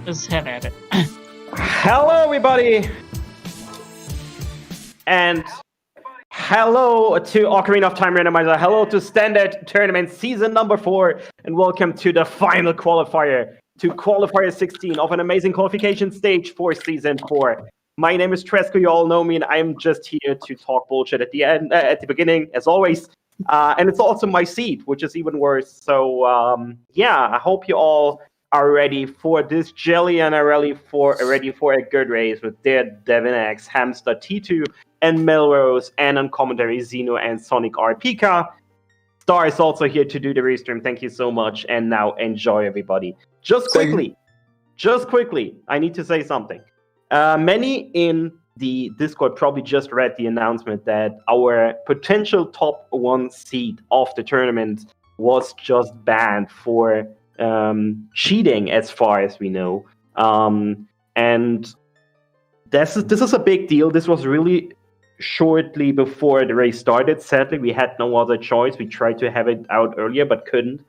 Let's have at it. Hello, everybody, and hello to Ocarina of Time Randomizer. Hello to Standard Tournament Season number 4, and welcome to the final qualifier, to Qualifier 16 of an amazing qualification stage for Season 4. My name is Tresco. You all know me, and I'm just here to talk bullshit at the end, at the beginning, as always. And it's also my seat, which is even worse. So yeah, I hope you all are ready for this jelly and are ready for a good race with their Devin X, Hamster T2, and Melrose, and on commentary Zeno and Sonic R. Pika. Star is also here to do the restream. Thank you so much. And now enjoy, everybody. Just quickly, I need to say something. Many in the Discord probably just read the announcement that our potential top 1 seed of the tournament was just banned for cheating, as far as we know. And this is a big deal. This was really shortly before the race started. Sadly, we had no other choice. We tried to have it out earlier, but couldn't.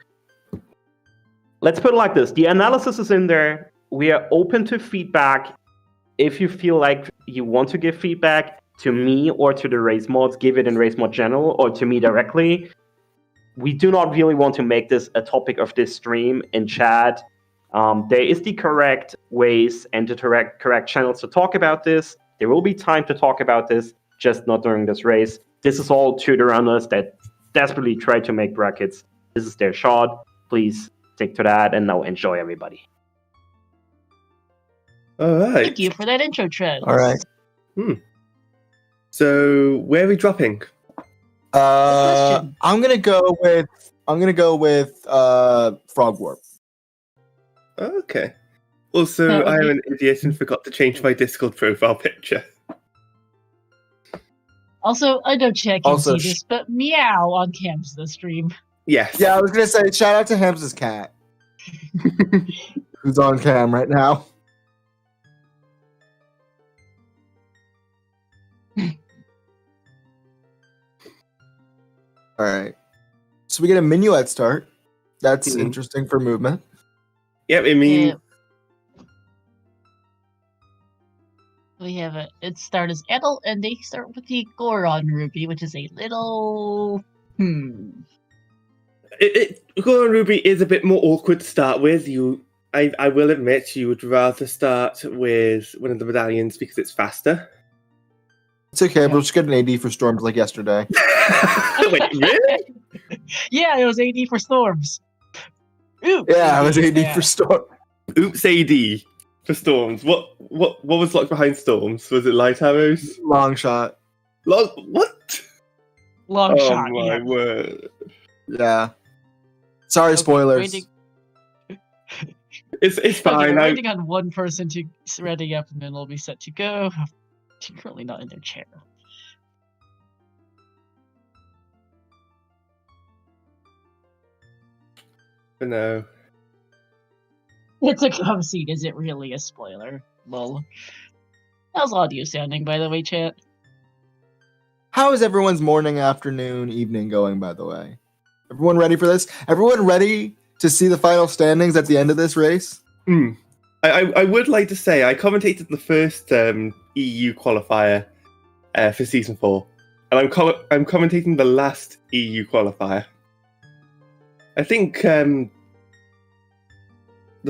Let's put it like this. The analysis is in there. We are open to feedback. If you feel like you want to give feedback to me or to the race mods, give it in race mod general or to me directly. We do not really want to make this a topic of this stream in chat. There is the correct ways and the correct channels to talk about this. There will be time to talk about this, just not during this race. This is all to the runners that desperately try to make brackets. This is their shot. Please stick to that, and now enjoy, everybody. All right. Thank you for that intro, Trez. All right. So where are we dropping? question. I'm gonna go with Frog Warp. Okay. Also, Okay. I am an idiot and forgot to change my Discord profile picture. Also, I don't check and Also, see this, but meow on cams the stream. Yes. Yeah, I was gonna say shout out to Ham's cat, who's on cam right now. All right. So we get a minuet start. That's Mhm. interesting for movement. Yep, I mean, Yeah. We have it start as adult, and they start with the Goron Ruby, which is a little Goron Ruby is a bit more awkward to start with. I will admit, you would rather start with one of the medallions because it's faster. It's okay. We'll just get an AD for storms like yesterday. Wait, really? Yeah, it was AD for storms. Ooh, Yeah, I was AD yeah. for storm. Oops, AD for storms. What was locked behind storms? Was it light arrows? Long shot. What? Long Oh shot. my Yeah. word! Yeah. Sorry, Okay, spoilers. waiting- It's Okay, fine. we're waiting on one person to ready up, and then we'll be set to go. They're currently not in their chair. No. It's a come seat. Is it really a spoiler? Lol. How's audio sounding, by the way, chat? How is everyone's morning, afternoon, evening going, by the way? Everyone ready for this? Everyone ready to see the final standings at the end of this race? I would like to say I commentated the first EU qualifier for season 4, and I'm commentating the last EU qualifier. I think the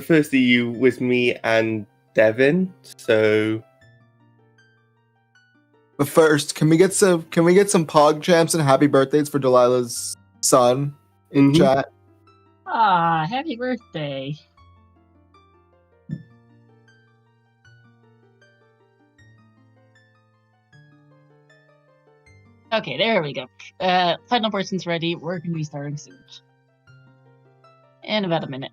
first EU was me and Devin. So, But first, can we get some pog champs and happy birthdays for Delilah's son in Mhm. chat? Ah, happy birthday. Okay, there we go. Final person's ready. We're going to be starting soon. In about a minute.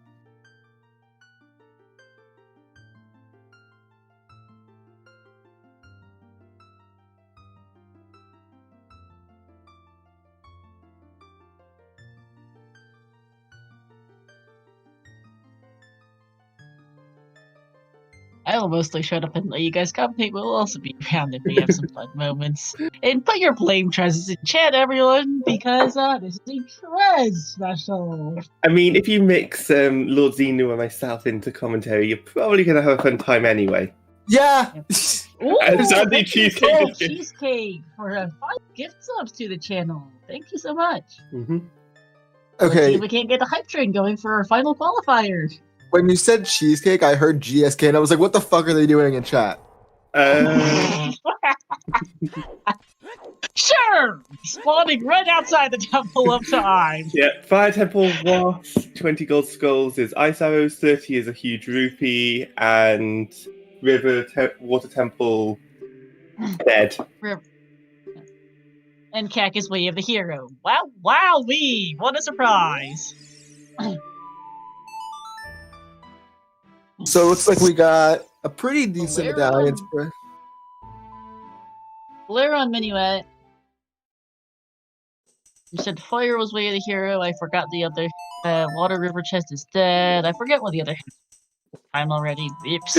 I will mostly shut up and let you guys commentate. We'll also be around if we have some fun moments. And put your blame treasures in chat, everyone, because this is a Trez special. I mean, if you mix Lord Xenu and myself into commentary, you're probably going to have a fun time anyway. Yeah. Ooh, And Sandy thank you Cheesecake so is much, good. Cheesecake, for 5 gift subs to the channel. Thank you so much. Mm-hmm. Let's see Okay. if we can't get the hype train going for our final qualifier. When you said cheesecake, I heard GSK, and I was like, "What the fuck are they doing in chat?" Sure! Spawning right outside the Temple of Time. Yeah, Fire Temple Wasp, 20 gold skulls is Ice Arrows, 30 is a huge rupee, and Water Temple dead. And Cactus Way of the Hero. Wow, what a surprise! So it looks like we got a pretty decent medallion. Blair on Minuet. You said Fire was Way of the Hero. I forgot the other. Water River Chest is dead. I forget what the other. I'm already. Oops.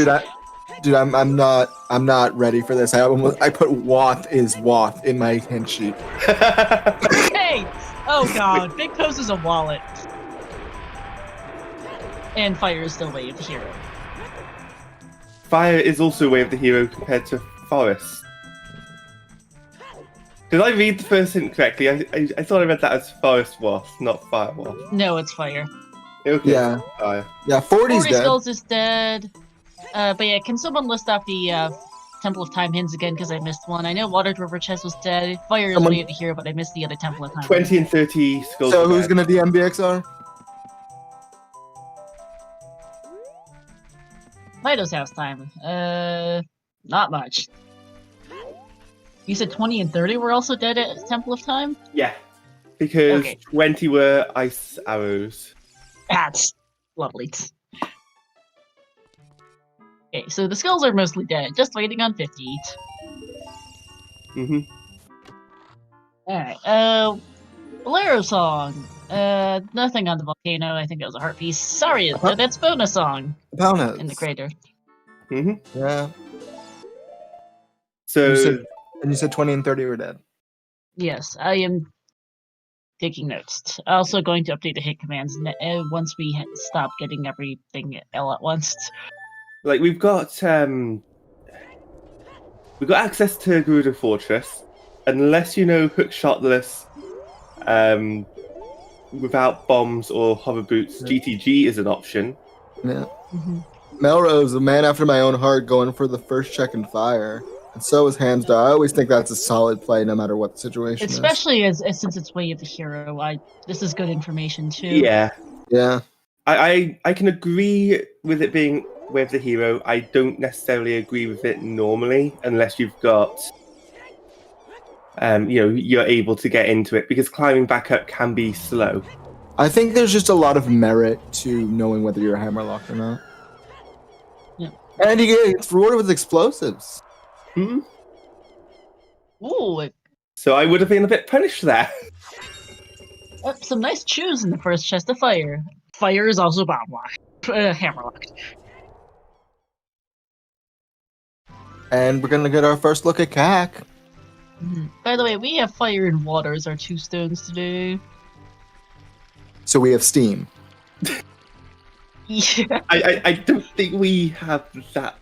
Dude, I'm not ready for this. I put Wath is Wath in my hint sheet. Hey! Oh god, Big Post is a wallet. And Fire is still Way of the Hero. Fire is also Way of the Hero compared to Forest. Did I read the first hint correctly? I thought I read that as Forest Wasp, not Fire Wasp. No, it's Fire. Okay. Yeah. Fire. Yeah, 40's 40 dead. Skulls is dead. But yeah, can someone list off the Temple of Time hints again, because I missed one. I know Water River Chest was dead. Fire is Way of the Hero, but I missed the other Temple of Time. 20 and 30 skulls. So are who's dead. gonna DM BXR? Fido's House Time. Not much. You said 20 and 30 were also dead at Temple of Time? Yeah. Because Okay. 20 were Ice Arrows. That's lovely. Okay, so the skulls are mostly dead, just waiting on 50. Mm-hmm. Alright, Bolero song. Nothing on the volcano. I think that was a heart piece. Sorry, that's bonus song Bonus. in the crater. Mm-hmm. Yeah. So You said 20 and 30 were dead. Yes, I am taking notes. Also going to update the hit commands once we stop getting everything all at once. like we've got access to Gerudo Fortress, unless you know hook shotless, without bombs or hover boots. Yeah. GTG is an option. Yeah. Mm-hmm. Melrose, a man after my own heart, going for the first check and fire. And so is Hamstar. I always think that's a solid play, no matter what the situation Especially as since it's Way of the Hero. This is good information too. Yeah, is. Yeah. I can agree with it being Way of the Hero. I don't necessarily agree with it normally, unless you've got, you're able to get into it, because climbing back up can be slow. I think there's just a lot of merit to knowing whether you're hammerlocked or not. Yeah. And you get rewarded with explosives. Hmm? Ooh, So I would have been a bit punished there. some nice chews in the first chest of fire. Fire is also bomb locked. Hammerlocked. And we're gonna get our first look at CAC. By the way, we have fire and water as our 2 stones today. So we have steam. Yeah. I don't think we have that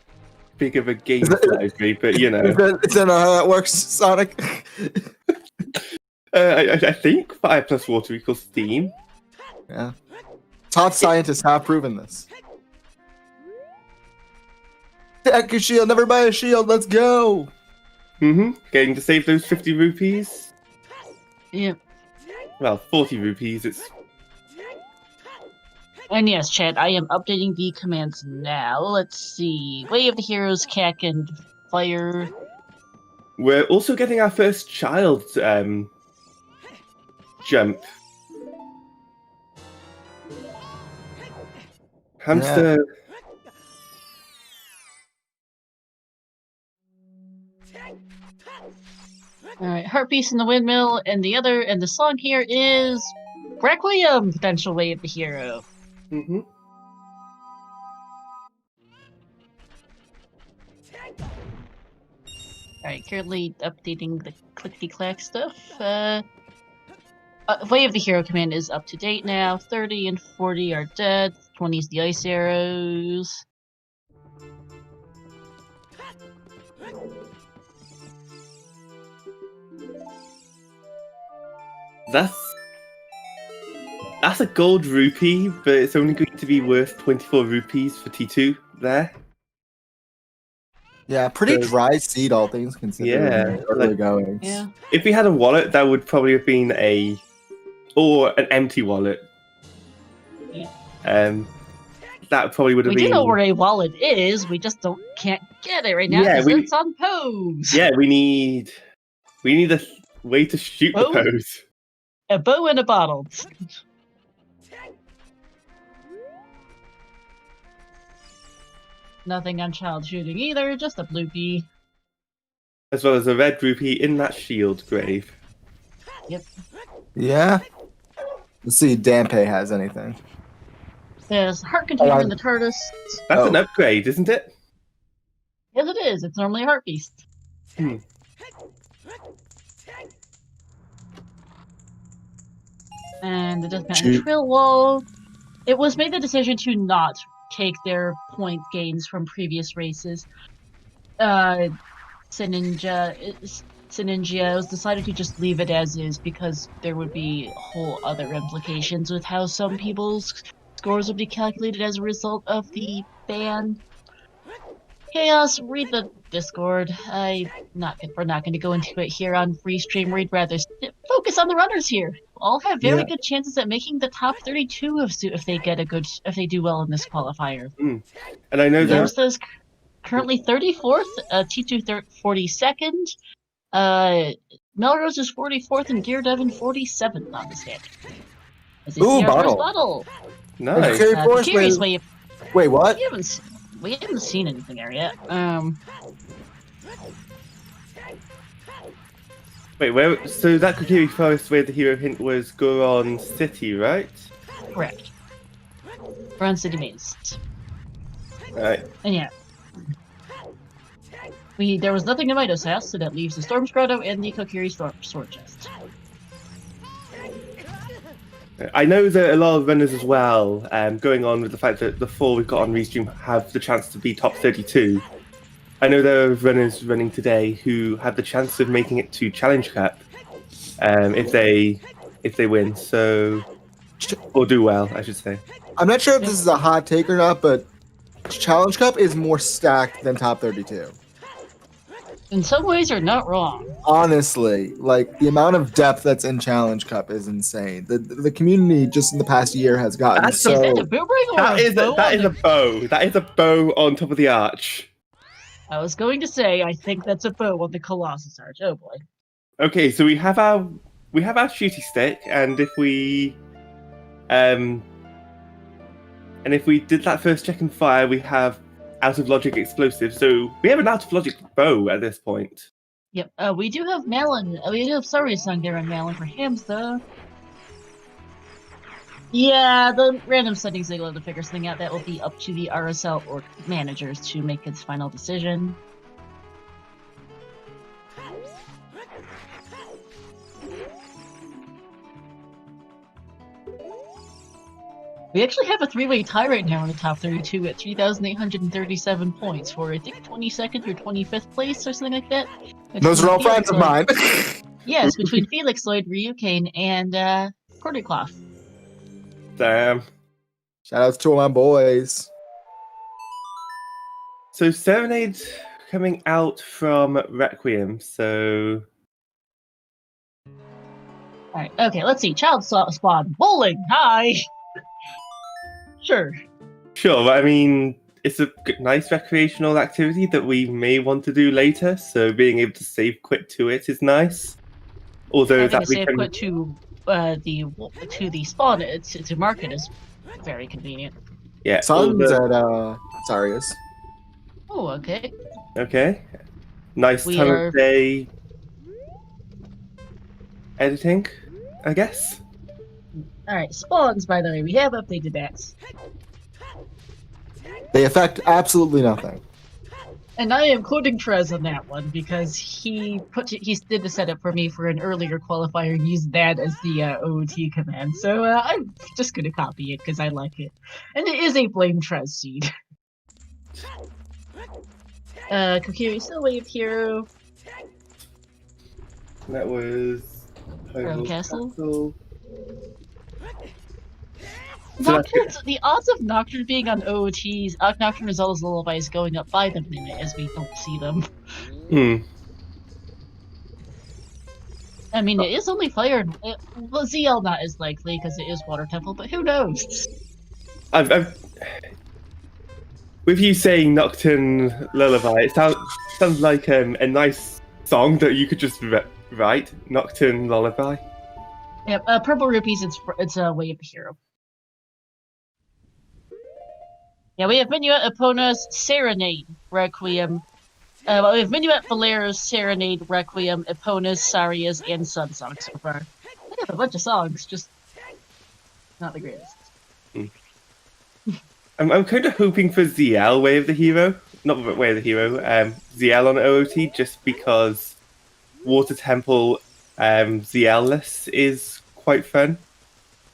big of a game library, but you know. Is that not how that works, Sonic? I think fire plus water equals steam. Yeah. Top scientists have proven this. Deck your shield, never buy a shield, let's go! Mm-hmm. Getting to save those 50 rupees. Yeah. Well, 40 rupees, it's... And yes, chat, I am updating the commands now. Let's see. Way of the Heroes, CAC, and Fire. We're also getting our first child jump. Hamster... Alright, Heartpiece in the Windmill, and the song here is Requiem, potential Way of the Hero. Mm-hmm. Alright, currently updating the clickety-clack stuff. Wave the hero command is up to date now. 30 and 40 are dead. 20 is the ice arrows. That's a gold rupee, but it's only going to be worth 24 rupees for T2 there. Yeah, pretty So- dry seed, all things considered. Yeah, Early like- goings. Yeah. If we had a wallet, that would probably have been an empty wallet. Yeah. That probably would have We been. do know where a wallet is, we just can't get it right now Yeah, because it's on pose. Yeah, we need a way to shoot Oh. the pose. A bow and a bottle. Nothing on child shooting either, just a bloopy. As well as a red rupee in that shield grave. Yeah. Let's see if Dampe has anything. There's a heart container in the TARDIS. That's an upgrade, isn't it? Yes, it is. It's normally a heart beast. And the Deathmatch Shoot. Trill Wall. It was made the decision to not take their point gains from previous races. Sininja was decided to just leave it as is because there would be whole other implications with how some people's scores would be calculated as a result of the ban. Chaos, read the Discord. We're not going to go into it here on free stream. We'd rather focus on the runners here. All have very good chances at making the top 32 if they do well in this qualifier. And I know that There's those currently 34th, T2 42nd. Melrose is 44th and Gear Devon 47th on the standing. Ooh, Bottle. bottle. nice. Okay, The Curious Wave. Wait, what? We haven't seen anything there yet. Wait, where? So that Kokiri Forest where the hero hint was Goron City, right? Correct. We're on City Maze. Right. And yeah. There was nothing in Midos House, so that leaves the Storm's Grotto and the Kokiri Sword Chest. I know that a lot of runners as well, going on with the fact that the 4 we've got on Restream have the chance to be top 32. I know there are runners running today who had the chance of making it to Challenge Cup if they win, so or do well, I should say. I'm not sure if this is a hot take or not, but Challenge Cup is more stacked than top 32. In some ways, you're not wrong. Honestly, like the amount of depth that's in Challenge Cup is insane. The community just in the past year has gotten That's Is that so. a boomerang or That a is bow? that is a bow. That is a bow on top of the arch. I was going to say, I think that's a bow on the Colossus Arch. Oh boy. Okay, so we have our shooty stick, and if we did that first check and fire, we have out of logic explosive. So we have an out of logic bow at this point. Yep. We do have Malin. We do have Sorry Song there on Malin for hams though. Yeah, the random settings they go to figure something out. That will be up to the RSL or managers to make its final decision. We actually have a 3-way tie right now in the top 32 at 3,837 points for, I think, 22nd or 25th place or something like that. Those are all friends of mine. Yes, between Felix Lloyd, Ryukane, and Cordycloth. Damn. Shout outs to my boys. So Serenade coming out from Requiem. So Alright, okay, let's see. Child Spawn. Bowling! Hi! Sure. sure, but I mean, it's a nice recreational activity that we may want to do later. So being able to save quit to it is nice. Although Having that to we save can. quit to the spawn to market is very convenient. Yeah. Sun's although- at Sarius. Oh, okay. Okay. Nice We time are- of day editing, I guess. Alright, spawns, by the way, we have updated that. They affect absolutely nothing. And I am quoting Trez on that one because he did the setup for me for an earlier qualifier and used that as the OOT command. So I'm just gonna copy it because I like it, and it is a blame Trez seed. Kokiri still wave hero. That was Castle. So Nocturne's, the odds of Nocturne being on OOTs, Nocturne as well as Lullaby is going up by the minute as we don't see them. I mean, it is only fire. Well, ZL not as likely because it is Water Temple, but who knows? With you saying Nocturne Lullaby, it sounds like a nice song that you could just write. Nocturne Lullaby. Yep, Purple Rupees, it's a Way of the Hero. Yeah, we have Minuet Epona's Serenade Requiem. We have Minuet Valera's Serenade Requiem, Epona's, Saria's, and Sun Song so far. We have a bunch of songs, just not the greatest. I'm kind of hoping for ZL Way of the Hero. Not Way of the Hero, ZL on OOT, just because Water Temple ZL-less is quite fun.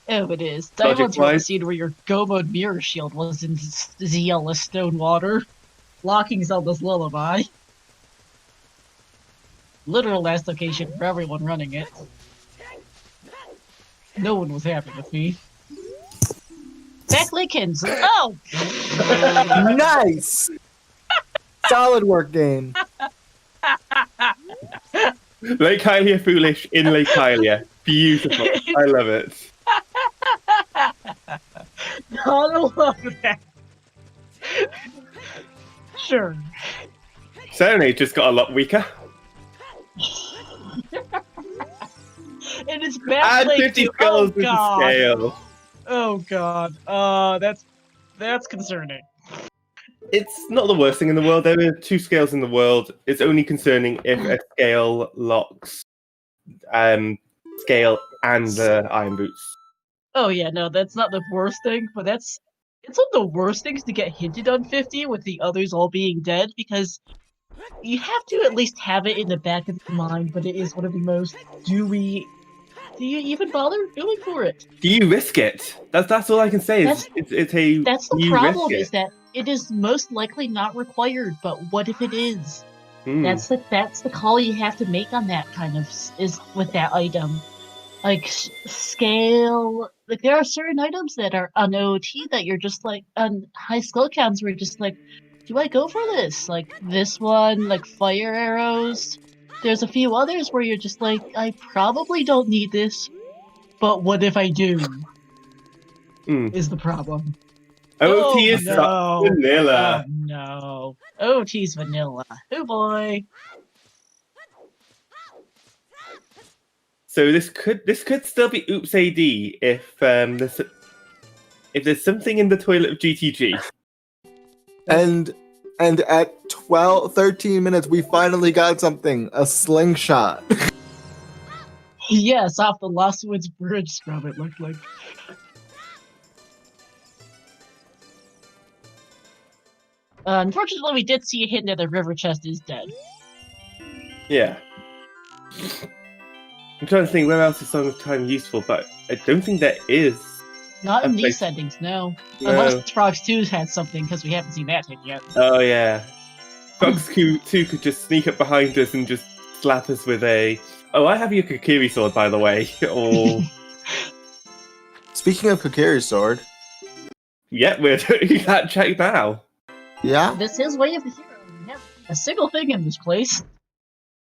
Oh, it is. I once wrote a scene where your Go Mode Mirror Shield was in ZL-less Stone Water, locking Zelda's Lullaby. Literal last location for everyone running it. No one was happy with me. Back Lickens! Oh! Nice! Solid work, game. Lake Hylia Foolish in Lake Hylia. Beautiful. I love it. Gotta love that. Sure. Serenade just got a lot weaker. And it's back. Add 50 skulls to the scale. Oh god. That's concerning. It's not the worst thing in the world. There are 2 scales in the world. It's only concerning if a scale locks scale and the iron boots. Oh yeah, no, that's not the worst thing, but it's one of the worst things to get hinted on 50 with the others all being dead, because you have to at least have it in the back of your mind, but it is one of the most, do you even bother going for it? Do you risk it? That's all I can say. That's the problem, is that it is most likely not required, but what if it is? That's the call you have to make on that kind of, is with that item. Like, scale, like, there are certain items that are on OOT that you're just like, on high skill counts where you're just like, do I go for this? Like, this one, like, fire arrows. There's a few others where you're just like, I probably don't need this, but what if I do? Is the problem. OOT is vanilla. Oh no. OOT's vanilla. Oh boy. So this could still be Oops AD if there's something in the toilet of GTG. And at 13 minutes, we finally got something. A slingshot. Yes, off the Lost Woods Bridge scrub, it looked like. Unfortunately, we did see a hint that the river chest is dead. Yeah. I'm trying to think where else is Song of Time useful, but I don't think there is. Not in these settings, no. Unless Frogs 2 had something, because we haven't seen that hit yet. Oh yeah. Frogs 2 could just sneak up behind us and just slap us with a... Oh, I have your Kokiri sword, by the way. Or... Speaking of Kokiri sword... Yeah, we're doing that check now. Yeah? This is Way of the Hero. We have a single thing in this place.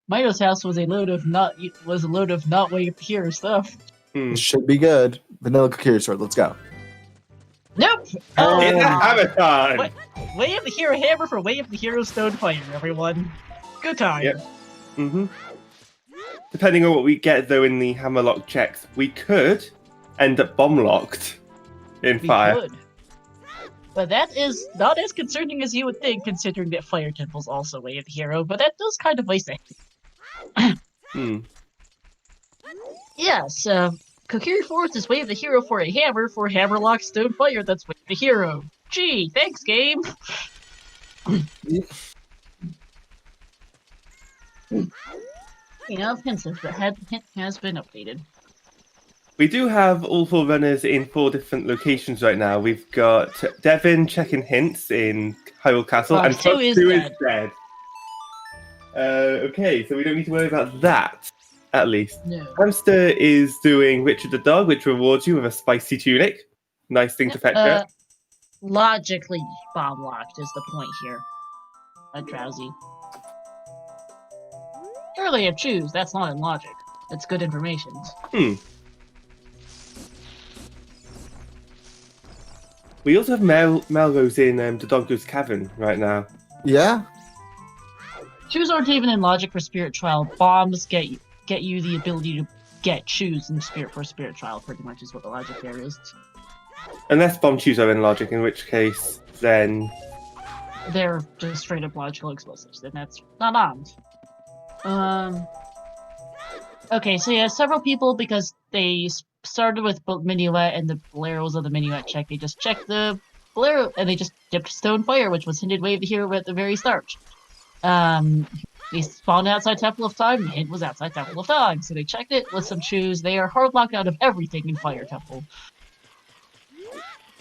Mito's house was a load of not Way of the Hero stuff. It should be good. Vanilla Kokiri sword, let's go. Nope! It's a hammer time! Way of the Hero hammer for Way of the Hero stone fire, everyone. Good time. Yep. Depending on what we get, though, in the hammerlock checks, we could end up bomb-locked in fire. Could. But that is not as concerning as you would think, considering that Fire Temple's also Way of the Hero, but that does kind of waste it. Yes, Kokiri Forest is Way of the Hero for a hammer, for Hammerlock Stone Fire, that's Way of the Hero. Gee, thanks, game! Yeah, the hint has been updated. We do have all 4 runners in 4 different locations right now. We've got Devin checking hints in Hyrule Castle, and Fox 2 Fox is 2 dead. is dead. Okay, so we don't need to worry about that, at least. No. Hamster is doing Richard the Dog, which rewards you with a spicy tunic. Nice thing to fetch up. Logically bomb locked is the point here. Drowsy. Surely if choose, that's not in logic. It's good information. We also have Melrose in the Doggo's Cavern right now. Yeah. Choose aren't even in logic for Spirit Trial. Bombs get you the ability to get choose in Spirit for Spirit Trial, pretty much is what the logic there is. Unless bomb shoes are in logic, in which case, then... They're just straight up logical explosives, then that's not bombs. Okay, so yeah, several people, because they started with Minuet and the Boleros of the Minuet check, they just checked the Bolero, and they just dipped Stone Fire, which was hinted wave hero at the very start. They spawned outside Temple of Time, the hint was outside Temple of Time, so they checked it with some choose. They are hard locked out of everything in Fire Temple.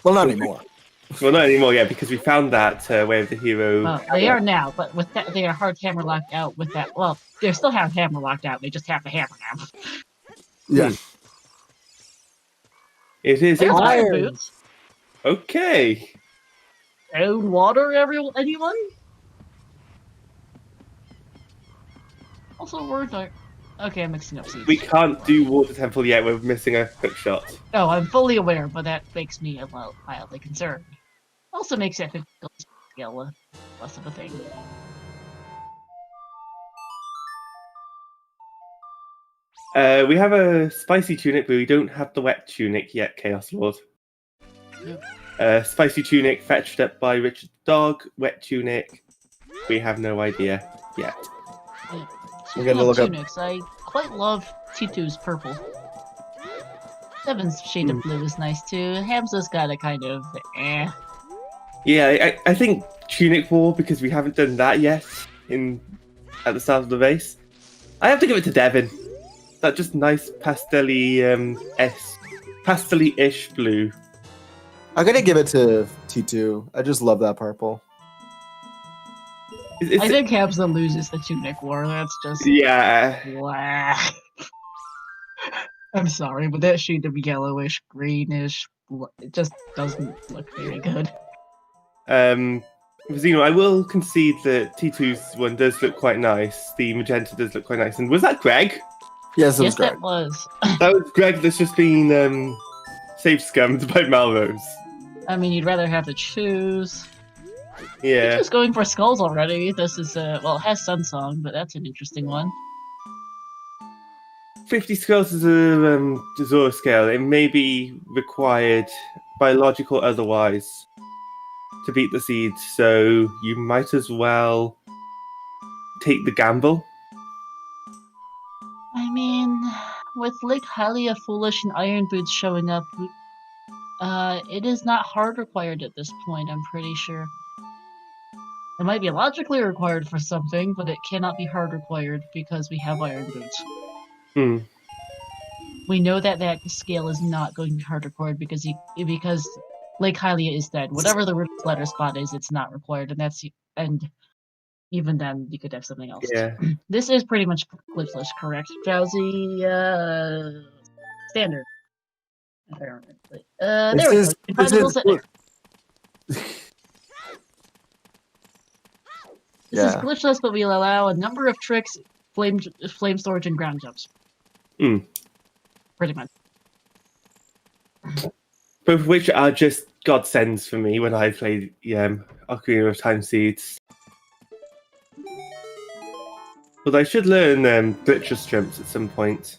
Well, not anymore. Well, not anymore, yeah, because we found that Wave the Hero... They are now, but with that, they are hard hammer locked out with that. Well, they still have hammer locked out, they just have the hammer now. Yeah. It is... There's Iron. Iron Boots. Okay. Own water, anyone? Also, words are... Okay, I'm mixing up seeds. We can't do Water Temple yet, we're missing a quick shot. Oh, I'm fully aware, but that makes me a little mildly concerned. Also makes epic scale less of a thing. We have a spicy tunic, but we don't have the wet tunic yet, Chaos Lord. Yep. Spicy tunic fetched up by Richard Dog. Wet tunic, we have no idea yet. Yeah. We're gonna look up. Tunics, I quite love T2's purple. Seven's shade of blue is nice too. Hamza's got a kind of Yeah, I think Tunic War, because we haven't done that yet at the start of the race. I have to give it to Devin. That just nice pastel-y-ish blue. I'm gonna give it to T2. I just love that purple. I think Hamza loses the Tunic War. That's just Yeah. I'm sorry, but that shade of yellowish, greenish, it just doesn't look very good. Zeno, I will concede that T2's one does look quite nice. The magenta does look quite nice. And was that Greg? Yes, it was Yes, Greg. that was. That was Greg that's just been safe scummed by Melrose. I mean, you'd rather have to choose. Yeah. Just going for skulls already. This is well, it has Sun Song, but that's an interesting one. 50 scales is a Zora scale. It may be required, biological or otherwise, to beat the seeds, so you might as well take the gamble. I mean, with Lake Hylia, Foolish, and Iron Boots showing up, it is not hard required at this point, I'm pretty sure. It might be logically required for something, but it cannot be hard required because we have Iron Boots. We know that that scale is not going to be hard required because Lake Hylia is dead. Whatever the letter spot is, it's not required, and even then you could have something else. Yeah. This is pretty much glitchless, correct? Drowsy, standard. There we go. This is glitchless, but we allow a number of tricks, flame storage, and ground jumps. Pretty much. Both of which are just godsends for me when I play Ocarina of Time Seeds. But I should learn glitchless jumps at some point.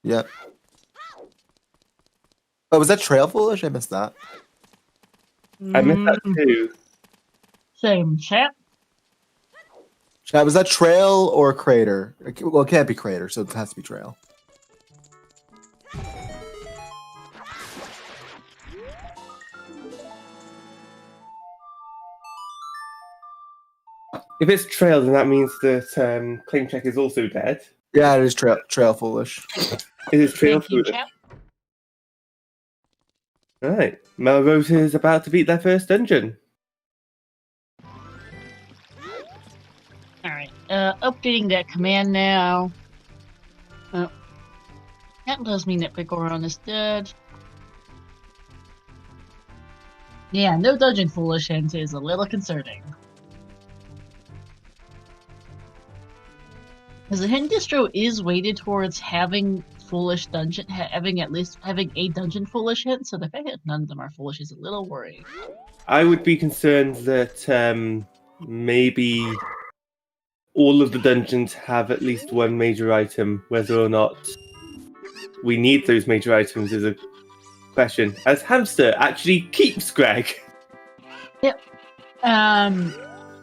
Yep. Oh, was that Trail Foolish? I missed that. I missed that too. Same chat. Chat, was that Trail or Crater? Well, it can't be Crater, so it has to be Trail. If it's trail, then that means that claim check is also dead. Yeah, it is trail foolish. It is trail Thank you, foolish. chap. Right. Melrose is about to beat their first dungeon. Alright, updating that command now. Oh. That does mean that Picoron is dead. Yeah, no dungeon foolish hint is a little concerning. Because the hint distro is weighted towards having foolish dungeon, having a dungeon foolish hint, so the fact that none of them are foolish is a little worrying. I would be concerned that maybe all of the dungeons have at least one major item. Whether or not we need those major items is a question. As Hamster actually keeps Greg. Yep.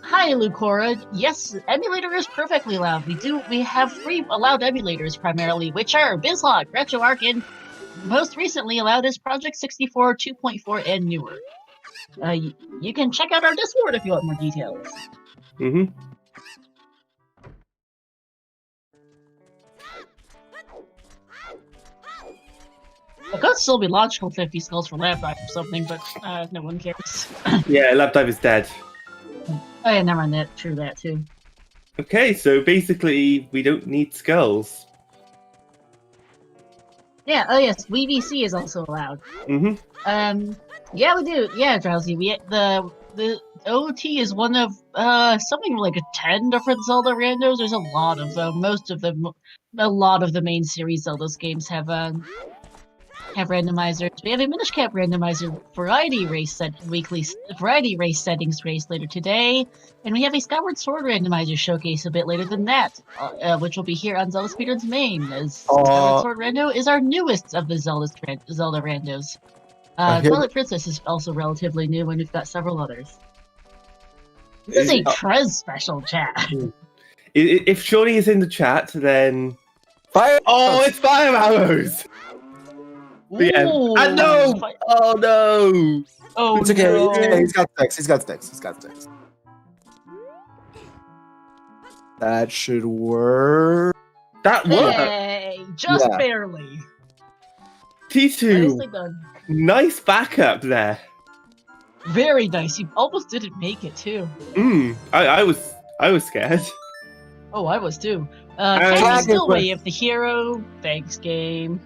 Hi, Lucora. Yes, emulator is perfectly allowed. We have free allowed emulators primarily, which are Bizlog, RetroArch, and most recently allowed is Project 64 2.4 and newer. You can check out our Discord if you want more details. Mm-hmm. It could still be logical 50 skulls for lab dive or something, but no one cares. Yeah, Lab Dive is dead. Oh yeah, never mind that. True that too. Okay, so basically we don't need skulls. Yeah. Oh yes, VBC is also allowed. Mm-hmm. Yeah, we do. Yeah, Drowsy. The OoT is one of something like 10 different Zelda randos. There's a lot of them. Most of them, a lot of the main series Zelda's games have randomizers. We have a Minish Cap randomizer variety race settings race later today, and we have a Skyward Sword randomizer showcase a bit later than that, which will be here on ZeldaSpeedRuns main, as Skyward Sword rando is our newest of the Zelda randos. Twilight Princess is also relatively new, and we've got several others. This is a Trez special, chat. If Shawnee is in the chat, then Fire! oh, it's fire arrows. Yeah. And no! Oh no! Oh, It's okay. no. It's okay. He's got sticks. That should work. That worked. Hey, just Yeah. barely. T2, Nicely done. nice backup there. Very nice. You almost didn't make it too. I was scared. Oh, I was too. Flag Can you is still what- Way of the Hero? Thanks, game.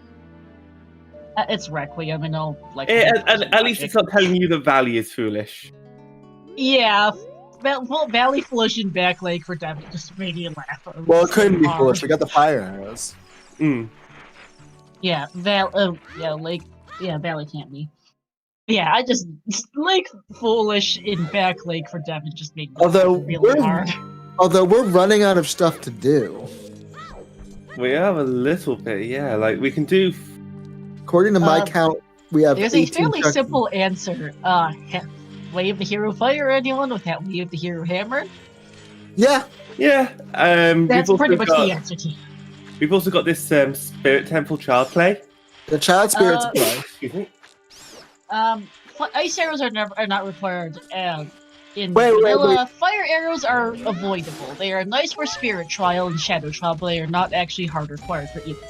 It's Requiem, and I'll like. At least it's not telling you the valley is foolish. Yeah, Valley Foolish and Backlake for Devin just made me laugh. Well, it couldn't be hard. foolish. We got the fire arrows. Yeah, Valley can't be. Yeah, I just like Foolish in Backlake for Devin just made me Although laugh really hard. we're running out of stuff to do. We have a little bit, yeah. Like we can do. According to my count, we have. There's a 18 fairly chucks- simple answer. Way of the Hero Fire, anyone with that Way of the Hero Hammer? Yeah. Yeah. That's we've pretty also much got, the answer to. We've also got this Spirit Temple Child Play. The child spirits play. Excuse me. Ice arrows are not required. In Wait. vanilla, fire arrows are avoidable. They are nice for Spirit Trial and Shadow Trial, but they are not actually hard required for either.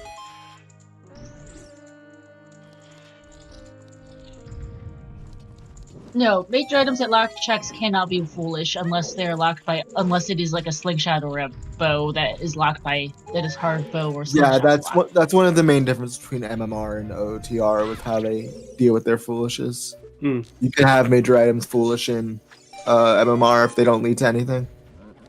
No, major items that lock checks cannot be foolish unless unless it is like a slingshot or a bow that is hard bow or Yeah, slingshot. that's one of the main differences between MMR and OTR with how they deal with their foolishes. You can have major items foolish in MMR if they don't lead to anything.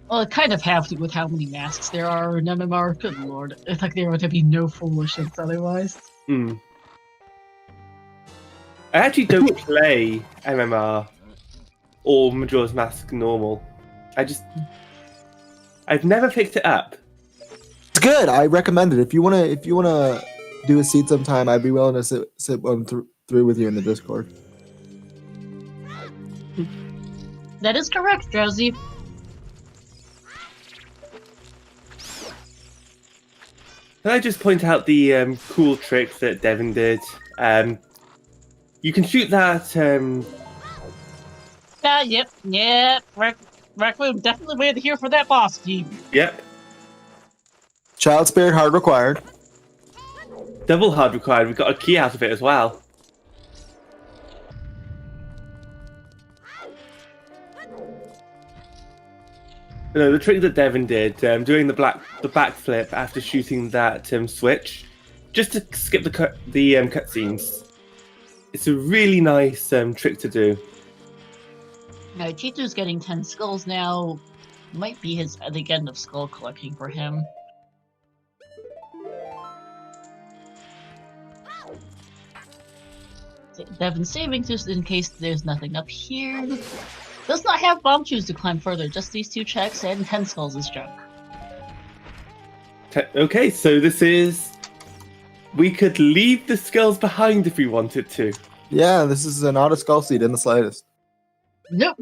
Well, it kind of have to with how many masks there are in MMR. Good lord, it's like there would be no foolishness otherwise. I actually don't play MMR or Majora's Mask normal. I've never picked it up. It's good. I recommend it. If you wanna do a seed sometime, I'd be willing to sit one through with you in the Discord. That is correct, Drowsy. Can I just point out the cool trick that Devin did? You can shoot that. Yep. Raccoon definitely waited here for that boss key. Yep. Child spirit hard required. Double hard required. We got a key out of it as well. No, the trick that Devin did, doing the backflip after shooting that switch, just to skip the cutscenes. It's a really nice trick to do. Tito's getting 10 skulls now. Might be the end of skull collecting for him. Devin's saving just in case there's nothing up here. Does not have bomb tubes to climb further, just these 2 checks and 10 skulls is junk. Okay, so this is... We could leave the skulls behind if we wanted to. Yeah, this is not a skull seed in the slightest. Nope.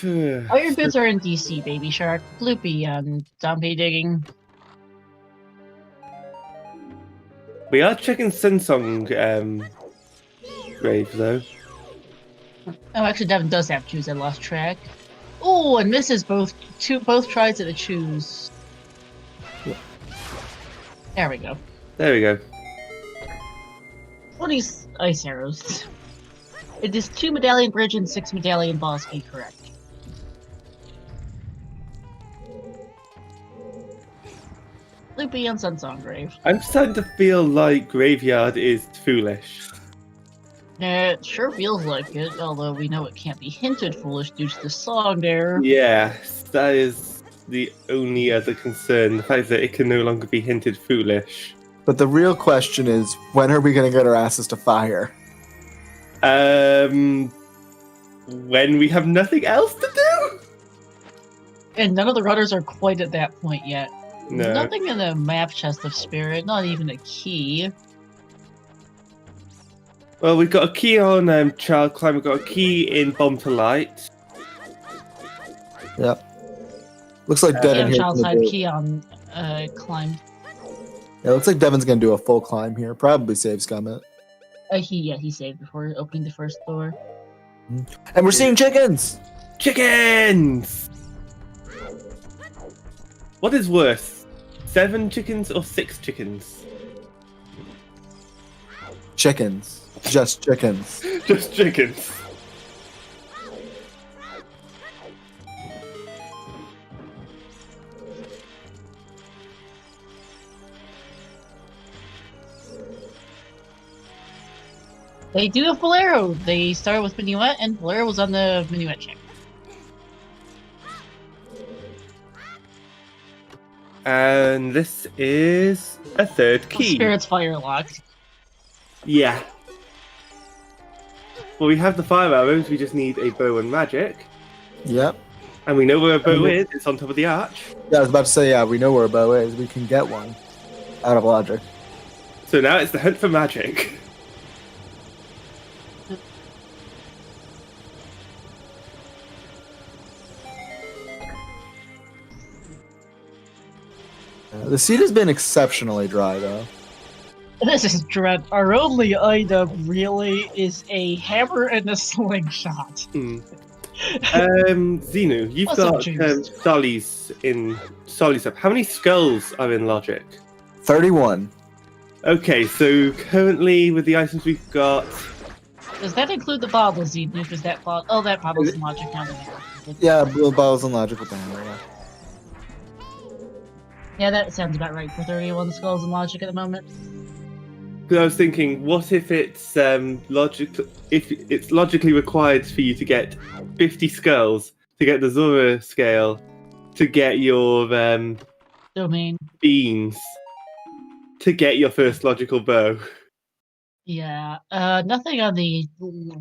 Iron boots are in DC, Baby Shark. Bloopy on zombie digging. We are checking Sunsong grave though. Oh, actually, Devin does have choose. I lost track. Oh, and misses both tries at the choose. There we go. There we go. 20 ice arrows. It is 2 medallion bridge and 6 medallion boss key, correct? Loopy on Sunsong Grave. I'm starting to feel like Graveyard is foolish. It sure feels like it, although we know it can't be hinted foolish due to the song there. Yes, that is the only other concern, the fact that it can no longer be hinted foolish. But the real question is, when are we going to get our asses to fire? When we have nothing else to do? And none of the runners are quite at that point yet. No. Nothing in the map chest of spirit, not even a key. Well, we've got a key on Child Climb, we've got a key in Bomb to Light. Yep. Looks like Devin And here. Child's Side key on Climb. Yeah, looks like Devin's going to do a full climb here. Probably save Scummit. He saved before opening the first door. And we're seeing chickens! Chickens! What is worse? 7 chickens or 6 chickens? Chickens. Just chickens. Just chickens. They do a Bolero. They started with Minuet, and Bolero was on the Minuet check. And this is a 3rd key. Spirit's fire locked. Yeah. Well, we have the 5 arrows, we just need a bow and magic. Yep. And we know where a bow is, it's on top of the arch. Yeah, I was about to say, yeah, we know where a bow is. We can get one. Out of logic. So now it's the hunt for magic. The seed has been exceptionally dry, though. This is dread. Our only item really is a hammer and a slingshot. Zenu, you've got Dolly's in Solly's up. How many skulls are in Logic? 31. Okay, so currently with the items we've got... Does that include the bottle, Zenu? Because that bottle... Oh, that bottle's in Logic now. Yeah, blue bottles and logic with the hammer, yeah. Yeah, that sounds about right for 31 skulls in Logic at the moment. Because I was thinking, what if it's logically required for you to get 50 skulls to get the Zora scale, to get your Domain. beans, to get your first logical bow. Yeah, nothing on the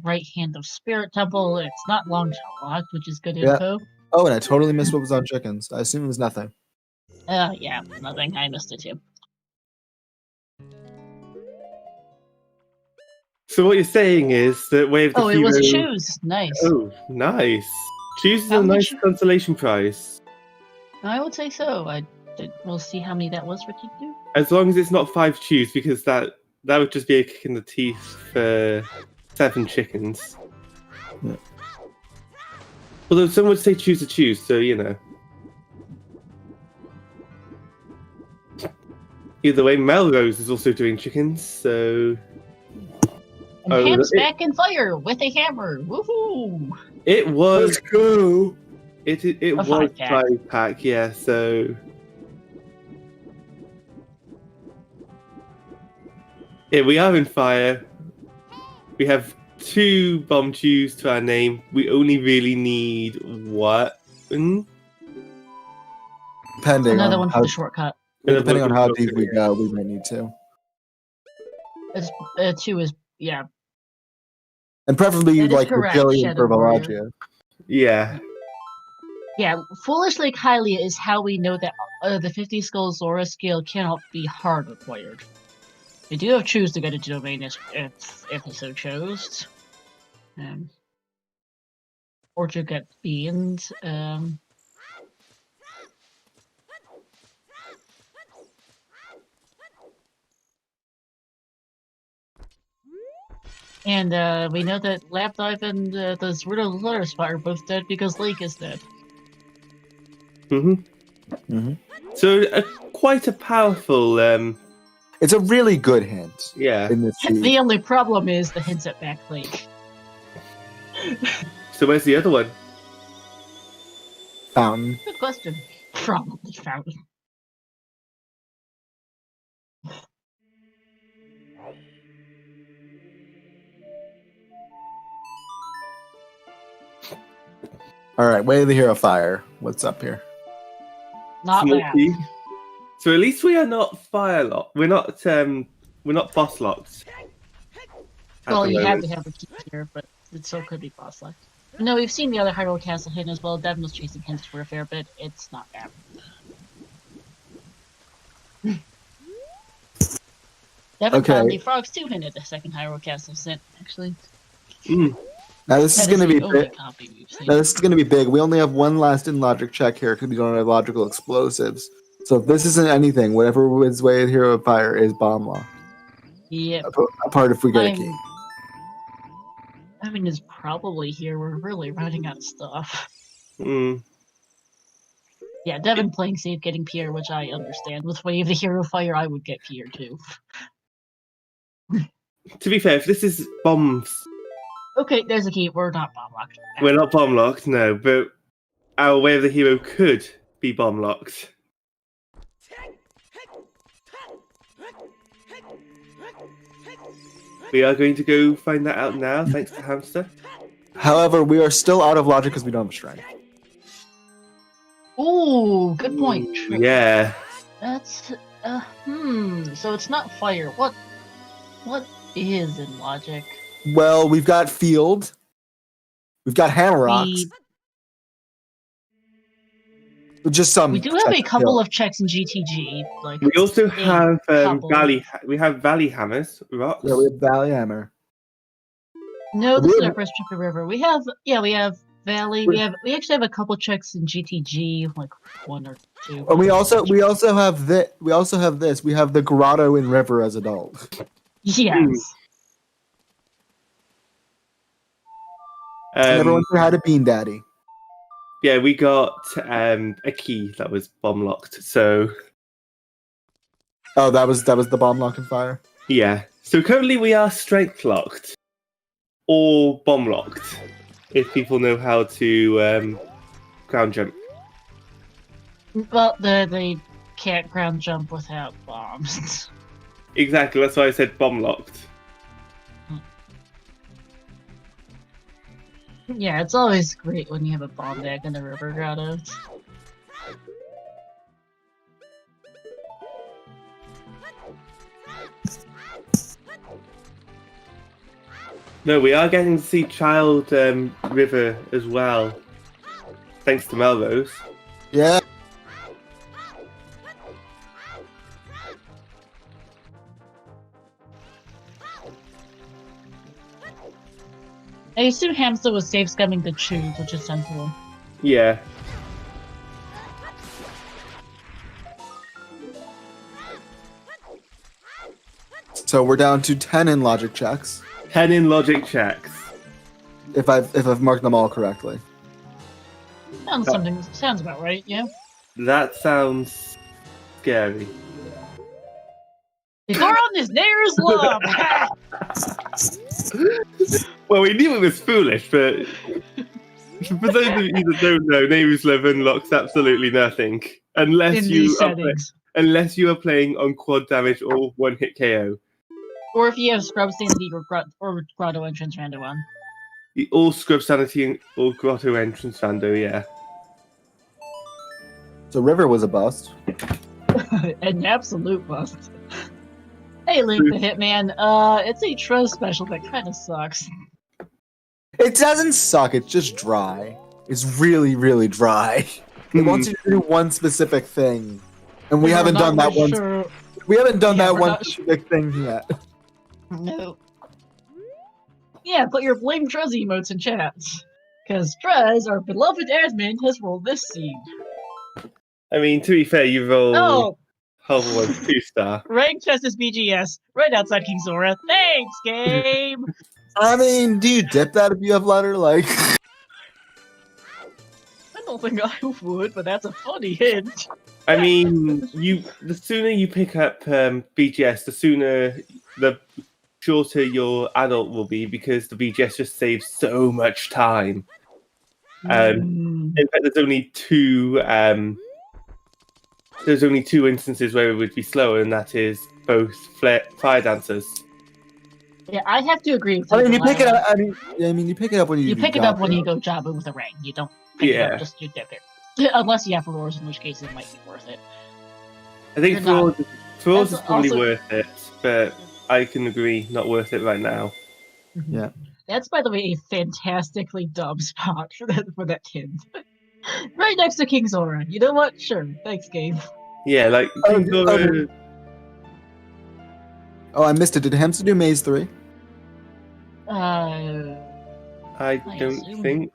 right hand of Spirit Temple. It's not long locked, which is good info. Oh, and I totally missed what was on chickens. I assume it was nothing. Yeah, nothing. I missed it too. So what you're saying is that Way of the Oh, it Hero... was choose. Nice. Oh, nice. Choose is How a nice much- consolation prize. I would say so. We'll see how many that was for Team 2. As long as it's not 5 choose, because that would just be a kick in the teeth for 7 chickens. Yeah. Although some would say choose to choose, so you know. Either way, Melrose is also doing chickens, so And Oh, Ham's it- back in fire with a hammer. Woohoo! it was Let's go. it A was 5-pack. 5-pack, yeah. So yeah, we are in fire. We have 2 bomb chews to our name. We only really need one. Depending Another on one for how, the shortcut. depending on how deep we go, we might need to. It's, 2 is, yeah. And preferably That you'd is like correct, Reptilian Shadow for Warrior. Valagia. Yeah. Yeah, Foolish Lake Hylia is how we know that the 50 Skull Zora skill cannot be hard required. We do have choose to go to domain if we so chose. Or to get beans. And we know that Lapdive and the Zerda Spot are both dead because Lake is dead. So quite a powerful. It's a really good hint Yeah. in this The seed. only problem is the hints at back Lake. So where's the other one? Fountain. Good question. Probably Fountain. All right, Way of the Hero Fire. What's up here? Not Small that. key. So at least we are not fire locked. We're not boss locked. at Well, the you have moment. to have a key here, but it still could be boss locked. No, we've seen the other Hyrule Castle hint as well. Devin was chasing hints for a fair bit. It's not bad. Devin Okay. found the Frogs 2 hint at the second Hyrule Castle hint, actually. Now this is That going to the be only big. copy we've seen. Now this is going to be big. We only have one last in logic check here because we don't have logical explosives. So if this isn't anything, whatever wins Way of the Hero Fire is bomb lock. Yep. Apart if we get a key. I mean, it's probably here. We're really running out of stuff. Mm. Yeah, Devin playing safe, getting Pierre, which I understand. With Way of the Hero Fire, I would get Pierre too. To be fair, if this is bombs, Okay, there's a key. We're not bomb locked. we're not bomb locked, no, but our Way of the Hero could be bomb locked. We are going to go find that out now, thanks to Hamster. However, we are still out of logic because we don't have strength. Ooh, good point. True. Yeah. That's So it's not fire. What is in logic? Well, we've got field. We've got hammer rocks. Just some. We do have a couple of checks in GTG. Like We also have couple. Valley Hammers, rocks. Yeah, we have Valley Hammer. No, this We is have- our first trip to River. We have Valley. We actually have a couple checks in GTG, like 1 or 2. And we also have this. We also have this. We have the grotto in River as adult. Yes. And everyone say hi to Bean Daddy. Yeah, we got a key that was bomb locked. So Oh, that was the bomb locked in fire. yeah. So currently we are strength locked or bomb locked. If people know how to ground jump. Well, they can't ground jump without bombs. Exactly, that's why I said bomb locked. Yeah, it's always great when you have a bomb bag in the river grottos. No, we are getting to see Child River as well. Thanks to Melrose. Yeah. I assume Hamster was safe scumming the choose, which is sensible. Yeah. So we're down to 10 in logic checks. 10 in logic checks. If I've marked them all correctly. Sounds about right, yeah. That sounds scary. Goron is Nair's love! Well, we knew it was foolish, but for those of you that don't know, Nehru's Love unlocks absolutely nothing unless In you these are settings. unless you are playing on quad damage or one hit KO. Or if you have Scrub Sanity or Grotto Entrance Rando on. All Scrub Sanity or Grotto Entrance Rando, yeah. So River was a bust. An absolute bust. Hey, Link the Hitman. It's a Trust special that kind of sucks. It doesn't suck, it's just dry. It's really, really dry. It wants you to do one specific thing. And we haven't done that one. Sure. We haven't done Yeah, that we're one not specific thing yet. No. Yeah, put your blame Trez emotes in chat. Because Trez, our beloved admin, has rolled this seed. I mean, to be fair, you rolled Oh! Hover 2-star. Rank test is BGS, right outside King Zora. Thanks, game! I mean, do you dip that if you have letter? Like, I don't think I would, but that's a funny hint. I mean, the sooner you pick up BGS, the shorter your adult will be, because the BGS just saves so much time. In fact, there's only two instances where it would be slower, and that is both fire dancers. Yeah, I have to agree with you. I mean, you pick it up. You pick it up when you. You pick it up when you go Jabu with a ring. You don't pick it up just to dip it. Unless you have Aurors, in which case it might be worth it. I think Froze is probably also worth it, but I can agree, not worth it right now. Yeah. That's, by the way, a fantastically dumb spot for that kid. Right next to King Zora. You know what? Sure. Thanks, game. Yeah, like King Zora. Oh, I missed it. Did Hamster do Maze 3? I don't assume. think.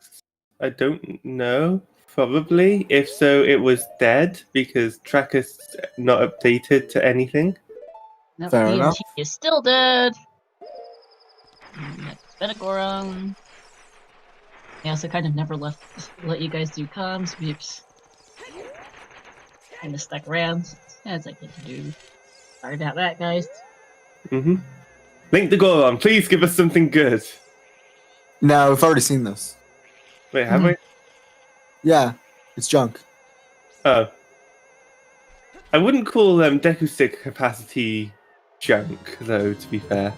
I don't know. Probably. If so, it was dead because Tracker's not updated to anything. Nope, Fair DMT enough. is still dead. That's Benagorum. Yeah, so kind of never let you guys do comms. Whoops. Kind of stuck around. As I get to do. Sorry about that, guys. Link the Goron, please give us something good. No, we've already seen this. Wait, have we? Yeah, it's junk. Oh. I wouldn't call Deku Stick capacity junk, though, to be fair.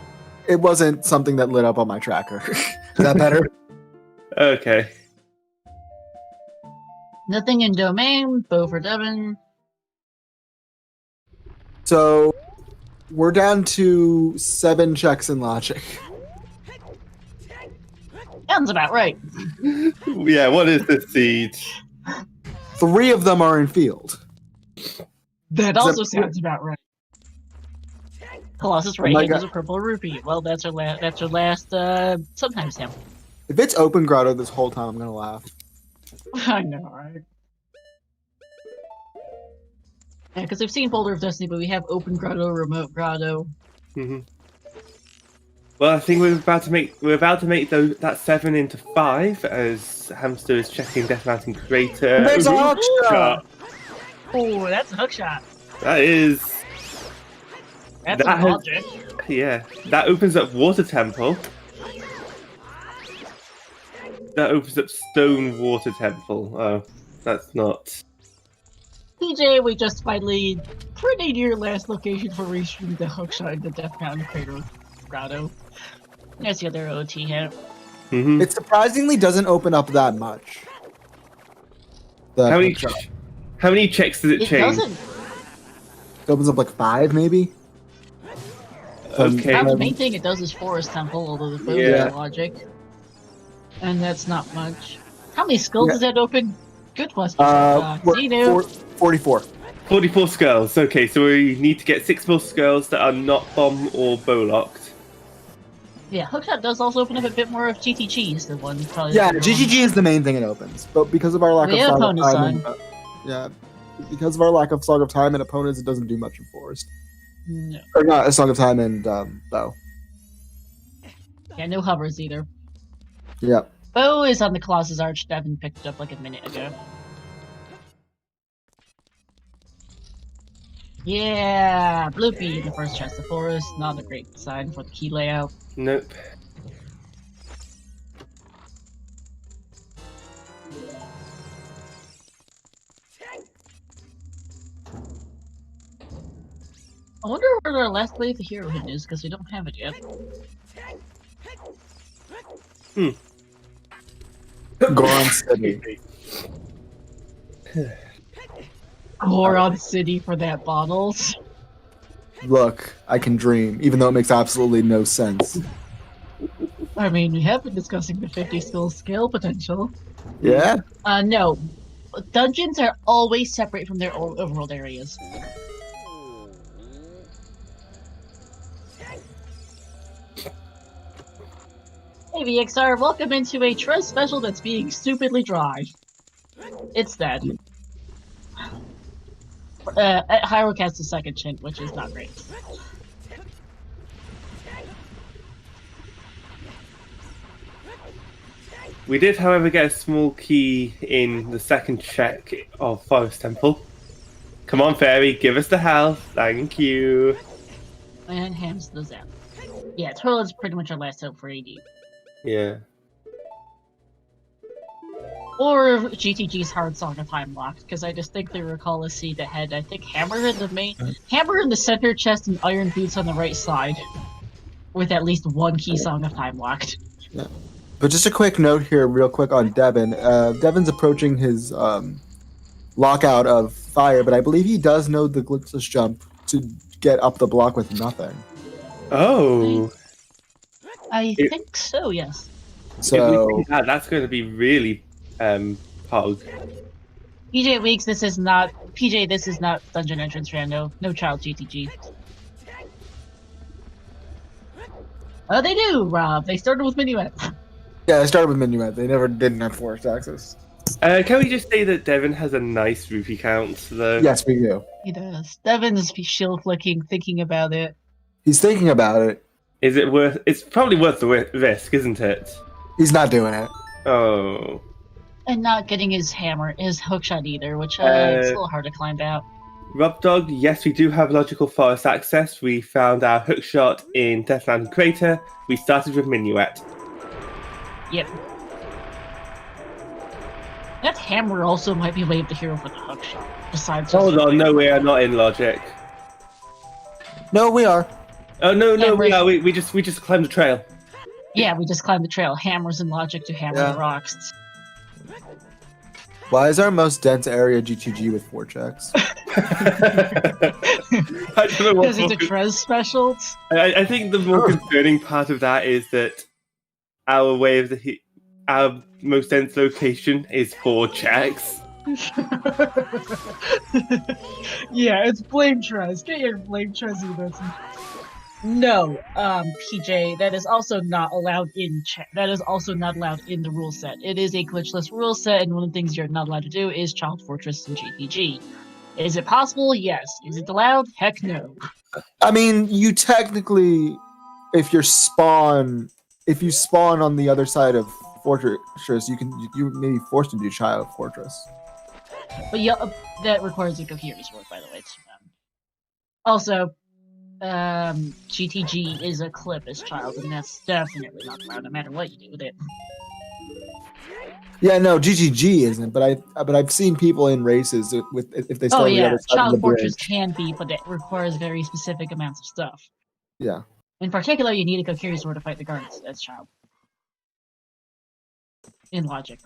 It wasn't something that lit up on my tracker. Is that better? Okay. Nothing in domain. Bow for Devon. So, we're down to 7 checks in logic. Sounds about right. Yeah, what is this seed? 3 of them are in field. That also sounds about right. Colossus right my hand is God. a purple rupee. Well, that's our last sometimes sample. If it's open grotto this whole time, I'm gonna laugh. I know, right? Yeah, because we've seen Boulder of Destiny, but we have open grotto, remote grotto. Well, I think we're about to make that 7 into 5 as Hamster is checking Death Mountain Crater. There's a hook shot! Oh, that's a hook shot. That is. That's That a has- logic. Yeah, that opens up Water Temple. That opens up Stone Water Temple. Oh, that's not. PJ, we just finally pretty near last location for restreaming the hookshot in the Death Mountain Crater grotto. There's the other OT hit. It surprisingly doesn't open up that much. The How many? hook shot. How many checks does it It change? doesn't. It opens up like 5, maybe. Okay. The main thing it does is Forest Temple, although the bow Yeah. is logic. And that's not much. How many skulls does that open? Good question. Xenu. 44. 44 skulls. Okay, so we need to get 6 more skulls that are not bomb or bow locked. Yeah, hookshot does also open up a bit more of GTGs than one probably. Yeah, GGG is the main thing it opens, but because of our lack We of have Song of opponent Time, side. yeah, because of our lack of Song of Time and opponents, it doesn't do much in Forest. No. Or not a Song of Time and Bow. Yeah, no hovers either. Yep. Bow is on the Colossus Arch. Devin picked it up like a minute ago. Yeah, Bloopy in the first chest of Forest. Not a great design for the key layout. Nope. I wonder where our last wave of hero hidden is, because we don't have it yet. Goron City. Goron City for that bottles. Look, I can dream, even though it makes absolutely no sense. I mean, we have been discussing the 50 skill potential. Yeah? No. Dungeons are always separate from their overworld areas. Hey VXR, welcome into a Trust special that's being stupidly dry. It's dead. Hyrule casts a second chint, which is not great. We did, however, get a small key in the second check of Forest Temple. Come on, Fairy, give us the health. Thank you. And hams the zap. Yeah, Toilet's pretty much our last hope for AD. Yeah. Or GTG's Hard Song of Time locked, because I distinctly recall a seed that had, I think, Hammer in the center chest and Iron Boots on the right side, with at least one key Song of Time locked. Yeah. But just a quick note here, real quick on Devin. Devin's approaching his lockout of fire, but I believe he does know the glitchless jump to get up the block with nothing. Oh. I think so, yes. So That's going to be really pog. PJ Weeks, this is not dungeon entrance rando. No child GTG. Oh, they do, Rob. They started with Minuet. yeah, I started with Minuet. They never didn't have forest access. Can we just say that Devin has a nice rupee count, though? Yes, we do. He does. Devin is shield flicking, thinking about it. He's thinking about it. Is it worth? It's probably worth the risk, isn't it? He's not doing it. Oh. And not getting his hammer, his hookshot either, which it's a little hard to climb out. Rubdog, yes, we do have logical forest access. We found our hookshot in Deathland Crater. We started with Minuet. Yep. That hammer also might be Wave the Hero for the hookshot. Besides, Hold on, no, we are not in logic. No, we are. Oh no, Yeah, we are. We just climbed the trail. Yeah, we just climbed the trail. Hammers and logic to hammer the rocks. Why is our most dense area GTG with 4 checks? I don't know what. Because it's a Trez special. I think the more concerning part of that is that our our most dense location is 4 checks. Yeah, it's blame Trez. Get your blame Trez emotes. No, PJ, that is also not allowed in that is also not allowed in the rule set. It is a glitchless rule set, and one of the things you're not allowed to do is Child Fortress and GTG. Is it possible? Yes. Is it allowed? Heck no. I mean, you technically, if you spawn on the other side of Fortress, you may be forced to do Child Fortress. But yeah, that requires a coherence word, by the way. Also, GTG is a clip as child, and that's definitely not allowed, no matter what you do with it. Yeah, no, GGG isn't, but I've seen people in races with if they start on the other side of Child the Fortress bridge. can be, but it requires very specific amounts of stuff. Yeah. In particular, you need a coherence word to fight the guards as child. In logic.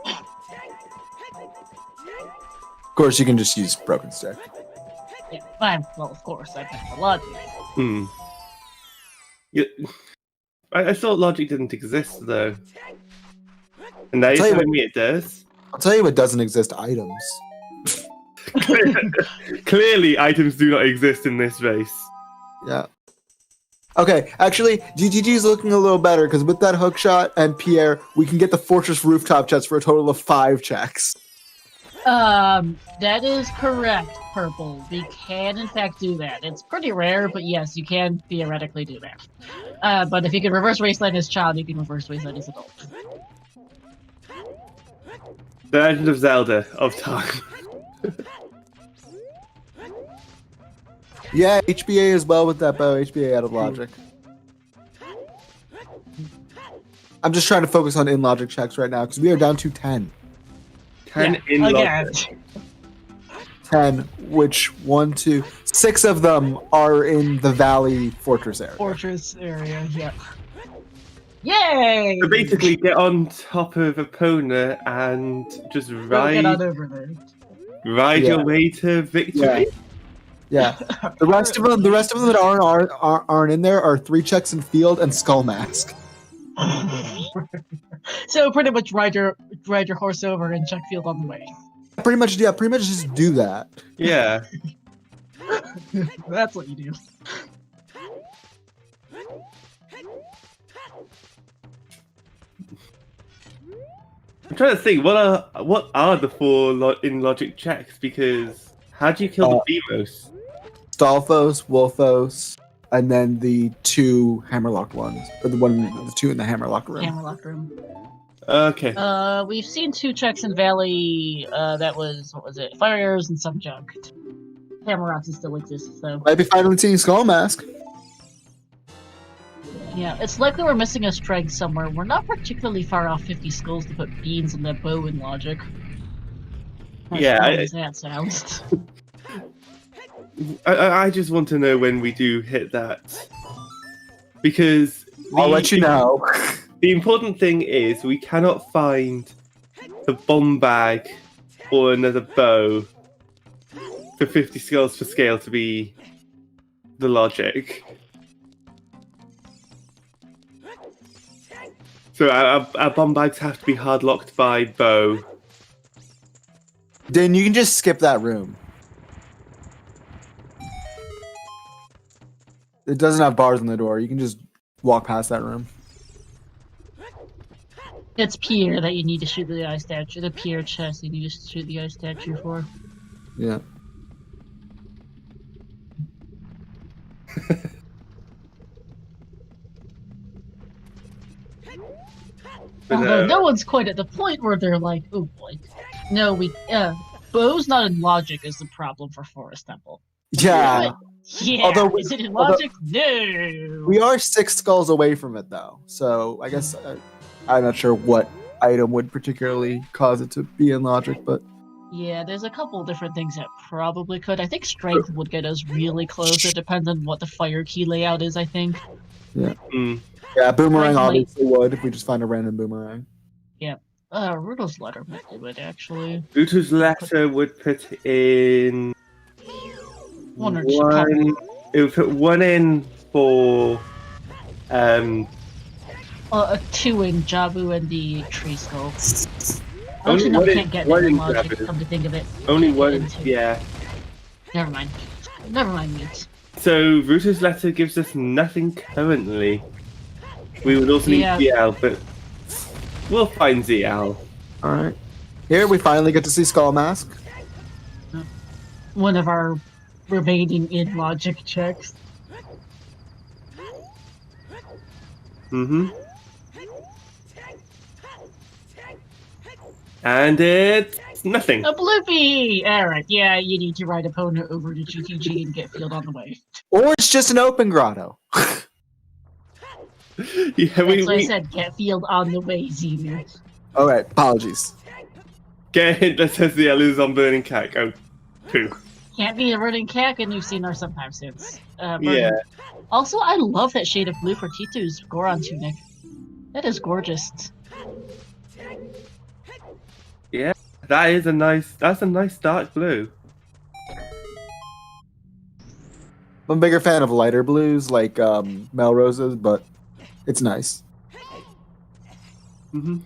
Of course, you can just use Broken Stick. Yeah, fine. Well, of course, that's the logic. Yeah, I thought logic didn't exist though, and now you're telling me it does. I'll tell you what doesn't exist: items. Clearly, items do not exist in this race. Yeah. Okay, actually, GGG is looking a little better because with that hook shot and Pierre, we can get the fortress rooftop chest for a total of 5 checks. That is correct, Purple. We can, in fact, do that. It's pretty rare, but yes, you can theoretically do that. But if you can reverse wasteland as child, you can reverse wasteland as adult. The Legend of Zelda of time. Yeah, HBA as well with that bow. HBA out of logic. I'm just trying to focus on in logic checks right now because we are down to 10. 10 in again. logic. 10, which 1, 2, 6 of them are in the Valley Fortress area. Fortress area, yeah. Yay! So basically, get on top of opponent and just Don't ride, get on over there. ride your way to victory. Yeah. The rest of them that aren't in there are 3 checks in field and Skull Mask. So pretty much ride your horse over and check field on the way. Pretty much just do that. Yeah. That's what you do. I'm trying to think, what are the 4 in logic checks? Because how do you kill the Beamos? Stalfos, Wolfos, and then the 2 hammerlock ones. Or the 2 in the hammerlock room. Hammerlock room. Okay. We've seen 2 checks in Valley. That was, what was it? Fire arrows and some junk. Hammerlocks still exist, so. Might be finally seeing Skull Mask. Yeah, it's likely we're missing a strike somewhere. We're not particularly far off 50 skulls to put beans on that bow in logic. Yeah, As that sounds. I just want to know when we do hit that. Because I'll let you know. The important thing is we cannot find the bomb bag or another bow for 50 skulls for scale to be the logic. So our bomb bags have to be hard locked by bow. Then you can just skip that room. It doesn't have bars on the door. You can just walk past that room. It's Pierre that you need to shoot the eye statue. The Pierre chest you need to shoot the eye statue for. Yeah. Although no one's quite at the point where they're like, oh boy. No, bow's not in logic is the problem for Forest Temple. Yeah. Yeah, Although is it in logic? No! We are 6 skulls away from it, though. So I guess I'm not sure what item would particularly cause it to be in logic, but Yeah, there's a couple different things that probably could. I think strength would get us really close. It depends on what the fire key layout is, I think. yeah. Mm. Yeah, boomerang Like- obviously would if we just find a random boomerang. Ruto's letter might do it, actually. Utu's letter would put in One or one. two. It would put 1 in for A 2 in Jabu and the tree skull. Only Actually, no, one we in- can't get one that in in logic, Jabu. come to think of it. only Can't get 1. into- Yeah. Never mind. Never mind, Mute. So Rutu's letter gives us nothing currently. We would also need Yeah. ZL, but we'll find ZL. All right. Here we finally get to see Skull Mask. One of our remaining in logic checks. Mm-hmm. And it's nothing. A bloopy! Alright, yeah, you need to ride opponent over to GTG and get field on the way. Or it's just an open grotto. Yeah, That's why I said get field on the way, Zenu. All right. Apologies. get a hint that says ZL is on Burning Cat. Oh, poo. Can't be a running cack, and you've seen her sometime since. Yeah. Also, I love that shade of blue for Titu's Goron tunic. That is gorgeous. That's a nice dark blue. I'm a bigger fan of lighter blues like Melrose's, but it's nice. Mm-hmm.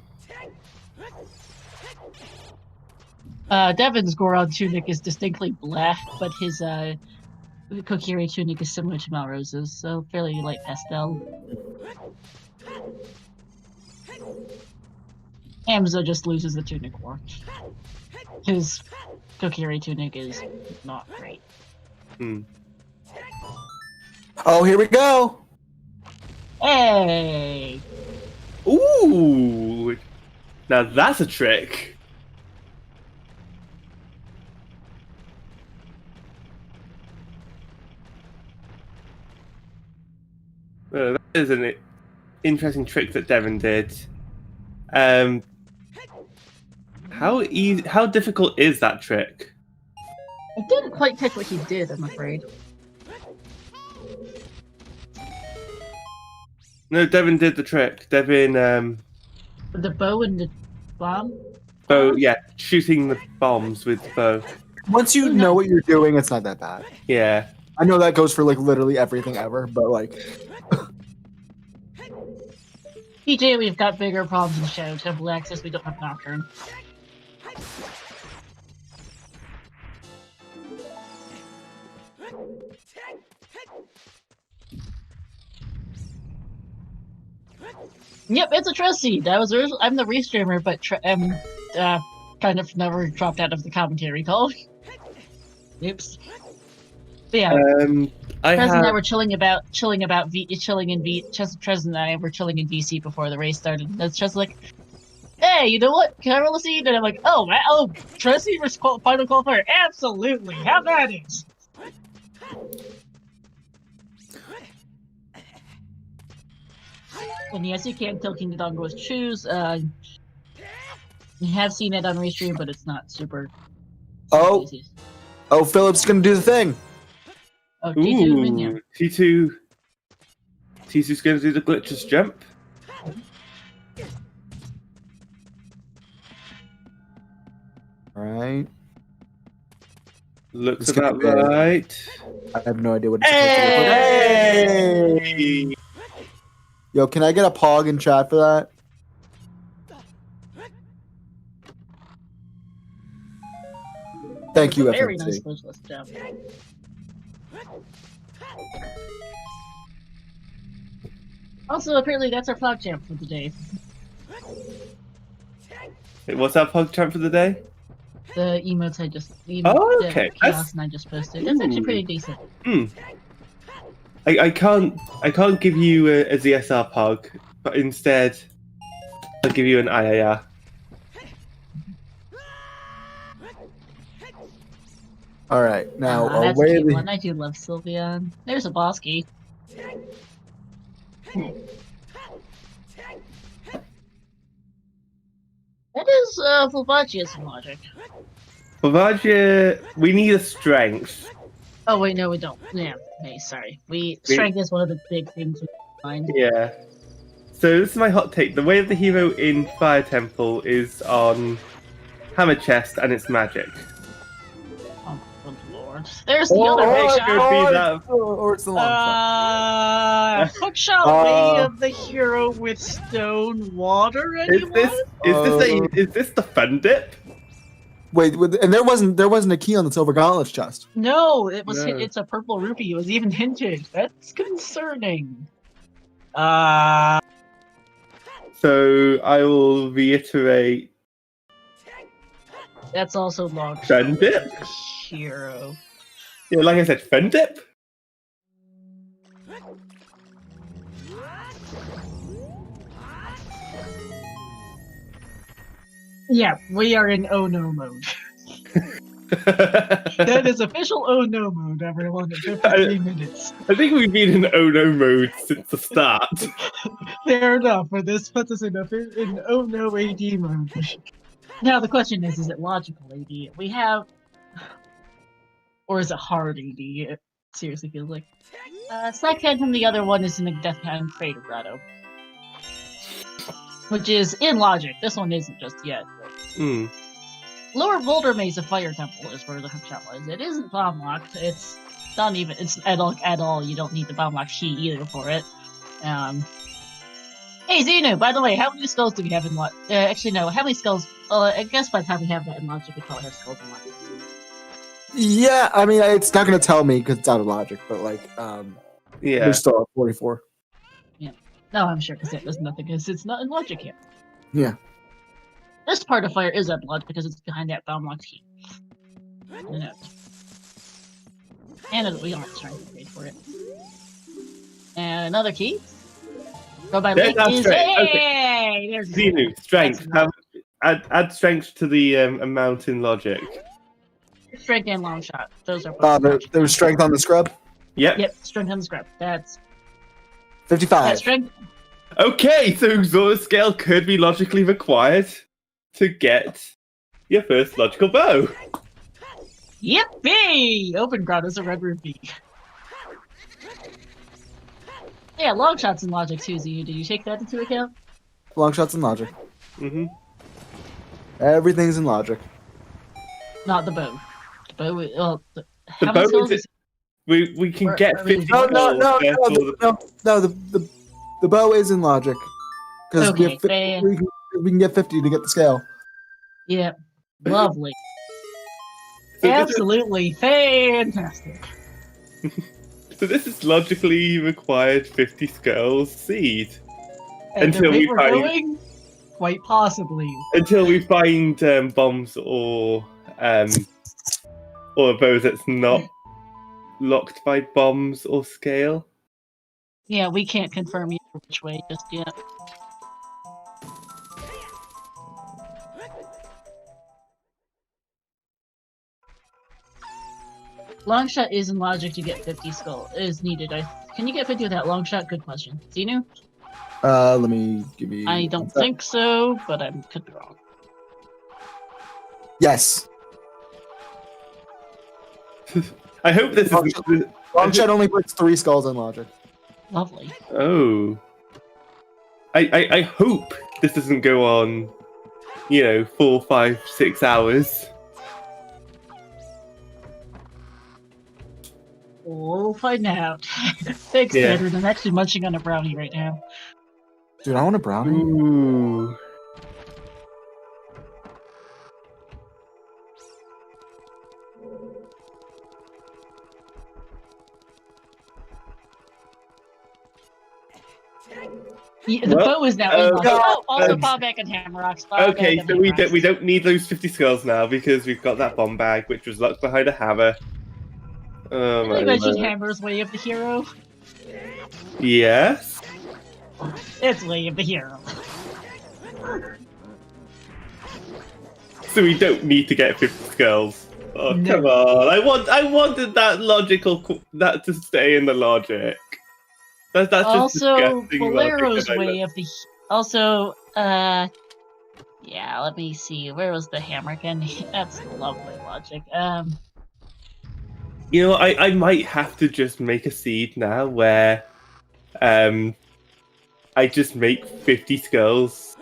Devin's Goron tunic is distinctly black, but his Kokiri tunic is similar to Malrose's, so fairly light pastel. Hamza just loses the tunic war. His Kokiri tunic is not great. Oh, here we go. Hey! Ooh! Now that's a trick. That is an interesting trick that Devon did. How difficult is that trick? I didn't quite catch what he did, I'm afraid. No, Devon did the trick. Devon, With the bow and the bomb? shooting the bombs with the bow. Once you know what you're doing, it's not that bad. Yeah. I know that goes for like literally everything ever, but like, PJ, we've got bigger problems in Shadow Temple access. We don't have Nocturne. Yep, it's a trust seed. I'm the restreamer, but kind of never dropped out of the commentary call. Oops. But yeah, Trez and I were chilling in Trez and I were chilling in VC before the race started. And it's just like, hey, you know what? Can I roll a seed? And I'm like, oh, man, Trez seed versus final qualifier. Absolutely, have at it. And yes, you can kill King Dodongo with choose. You have seen it on restream, but it's not super. oh, easy. oh, Philip's gonna do the thing. Oh, T2 minion. T2's going to do the glitchless jump. All right. Looks It's gonna about be- right. I have no idea what it's supposed to look like. Hey! Yo, can I get a pog in chat for that? Thank you, Very FMC. nice glitchless jump. Also, apparently that's our flag champ for the day. Wait, what's that pug champ for the day? The emotes I just Oh, okay. Chaos and I just posted. That's actually pretty decent. I can't give you a ZSR pug, but instead I'll give you an IAR. All right, now That's a away cute the. one. I do love Sylveon. There's a Bosky. That is Fulvagia's logic. Fulvagia, we need a strength. Oh wait, no, we don't. Yeah, hey, sorry. Strength is one of the big things we find. Yeah. So this is my hot take. The way of the hero in Fire Temple is on Hammer Chest and it's magic. Oh my lord. There's the other Hookshot or it's the long shot. Hookshot Way of the hero with stone water, anyone? Is this the fun dip? Wait, and there wasn't a key on the silver gauntlets chest. No, it was. No. It's a purple rupee. It was even hinted. That's concerning. So I will reiterate. That's also long Fun dip? hero. Yeah, like I said, fun dip. Yeah, we are in oh no mode. That is official oh no mode, everyone. At 53 minutes. I think we've been in oh no mode since the start. Fair enough, but this puts us in oh no AD mode. Now the question is it logical AD? We have, or is it hard AD? It seriously feels like. Slack Phantom, the other one is in the Death Hand Crater Grotto, which is in logic. This one isn't just yet. Hmm. Lower Boulder Maze of Fire Temple is where the hookshot was. It isn't bomb locked. It's not even. It's at all. You don't need the bomb lock key either for it. Hey Xenu, by the way, how many skulls do we have in what? Actually, no. How many skulls? I guess by the time we have that in logic, we probably have skulls in logic. Yeah, I mean, it's not going to tell me because it's out of logic, but like, Yeah. we're still at 44. No, I'm sure because there's nothing because it's not in logic here. Yeah. This part of fire is up logic because it's behind that bound key. No. And we don't have strength to pay for it. And another key. Go by There's link our is strength. hey! There's Xenu, strength. Add strength to the amount in logic. strength and long shot. Those are both. There was strength on the scrub. Yep. Yep, strength on the scrap. That's 55. strength. Okay, so Zelda scale could be logically required to get your first logical bow. Yippee! Open ground is a red rupee. Yeah, long shots in logic too, Z. Did you take that into account? Long shots in logic. Mm-hmm. Everything's in logic. Not the bow. The bow. The how bow many skills is we can Where get are we 50 going? No, skulls. the bow is in logic because Okay, we can get 50 to get the scale. Yeah, lovely. So Absolutely fantastic. So this is logically required 50 skulls seed. And Until the we rate we're find- going, quite possibly. Until we find bombs or a bow that's not locked by bombs or scale. Yeah, we can't confirm either which way just yet. Long shot is in logic to get 50 skull is needed. Can you get 50 with that long shot? Good question. Xenu? Let me give you. I don't think so, but I could be wrong. Yes. I hope this isn't. Long shot only puts 3 skulls in logic. Lovely. Oh. I hope this doesn't go on, 4, 5, 6 hours. We'll find out. Thanks, Yeah. Edward. I'm actually munching on a brownie right now. Dude, I want a brownie. Ooh. Yeah, the Well, bow is now in logic. Oh, also um, fall back and hammer rocks. Okay, so we don't need those 50 skulls now because we've got that bomb bag, which was locked behind a hammer. Oh Can my you mention lord. Hammer's Way of the Hero? Yes. It's Way of the Hero. So we don't need to get 50 skulls. Oh No. come on! I wanted that that to stay in the logic. That's just Also, disgusting Bolero's logic, and I Way of the... Also, yeah, let me see. Where was the hammer again? That's lovely logic. I might have to just make a seed now where I just make 50 skulls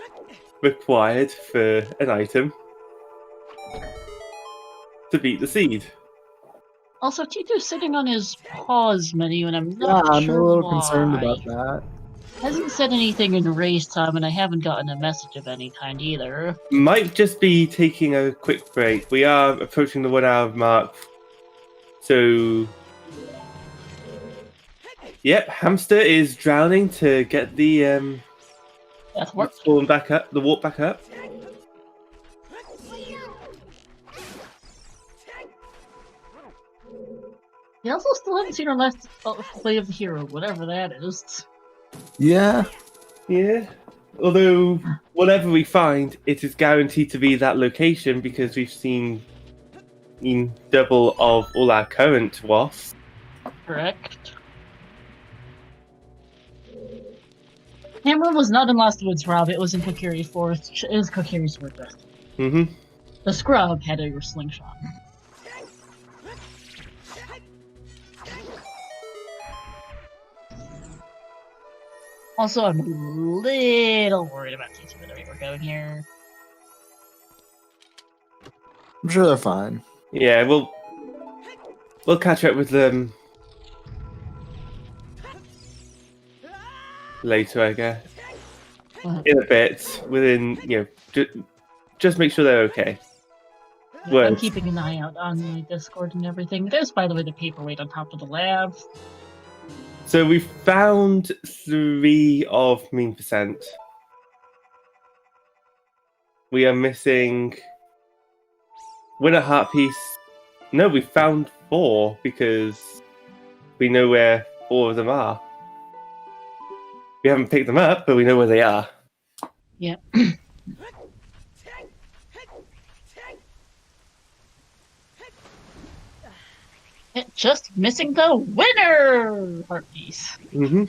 required for an item to beat the seed. Also, Tito's sitting on his pause menu, and I'm Yeah, not I'm sure a little why. concerned about that. Hasn't said anything in race time, and I haven't gotten a message of any kind either. Might just be taking a quick break. We are approaching the 1 hour mark. So, yep, hamster is drowning to get the That's work. spawn back up, the walk back up. You also still haven't seen our last Way of the Hero, whatever that is. Yeah. Yeah. Although, whatever we find, it is guaranteed to be that location because we've seen double of all our current wasps. Correct. Hammer was not in Lost Woods, Rob. It was in Kokiri Forest. It was Kokiri's Forest. Mm-hmm. The scrub had a slingshot. Also, I'm a little worried about teaching the rate we're going here. I'm sure they're fine. Yeah, we'll catch up with them later, I guess. In a bit, within just make sure they're okay. I'm Words. keeping an eye out on the Discord and everything. There's, by the way, the paperweight on top of the lab. So we found 3 of mean percent. We are missing winner heart piece. No, we found 4 because we know where 4 of them are. We haven't picked them up, but we know where they are. Yeah. Just missing the winner heart piece. Mm-hmm.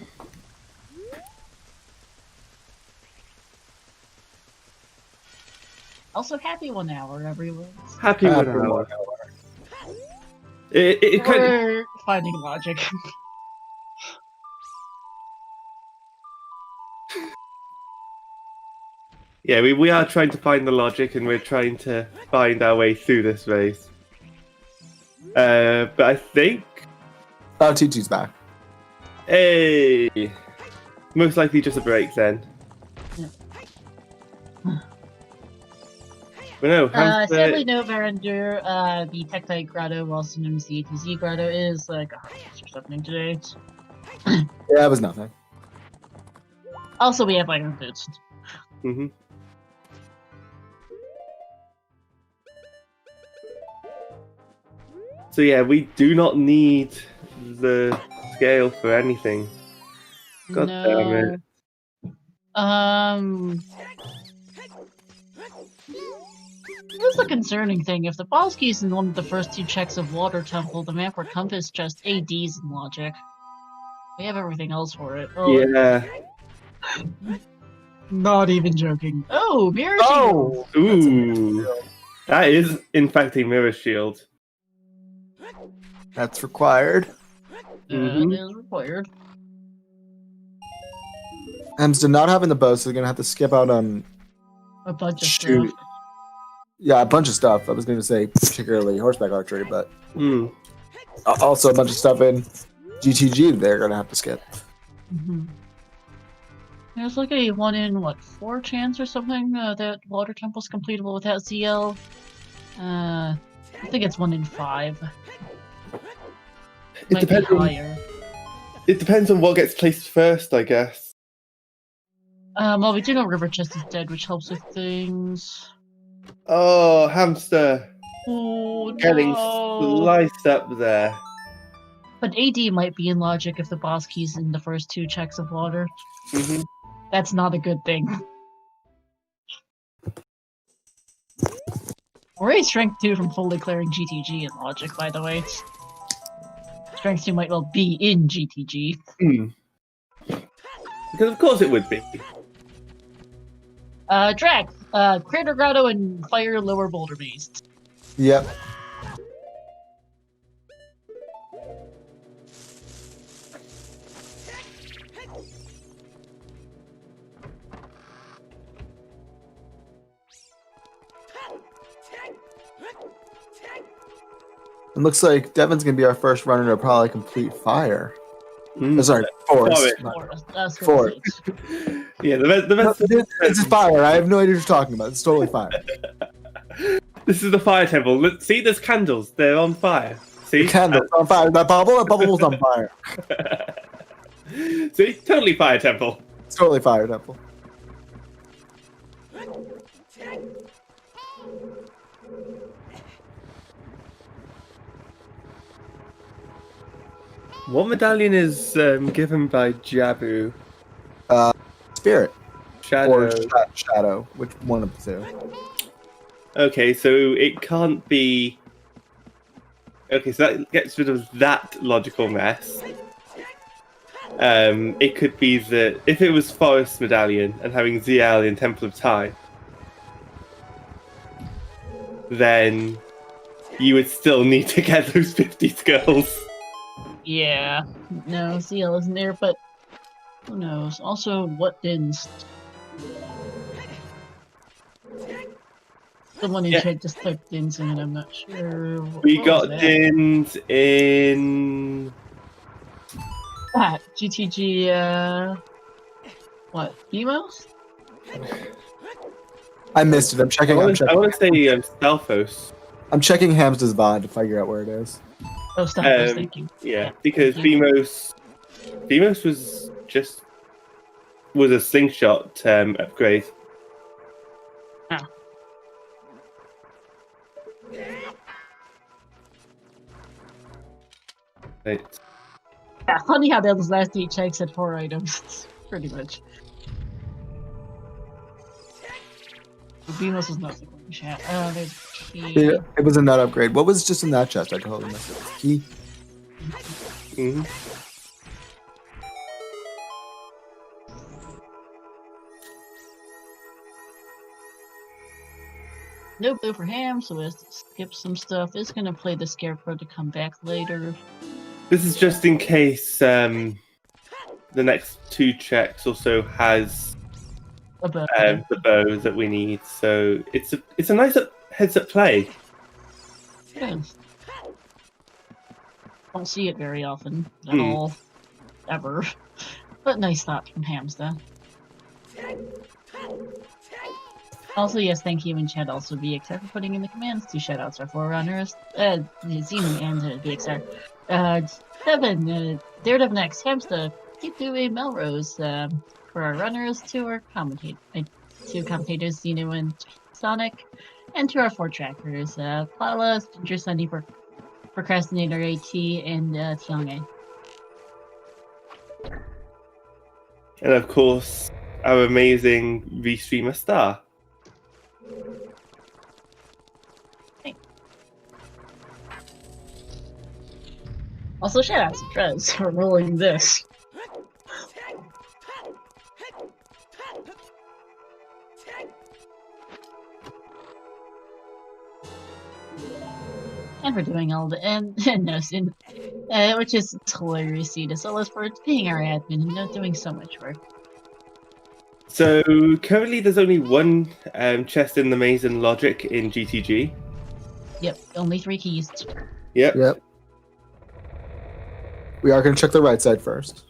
Also, happy 1 hour, everyone. Happy Happy winner. 1 hour. It kind of, We're finding logic. yeah, we are trying to find the logic, and we're trying to find our way through this race. But I think, Oh, TT's back. hey, most likely just a break then. Yeah. But no, hamster, Sadly, no, Verinder, the Tektite Grotto, also known as the ATZ Grotto, is like a or something today. Yeah, it was nothing. Also, we have iron boots. Mm-hmm. So yeah, we do not need the scale for anything. God damn it. Here's the concerning thing. If the boss key's in one of the first 2 checks of Water Temple, the map would compass just ADs in logic. We have everything else for it. Oh, Yeah. not even joking. Oh, Mirror Shield! Oh! Ooh. That is, in fact, a mirror shield. That's required. Mhm. That is required. Hamster not having the bow, so they're gonna have to skip out on A bunch of Shoot. stuff. yeah, a bunch of stuff. I was gonna say particularly horseback archery, but Hmm. also a bunch of stuff in GTG they're gonna have to skip. Mhm. There's like a 1 in, 4 chance or something that Water Temple's completable without ZL. I think it's 1 in 5. It Might be depends. higher. It depends on what gets placed first, I guess. Well, we do know River Chest is dead, which helps with things. Oh, hamster Oh, getting no. sliced up there. But AD might be in logic if the boss key's in the first 2 checks of water. Mm-hmm. That's not a good thing. We're a strength 2 from fully clearing GTG in logic, by the way. Strength 2 might well be in GTG. Hmm. Because of course it would be. Drag, Crater Grotto and Fire Lower Boulder Beast. Yep. It looks like Devin's gonna be our first runner to probably complete fire. Hmm. Oh, sorry, forest. Forest. not- Forest, that's what Forest. it is. Yeah, the No, best. this is fire. I have no idea what you're talking about. It's totally fire. This is the fire temple. Look, see, there's candles. They're on fire. See, The candle's on fire. That bubble was on fire. see, totally fire temple. It's totally fire, Temple. What medallion is given by Jabu? Spirit Shadow. or shadow, which one of the two? Okay, so it can't be. Okay, so that gets rid of that logical mess. It could be that if it was Forest Medallion and having ZL in Temple of Time, then you would still need to get those 50 skulls. Yeah, no, CL isn't there, but who knows? Also, what dins? Someone in Yeah. chat just typed dins in, and I'm not sure. We what got was that? dins in. GTG, what, BMOS? I missed it. I'm checking. I'm I checking. want to say Stelphos. I'm checking Hamster's VOD to figure out where it is. Oh, stop this, thank you. Yeah, Yeah, because thank you. Demos was a slingshot upgrade. Ah. Right. Yeah, funny how those last 8 checks had 4 items. Pretty much. Beamos was not the one chat. There's a key. Yeah, it was in that upgrade. What was just in that chest? I totally missed it. Key. hmm No blue for ham, so let's skip some stuff. It's gonna play the scarecrow to come back later. This is just in case the next 2 checks also has About the bow that we need. So it's a nice heads-up play. yes. Don't see it very often at all, ever. But nice thought from Hamster. Also, yes, thank you in chat. Also, VXR for putting in the commands. 2 shoutouts are Forerunners. Zine and VXR. Devin, Daredevil next. Hamster, keep doing Melrose. For our runners, 2 our commentators, Zeno and Sonic, and to our 4 trackers, Paula, Ginger Sunday for Procrastinator AT, and Tiange. And of course, our amazing restreamer Star. Also, shoutouts to Trez for rolling this. And for doing all the and Nosin, which is hilarious to see to Solas for being our admin and not doing so much work. So currently, there's only 1 chest in the maze and logic in GTG. Yep, only 3 keys. Yep. Yep. We are going to check the right side first.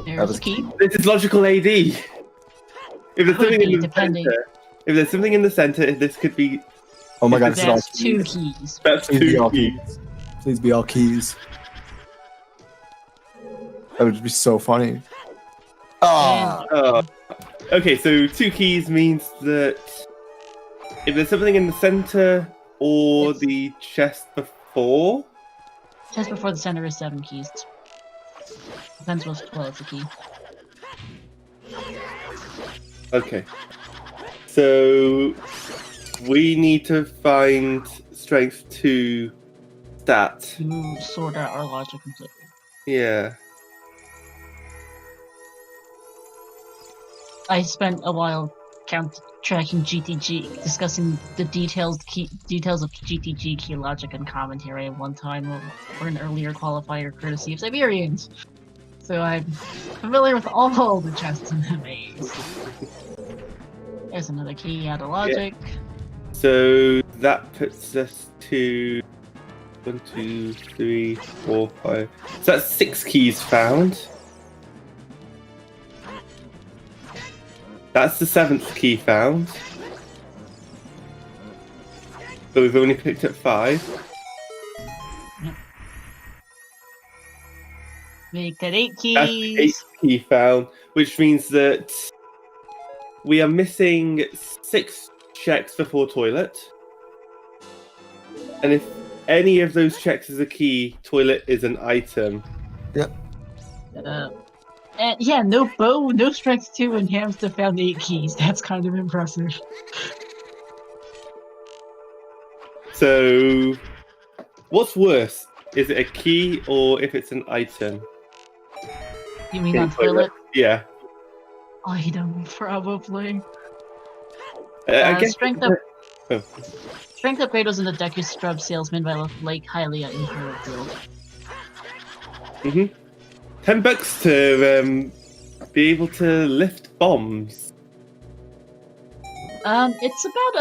There's a key. This is logical AD. If there's Could something be, in the depending. center, if there's something in the center, this could be. Oh my god, this is all That's 2 keys. keys. That's Please be 2 all keys. keys. Please be all keys. That would be so funny. Ah, Oh. Okay, so 2 keys means that if there's something in the center or Yes. the chest before. Just before the center is 7 keys. Depends what's the key. Okay. So we need to find strength 2 stat. To sort out our logic completely. Yeah. I spent a while tracking GTG, discussing the details of GTG key logic and commentary at one time or an earlier qualifier courtesy of Siberians. So I'm familiar with all the chests in the maze. There's another key out of logic. So that puts us to 1, 2, 3, 4, 5. So that's 6 keys found. That's the 7th key found. But we've only picked up 5. Make that 8 That's the 8th keys. key found, which means that we are missing 6 checks before toilet. And if any of those checks is a key, toilet is an item. And yeah, no bow, no strength 2, and Hamster found 8 keys. That's kind of impressive. So, what's worse? Is it a key or if it's an item? You mean in on toilet? Yeah. Item, probably. I guess Strength Oh. Strength upgrade was in the Deku Scrub Salesman by Lake Hylia in Hero Field. $10 to be able to lift bombs. It's about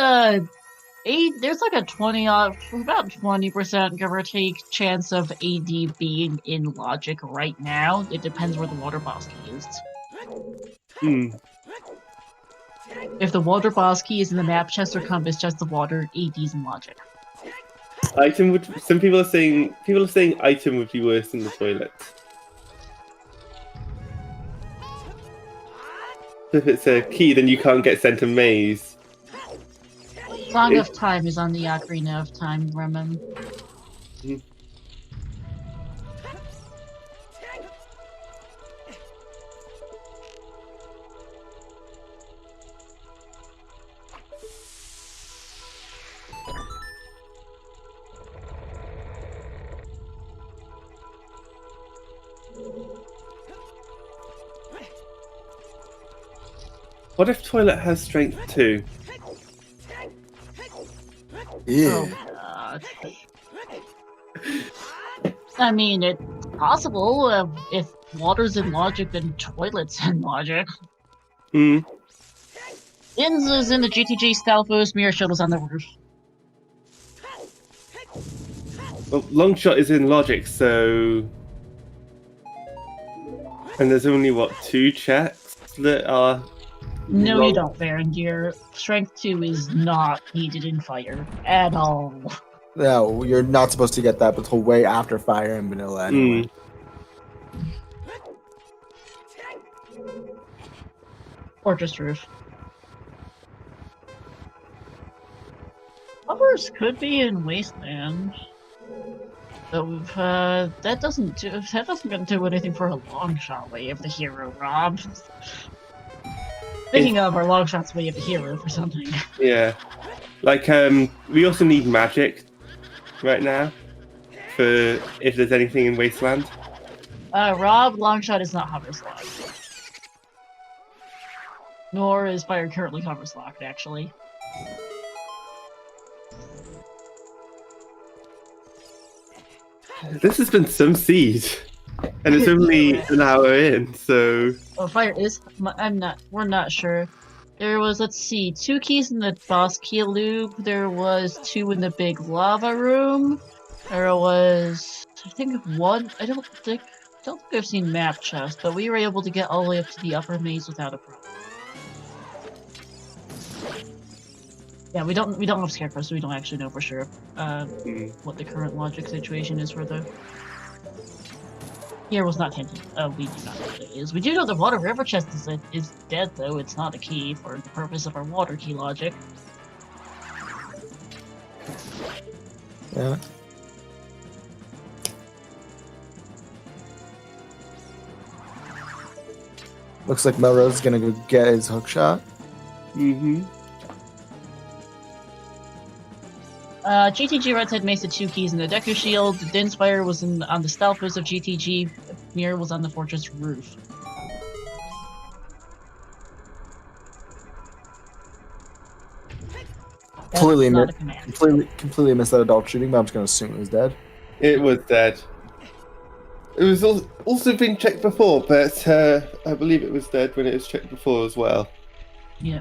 there's like a 20% give or take chance of AD being in logic right now. It depends where the water boss key is. If the water boss key is in the map chest or compass chest, the water ADs and logic. Item would. Some people are saying item would be worse than the toilet. If it's a key, then you can't get sent a maze. Song of Time is on the Ocarina of Time, Remen. What if toilet has strength 2? Yeah. Oh god. I mean, it's possible. If water's in logic, then toilet's in logic. Hmm. Inns is in the GTG, Stalfos, Mirror Shuttle's on the roof. Well, long shot is in logic, so. And there's only, what, 2 checks that are. No, you don't, Varandir. Strength 2 is not needed in fire at all. No, you're not supposed to get that until way after Fire and Vanilla anyway. Fortress roof. Others could be in Wasteland. But that doesn't do anything for a long shot way of the hero, Rob. Thinking of our long shots way of the hero for something. Yeah. Like, we also need magic right now for if there's anything in Wasteland. Rob, long shot is not hover locked. Nor is fire currently hover locked, actually. This has been some seed. And it's only an hour in, so. Oh, fire is. We're not sure. There was, let's see, 2 keys in the boss key loop. There was 2 in the big lava room. There was, I think, 1. I don't think I've seen map chest, but we were able to get all the way up to the upper maze without a problem. Yeah, we don't have Scarecrow, so we don't actually know for sure what the current logic situation is for the. Here was not hinted. We do not know what it is. We do know the water river chest is dead, though. It's not a key for the purpose of our water key logic. Yeah. Looks like Melrose is gonna go get his hook shot. Mm-hmm. GTG Red's had Mace the 2 keys in the Deku Shield. Dinspire was on the Stalfos of GTG. Mirror was on the Fortress roof. Completely That's not a command. completely missed that adult shooting, but I'm just gonna assume it was dead. It was dead. It was also been checked before, but I believe it was dead when it was checked before as well. Yeah.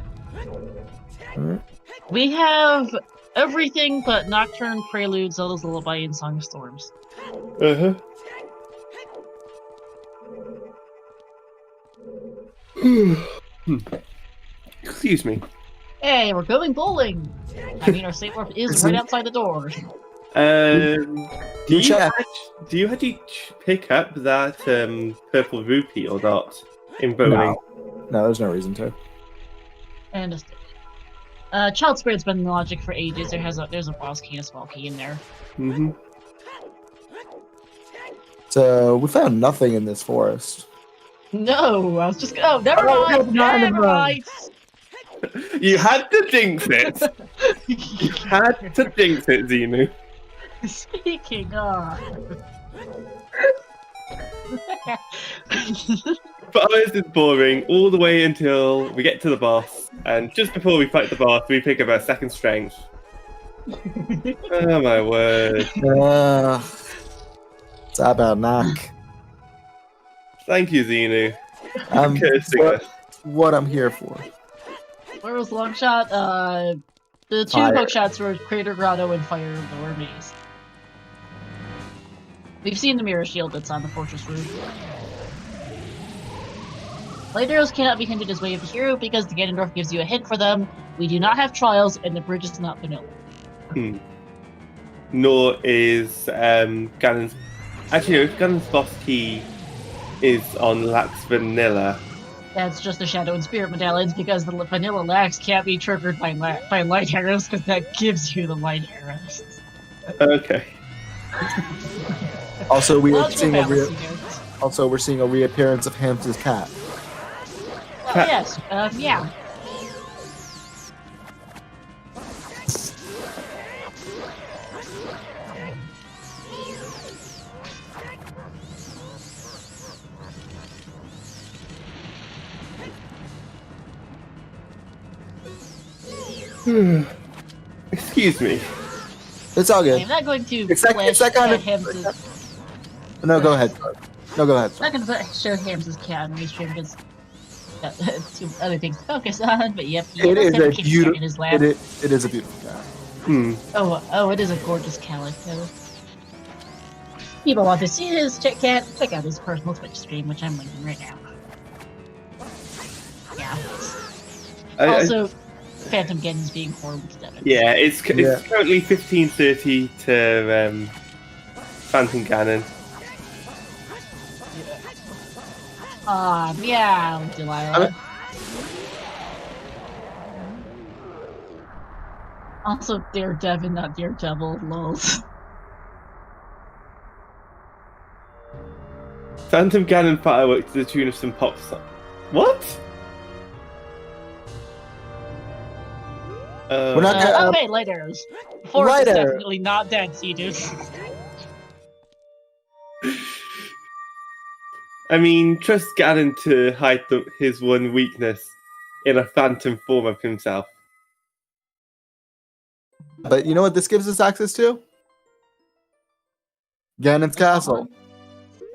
Alright. We have everything but Nocturne, Prelude, Zelda's Lullaby, and Song of Storms. Uh-huh. Excuse me. Hey, we're going bowling! I mean, our state warp is right outside the door. Do you actually pick up that purple rupee or not in bowling? No, there's no reason to. And a stick. Child Spirit's been in logic for ages. There's a boss key and a small key in there. Mm-hmm. So we found nothing in this forest. No, I was just. Oh, never Oh, mind. never mind. You had to jinx it. You had to jinx it, Xenu. Speaking of. Forest is boring all the way until we get to the boss, and just before we fight the boss, we pick up our second strength. Oh my word! It's about knock. Thank you, Xenu. I'm Cursing us. what I'm here for. Where was Longshot? The 2 Fire. hook shots were Crater Grotto and Fire Lower Maze. We've seen the mirror shield that's on the fortress roof. Light arrows cannot be hinted as way of the hero because the Ganondorf gives you a hint for them. We do not have trials, and the bridge is not vanilla. Nor is Ganon's. Actually, no, Ganon's boss key is on Lax Vanilla. That's just the Shadow and Spirit medallions because the vanilla lax can't be triggered by light arrows because that gives you the light arrows. Okay. Also, we're Logical seeing fallacy here. we're seeing a reappearance of Hamster's cat. Oh, yes, yeah. Excuse me. It's all good. I'm not going to It's that kind of- No, go ahead. No, go ahead. I'm not going to show Ham's cat on restream because two other things to focus on, but yep, he It does is have a a kitty cat in his lap. It is a beautiful cat. Oh, it is a gorgeous calico. People want to see his cat, check out his personal Twitch stream, which I'm linking right now. Yeah. Also, Phantom Ganon is being horrible to Devin. Yeah, it's currently 15:30 to Phantom Ganon. Meow, Delilah. Also, Dear Devin, not Dear Devil, lols. Phantom Ganon fireworks to the tune of some pop song. What? We're not okay, light arrows. Forest Light is arrow. definitely not dead, see, dude. I mean, trust Ganon to hide his one weakness in a phantom form of himself. But you know what this gives us access to? Ganon's castle.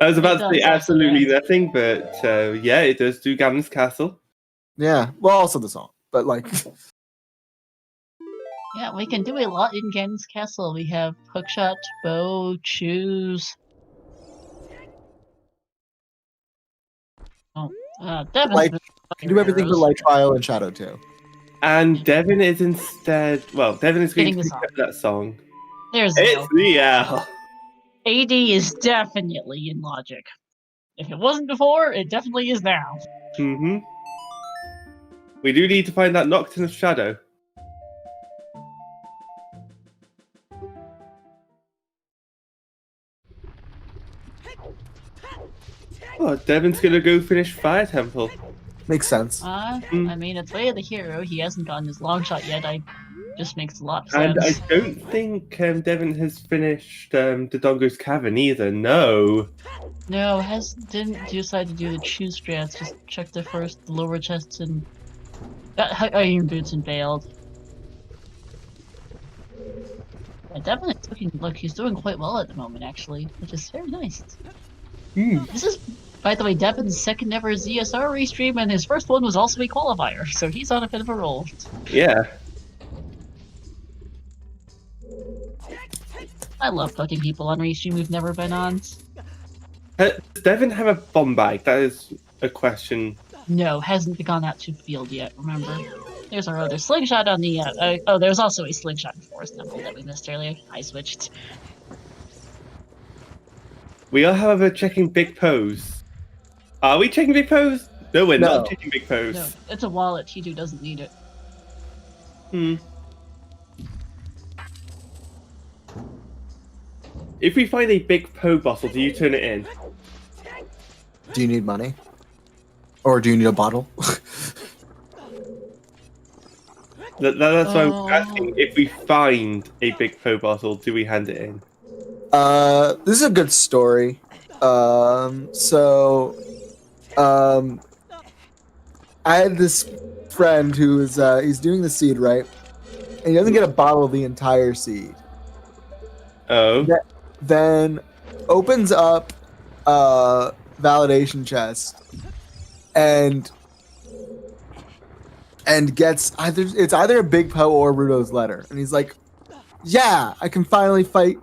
I was about It to say does, absolutely yeah. nothing, but yeah, it does do Ganon's castle. Yeah. Well, also the song, but like. Yeah, we can do a lot in Ganon's castle. We have hookshot, bow, choose. Oh, Devin's Like, been Can do everything for arrows. Light Trial and Shadow too. And Devin is instead. Well, Devin is going Getting to the pick up that song. There's It's no. the owl. AD is definitely in logic. If it wasn't before, it definitely is now. Mm-hmm. We do need to find that Nocturne of Shadow. Oh, Devin's gonna go finish Fire Temple. Makes sense. I mean, it's way of the hero. He hasn't gotten his long shot yet. Just makes a lot of And I sense. don't think Devin has finished Dodongo's Cavern either. No. No, didn't decide to do the choose strats. Just check the lower chests and got iron boots and bailed. Yeah, definitely look. He's doing quite well at the moment, actually, which is very nice. This is, by the way, Devin's second ever ZSR restream, and his first one was also a qualifier, so he's on a bit of a roll. Yeah. I love putting people on restream we've never been on. Does Devin have a bomb bag? That is a question. No, hasn't gone out to field yet, remember? There's our other slingshot on the, oh, there's also a slingshot in Forest Temple that we missed earlier. I switched. We are, however, checking Big Pose. Are we checking Big Pose? No, we're No. not checking Big Pose. No, it's a wallet. T2 doesn't need it. If we find a Big Po bottle, do you turn it in? Do you need money? Or do you need a bottle? That's why I'm asking. If we find a Big Po bottle, do we hand it in? This is a good story. I had this friend who is he's doing the seed, right? And he doesn't get a bottle of the entire seed. Oh. Then opens up a validation chest and gets either a Big Po or Rudo's letter. And he's like, yeah, I can finally fight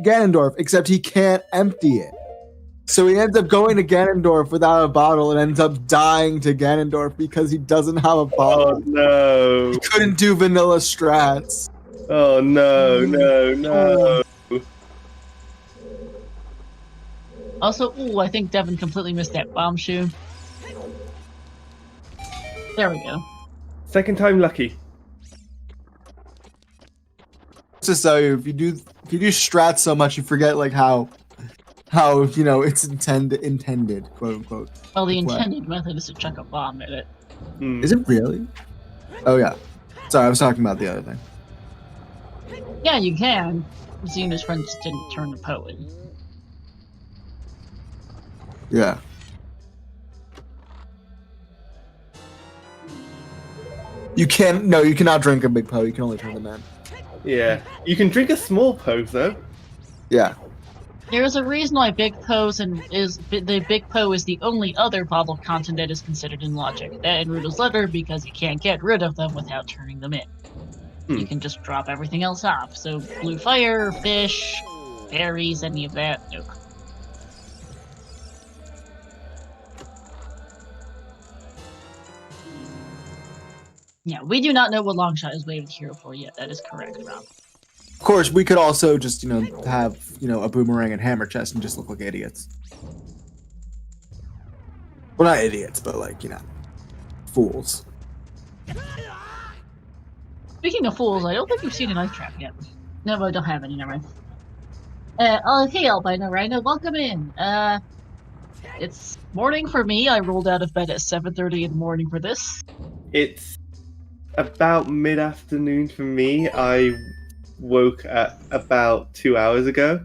Ganondorf, except he can't empty it. So he ends up going to Ganondorf without a bottle and ends up dying to Ganondorf because he doesn't have a Oh bottle. no! He couldn't do vanilla strats. Oh no! No! Also, ooh, I think Devin completely missed that bomb shoe. There we go. Second time lucky. Just so if you do strats so much, you forget like how it's intended, quote unquote. Well, the What? intended method is to chuck a bomb at it. Is it really? Oh yeah. Sorry, I was talking about the other thing. Yeah, you can. Xena's friend just didn't turn the poet. Yeah. You cannot drink a big Poe. You can only turn them in. Yeah. You can drink a small pose though. Yeah. There's a reason why Big Poe's the Big Poe is the only other bottle content that is considered in logic. That and Rudo's letter because you can't get rid of them without turning them in. You can just drop everything else off. So blue fire, fish, berries, any of that, nope. Yeah, we do not know what Longshot is waving the hero for yet. That is correct, Rob. Of course, we could also just have a boomerang and hammer chest and just look like idiots. Well, not idiots, but like fools. Speaking of fools, I don't think we've seen an ice trap yet. No, I don't have any, never mind. Hey Albino Rhino, welcome in. It's morning for me. I rolled out of bed at 7:30 in the morning for this. It's about mid-afternoon for me. I woke at about 2 hours ago.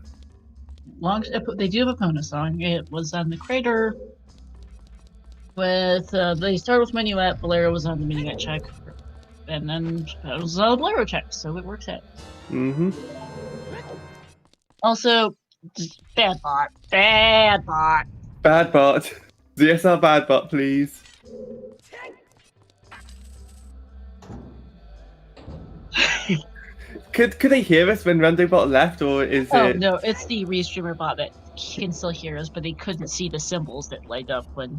They do have a bonus song. It was on the crater with, they started with Minuet, Bolero was on the Minuet check, and then it was on a Bolero check, so it works out. Mm-hmm. Also, bad bot. Bad bot. Bad bot. ZSR bad bot, please. Could they hear us when Randobot left, or is Oh it? no, it's the restreamer bot that can still hear us, but they couldn't see the symbols that light up when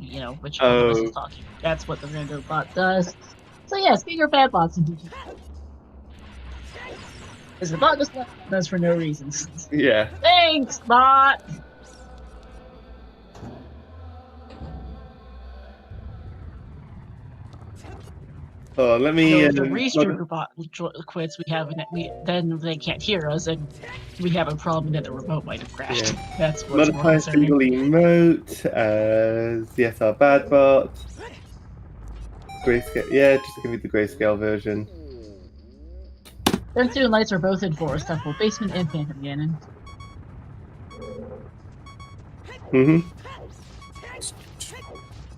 which one of us is talking. That's what the random bot does. So yes, get your bad bots into because the bot just left us for no reason. Yeah. Thanks, bot. Oh, let me. If the restreamer bot quits, then they can't hear us, and we have a problem that the remote might have crashed. Yeah. That's what's more Modify concerning. single emote. ZSR bad bot. Grayscale. Yeah, just give me the grayscale version. Earth 2 and Lights are both in Forest Temple, Basement, and Phantom Ganon. Mm-hmm.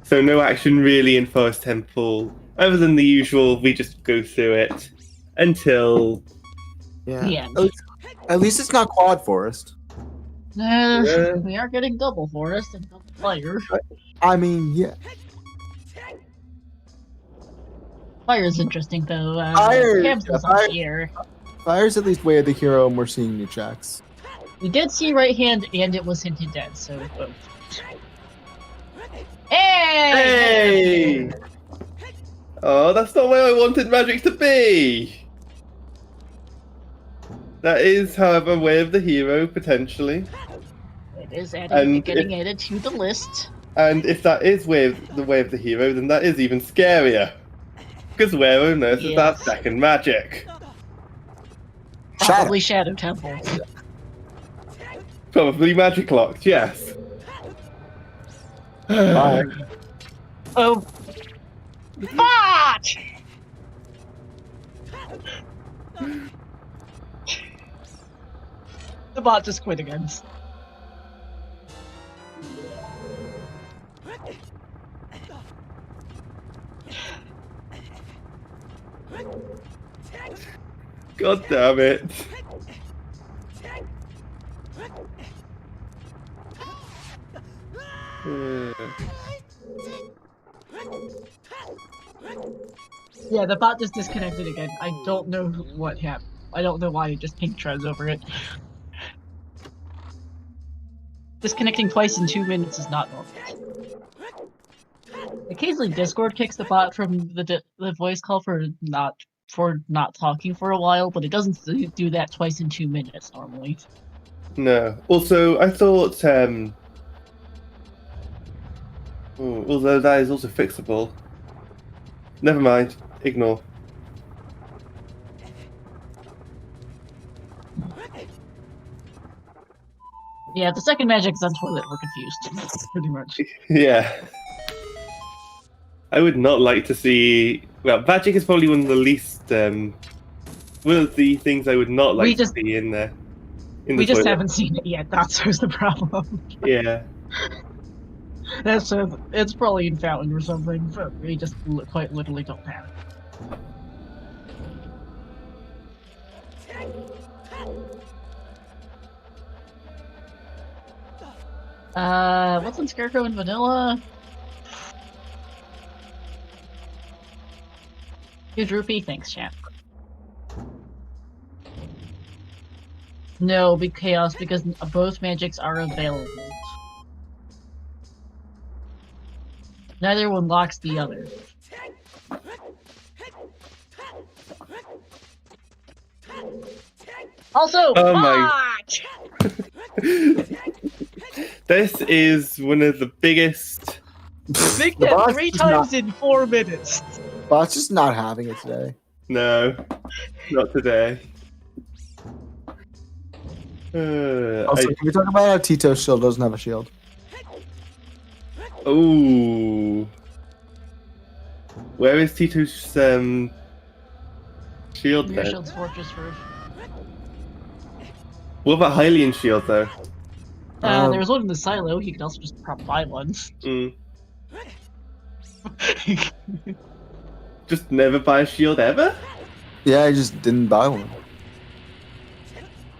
So no action really in Forest Temple, other than the usual. We just go through it until. Yeah. At least it's not Quad Forest. Yeah. We are getting double Forest and double Fire. I mean, yeah. Fire's interesting though. Cam's Fire- here. Fire's at least way of the hero, and we're seeing new checks. We did see right hand, and it was hinted at. So. Hey! Hey! Oh, that's not where I wanted magic to be. That is, however, way of the hero potentially. It is getting added to the list. And if that is the way of the hero, then that is even scarier. Because where on earth is that second magic? Probably Shadow Temple. Probably magic locked, yes. Bye. Oh. Bot! The bot just quit again. God damn it. Yeah, the bot just disconnected again. I don't know what happened. I don't know why it just pink treads over it. Disconnecting twice in 2 minutes is not normal. Occasionally, Discord kicks the bot from the voice call for not talking for a while, but it doesn't do that twice in 2 minutes normally. No. Also, I thought, although that is also fixable. Never mind. Ignore. Yeah, the second magic's on toilet. We're confused, pretty much. Yeah. I would not like to see. Well, magic is probably one of the least. One of the things I would not like to see in there. We just haven't seen it yet. That's the problem. Yeah. It's probably in Fountain or something, but we just quite literally don't have it. What's in Scarecrow and Vanilla? Huge rupee, thanks, champ. No, big chaos because both magics are available. Neither one locks the other. Also, oh my! This is one of the biggest. Make that 3 times in 4 minutes. Bot's just not having it today. No, not today. Also, can we talk about how Tito's shield doesn't have a shield? Ooh. Where is Tito's shield Your then? shield's fortress roof. What about Hylian's shield though? There was one in the silo. You could also just buy one. Mm. Just never buy a shield ever? Yeah, I just didn't buy one.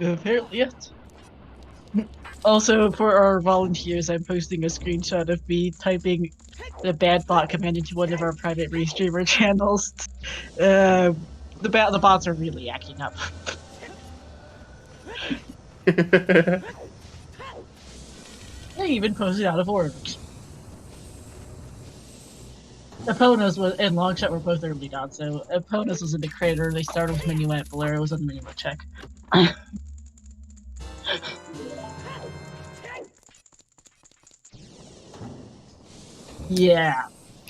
Apparently, yes. Also, for our volunteers, I'm posting a screenshot of me typing the bad bot command into one of our private restreamer channels. The bots are really acting up. They even posted out of orders. Eponas and Longshot were both early dots, so Eponas was in the crater, they started with Minuet, Valero was on the Minuet check. Yeah,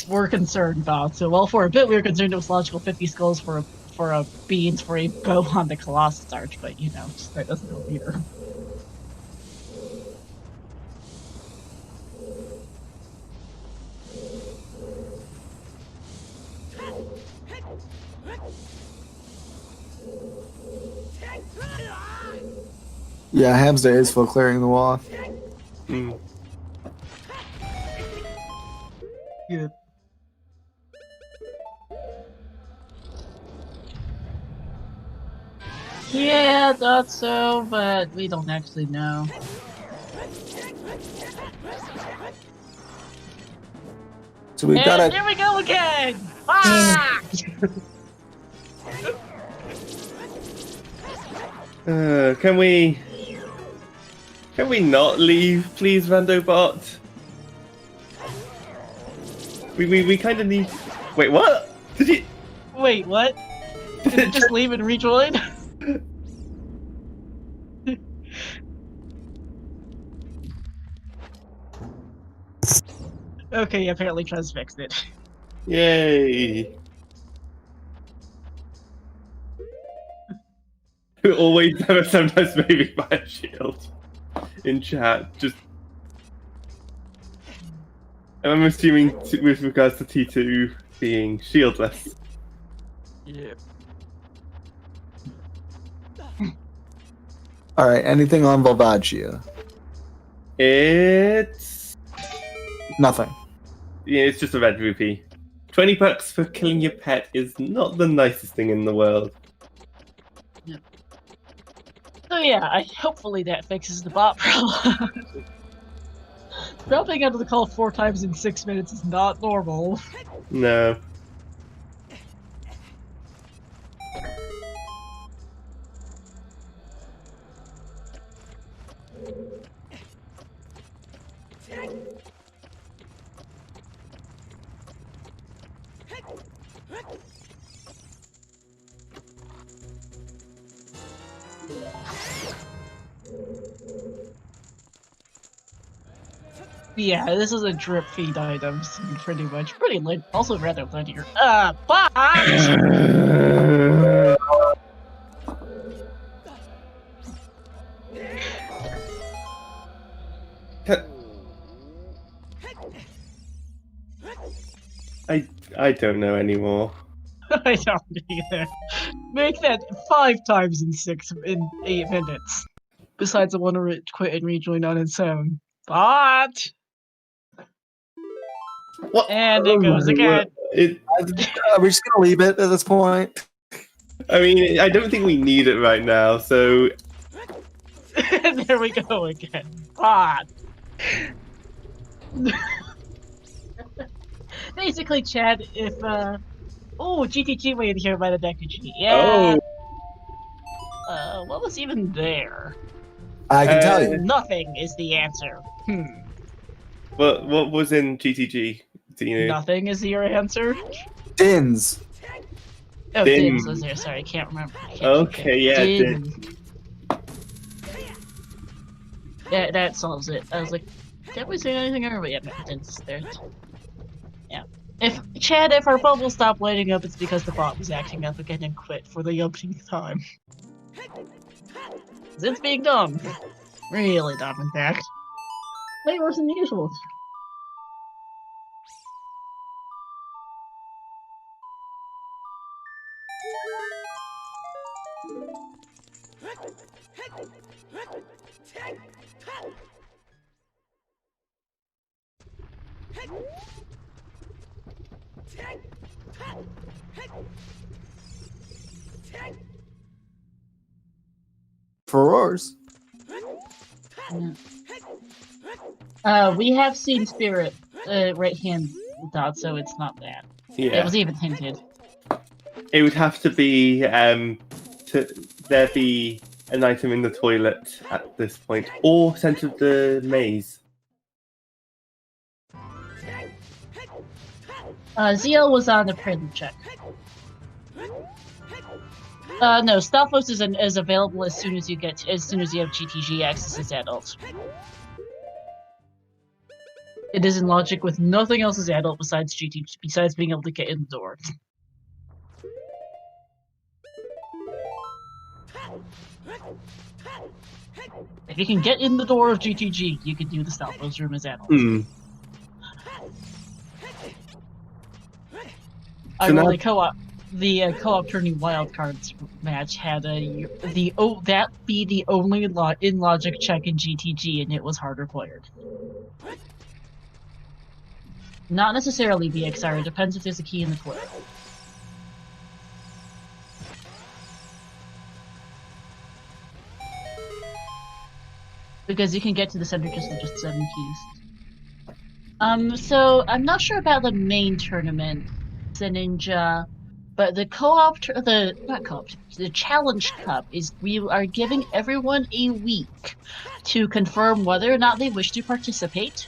we're concerned about. So, well, for a bit we were concerned it was logical 50 skulls for a beans for a bow on the Colossus Arch, but you know, that doesn't help either. Yeah, Hamster is for clearing the wall. Mm. Yeah. Yeah, thought so, but we don't actually know. So we've got And here we go again! Ah! Can we not leave, please, Randobot? We kind of need. Wait, what? Did you? Wait, what? Did it just leave and rejoin? Okay, apparently Trez fixed it. Yay! We always have a sometimes maybe buy a shield in chat. Just. And I'm assuming with regards to T2 being shieldless. Yeah. Alright, anything on Volvagia? It's Nothing. yeah, it's just a red rupee. $20 for killing your pet is not the nicest thing in the world. So yeah, hopefully that fixes the bot problem. Dropping out of the call 4 times in 6 minutes is not normal. No. Yeah, this is a drip feed item, pretty much. Pretty lit, also rather linear. But I don't know anymore. I don't either. Make that 5 times in 8 minutes. Besides the one to quit and rejoin on its own. But What? and it goes again. Are we just gonna leave it at this point? I mean, I don't think we need it right now. So There we go again. But basically, Chad, if oh, GTG waited here by the deck of G. Yeah. What was even there? I can tell you. Nothing is the answer. what was in GTG? Do you know? Nothing is your answer. Dins. Oh, Din. Dins was there. Sorry, I can't remember. Okay, yeah, Din. Yeah, that solves it. I was like, did we say anything earlier? Yeah, no, Din's there. Yeah. If our bubble stopped lighting up, it's because the bot was acting up again and quit for the umpteenth time. It's being dumb. Really dumb, in fact. Way worse than usual. Furores. We have seen Spirit right hand dot, so it's not bad. It Yeah. was even hinted. It would have to be there be an item in the toilet at this point, or center of the maze. ZL was on the print check. No, Stalfos is available as soon as you have GTG access as adult. It is in logic with nothing else as adult besides GTG, besides being able to get in the door. If you can get in the door of GTG, you can do the Stalfos room as adult. I now- really the co-op turning wildcards match had the only in logic check in GTG, and it was hard required. Not necessarily BXR, it depends if there's a key in the toilet. Because you can get to the center just with just 7 keys. So I'm not sure about the main tournament, Ninja, but the the Challenge Cup is we are giving everyone a week to confirm whether or not they wish to participate.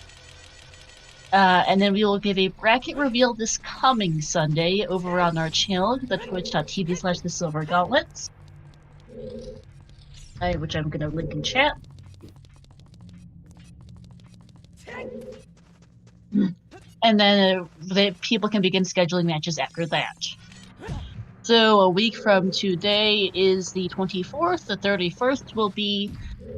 And then we will give a bracket reveal this coming Sunday over on our channel, the twitch.tv/thesilvergauntlets, which I'm going to link in chat. And then people can begin scheduling matches after that. So a week from today is the 24th. The 31st will be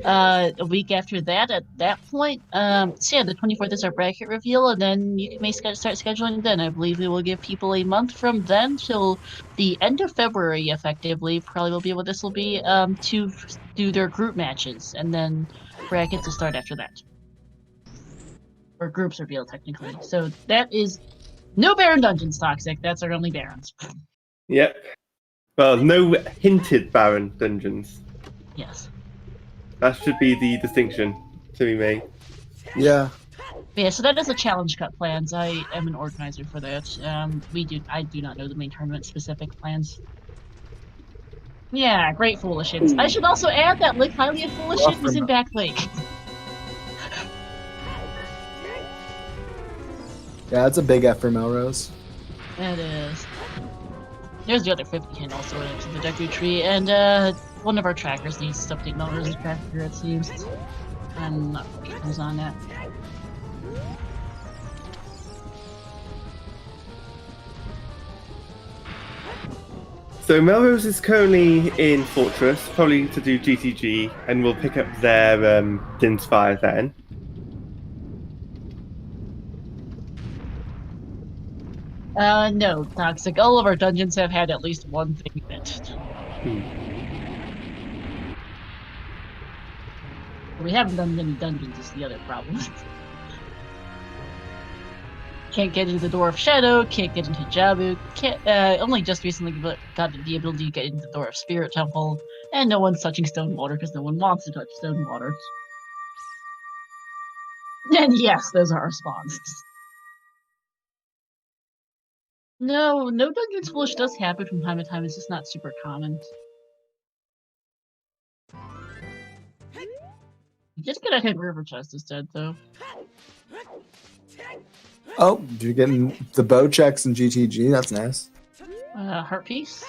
a week after that. At that point, so yeah, the 24th is our bracket reveal, and then you may start scheduling then. I believe we will give people a month from then till the end of February, effectively. Probably will be what this will be to do their group matches, and then brackets will start after that. Or groups reveal, technically. So that is no Baron Dungeons, Toxic. That's our only Barons. Yep. Well, no hinted Baron dungeons. Yes. That should be the distinction to be made. Yeah. Yeah, so that is the Challenge Cup plans. I am an organizer for that. I do not know the main tournament specific plans. Yeah, great Foolish Hits. I should also add that Lick Highly of Foolish Hit was in Back Lake. Yeah, that's a big F for Melrose. It is. There's the other 50 hint also into the Deku tree, and one of our trackers needs to update Melrose's tracker, it seems. I'm not sure who's on that. So Melrose is currently in Fortress, probably to do GTG, and we'll pick up their Din's Fire then. No, Toxic. All of our dungeons have had at least one thing in it. We haven't done many dungeons is the other problem. Can't get into the Door of Shadow, can't get into Jabu, only just recently got the ability to get into the Door of Spirit Temple, and no one's touching Stone Water because no one wants to touch Stone Water. And yes, those are our spawns. No Dungeons Foolish does happen from time to time, it's just not super common. Just get a hit River Chest instead, though. Oh, you're getting the bow checks in GTG. That's nice. Heart Piece.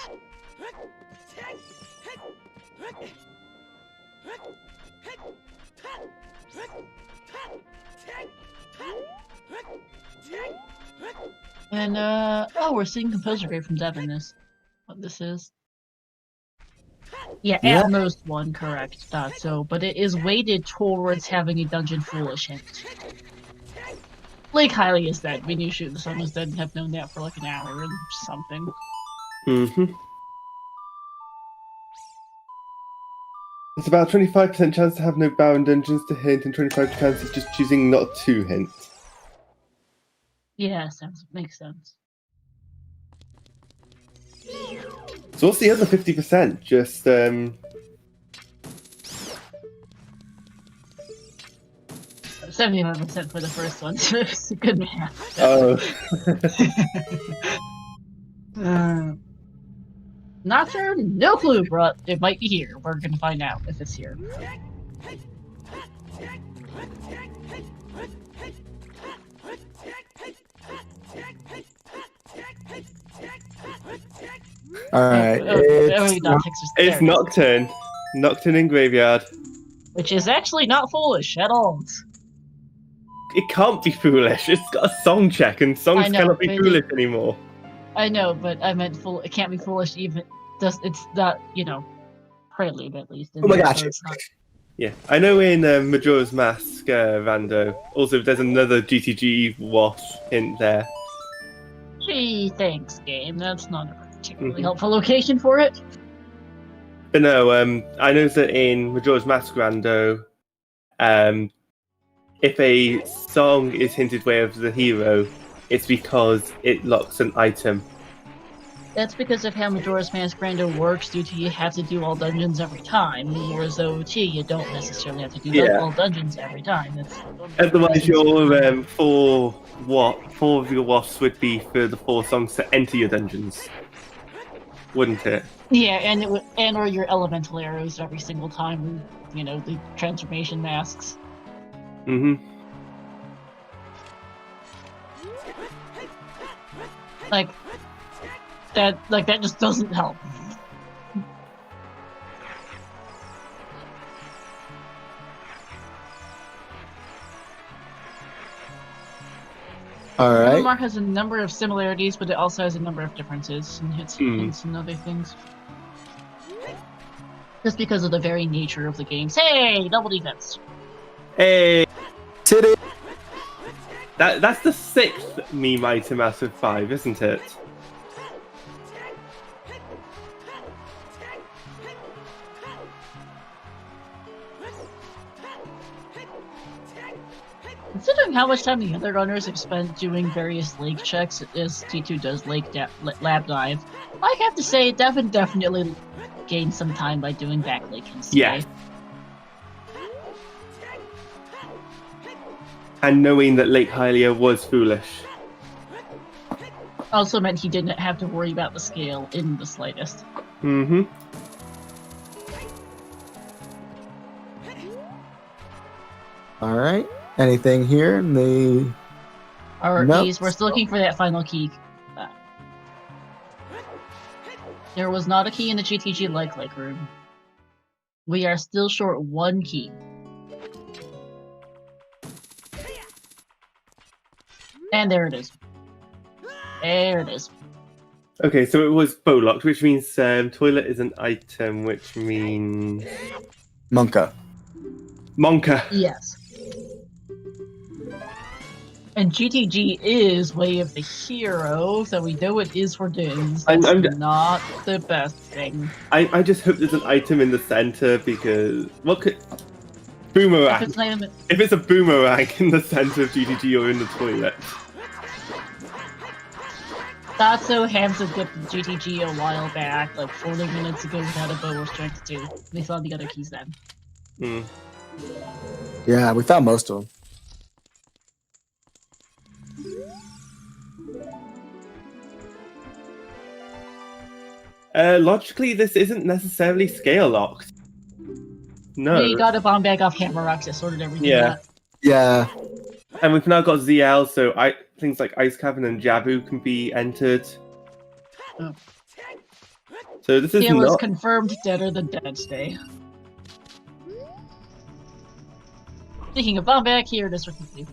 And, oh, we're seeing Composer Grade from Devin is what this is. Yeah, Yeah. at most one, correct. But it is weighted towards having a Dungeon Foolish hint. Lake Hylia is dead. We knew Shoot the Sun was dead and have known that for like an hour and something. Mm-hmm. It's about 25% chance to have no bound dungeons to hint and 25% chance of just choosing not to hint. Yeah, makes sense. So what's the other 50%? Just 75% for the first one, so it's a good math. oh. Not sure, no clue, but it might be here. We're gonna find out if it's here. Alright. It's Nocturne. Nocturne in Graveyard. Which is actually not foolish at all. It can't be foolish. It's got a song check, and songs cannot be foolish anymore. I know, but I meant it can't be foolish even. It's not, prelude at least. Oh my gosh. Yeah, I know in Majora's Mask, Rando. Also, there's another GTG wash hint there. Gee, thanks, game. That's not a particularly helpful location for it. But no, I know that in Majora's Mask, Rando, if a song is hinted with the hero, it's because it locks an item. That's because of how Majora's Mask Rando works, due to you have to do all dungeons every time. Whereas OoT, you don't necessarily have to do all dungeons every time. Otherwise, your four of your wasps would be for the 4 songs to enter your dungeons, wouldn't it? Yeah, and or your elemental arrows every single time. The transformation masks. Mm-hmm. That just doesn't help. Alright. Mar has a number of similarities, but it also has a number of differences in hints and other things. Just because of the very nature of the games. Hey, double defense. Hey, Titty. that's the 6th meme item out of 5, isn't it? Considering how much time the other runners have spent doing various lake checks as T2 does lab dive, I have to say Devin definitely gained some time by doing back lake hints. Yeah. And knowing that Lake Hylia was foolish. Also meant he didn't have to worry about the scale in the slightest. Mm-hmm. Alright. Anything here in the... Or Nope. keys, we're still looking for that final key. There was not a key in the GTG like room. We are still short one key. And there it is. There it is. Okay, so it was bow locked, which means toilet is an item, which means Monka. Monka. Yes. And GTG is Way of the Hero, so we know it is for Dins. That's not the best thing. I just hope there's an item in the center because what could boomerang? If it's a boomerang in the center of GTG or in the toilet. Not so Hamza dipped GTG a while back, like 40 minutes ago without a bow or strength 2. We saw the other keys then. Hmm. Yeah, we found most of them. Logically, this isn't necessarily scale locked. No. We got a bomb bag off Hammer Rocks that sorted everything out. Yeah. And we've now got ZL, so things like Ice Cavern and Jabu can be entered. Oh. So this is was not confirmed deader than dead today. Speaking of bomb bag, here it is for complete.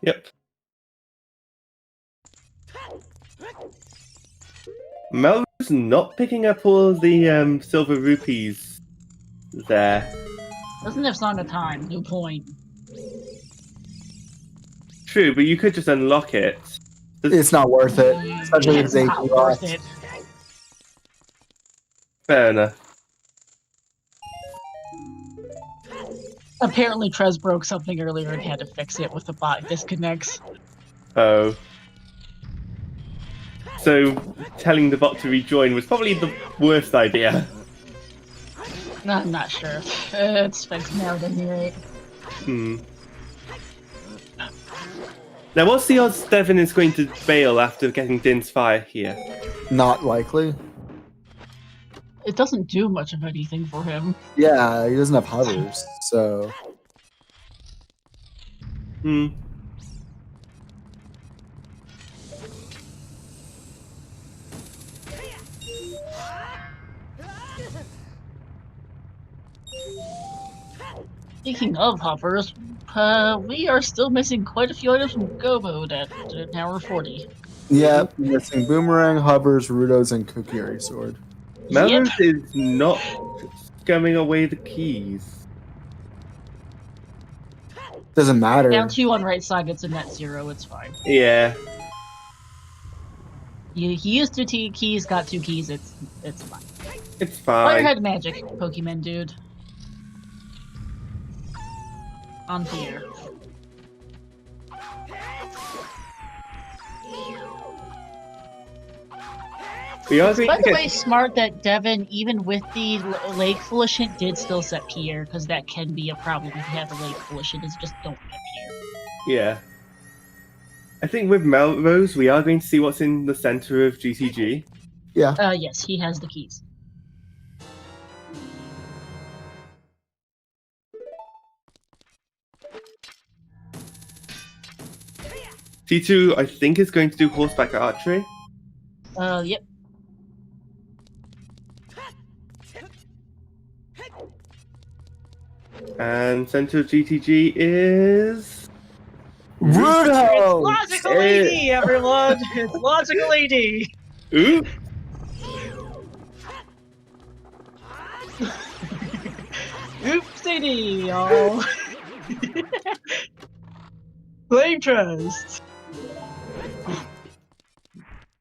Yep. Melrose not picking up all the silver rupees there. Doesn't have Song of Time, no point. True, but you could just unlock it. It's not worth it. Especially if It's they not worth it. Fair enough. Apparently Trez broke something earlier and had to fix it with the bot disconnects. Oh. So telling the bot to rejoin was probably the worst idea. I'm not sure. It's fixed now at any rate. Hmm. Now, what's the odds Devin is going to bail after getting Din's fire here? Not likely. It doesn't do much of anything for him. Yeah, he doesn't have hovers, so... Hmm. Speaking of hovers, we are still missing quite a few items from Go Mode at hour 40. Yeah, missing Boomerang, Hovers, Rudos, and Kokiri Sword. Melrose is not scumming away the keys. Doesn't matter. Down 2 on right side, it's a net 0, it's fine. Yeah. He used 2 keys, got 2 keys, it's fine. It's fine. Firehead magic, Pokemon dude. On here. We are By going to the get... way, smart that Devin, even with the Lake Foolishin, did still set Pierre, because that can be a problem if you have the Lake Foolishin, is just don't get Pierre. Yeah. I think with Melrose, we are going to see what's in the center of GTG. Yeah. Yes, he has the keys. T2, I think, is going to do horseback archery. Yep. And center of GTG is... Rudo! Logical AD, everyone! It's logical AD! Ooh! Oops AD, y'all! Flame Trust!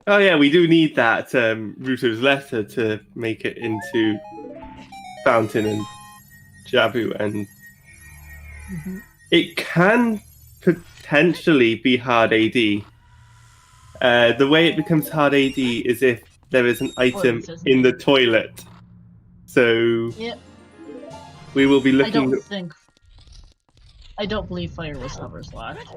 Oh yeah, we do need that Ruto's letter to make it into Fountain and Jabu, and it can potentially be hard AD. The way it becomes hard AD is if there is an item in the toilet. So Yep. we will be looking. I don't believe fire was hovers locked.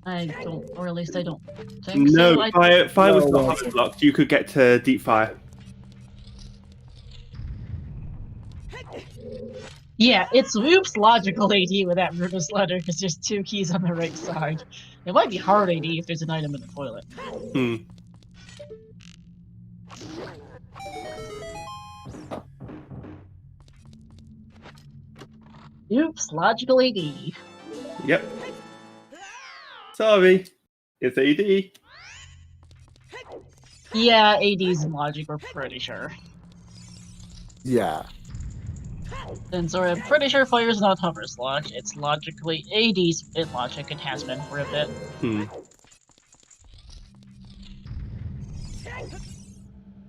I don't, or at least I don't think No, so. fire was not hover blocked. You could get to deep fire. Yeah, it's oops logical AD with that Rufus letter because there's 2 keys on the right side. It might be hard AD if there's an item in the toilet. Oops, logical AD. Yep. Sorry, it's AD. Yeah, ADs and logic, we're pretty sure. Yeah. And so I'm pretty sure fire's not hover's lock. It's logically AD's in logic and has been for a bit.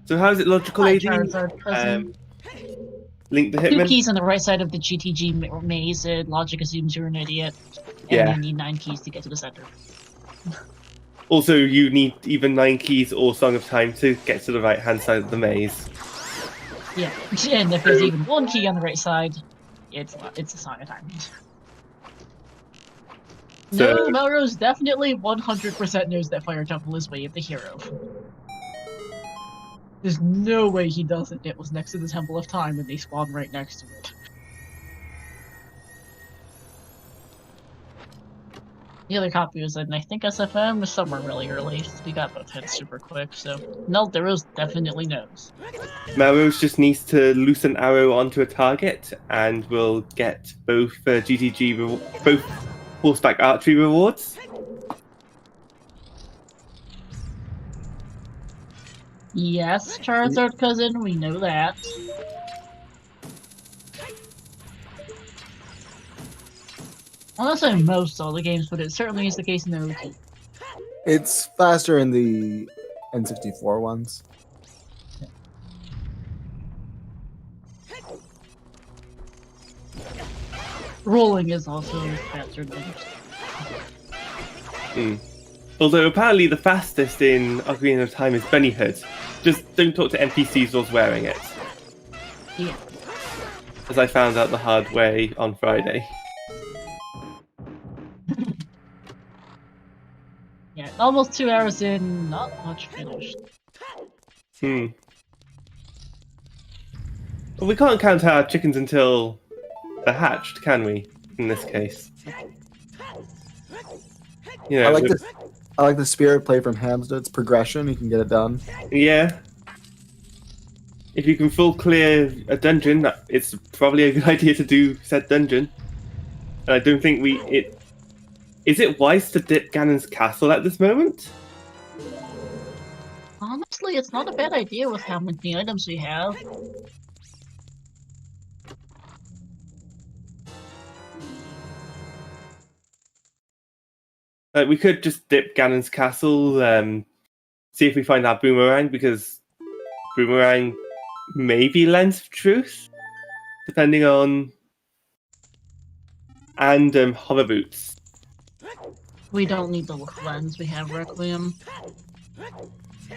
So how is it logical Hi, AD? Charizard cousin. Link the Two Hitman. keys on the right side of the GTG maze, and logic assumes you're an idiot. And Yeah. you need 9 keys to get to the center. Also, you need either 9 keys or Song of Time to get to the right-hand side of the maze. Yeah, and if there's even 1 key on the right side, it's a Song of Time. So- No, Melrose definitely 100% knows that Fire Temple is way of the hero. There's no way he doesn't. It was next to the Temple of Time and they spawned right next to it. The other copy was in, I think, SFM was somewhere really early. We got both hits super quick, so Nelderos definitely knows. Melrose just needs to loose an arrow onto a target, and we'll get both GTG, both horseback archery rewards. Yes, Charizard cousin, we know that. I'm not saying most Zelda games, but it certainly is the case in the OoT. It's faster in the N64 ones. Rolling is also faster than Although apparently the fastest in Ocarina of Time is Bunny Hood. Just don't talk to NPCs whilst wearing it. Yeah. As I found out the hard way on Friday. Yeah, almost 2 hours in, not much finished. Well, we can't count our chickens until they're hatched, can we? In this case. You know, I like the spirit play from Hamstead's progression. You can get it done. Yeah. If you can full clear a dungeon, it's probably a good idea to do said dungeon. And I don't think is it wise to dip Ganon's castle at this moment? Honestly, it's not a bad idea with how many items we have. We could just dip Ganon's castle, see if we find that boomerang, because boomerang maybe lens of truth, depending on, and hover boots. We don't need the lens, we have Requiem.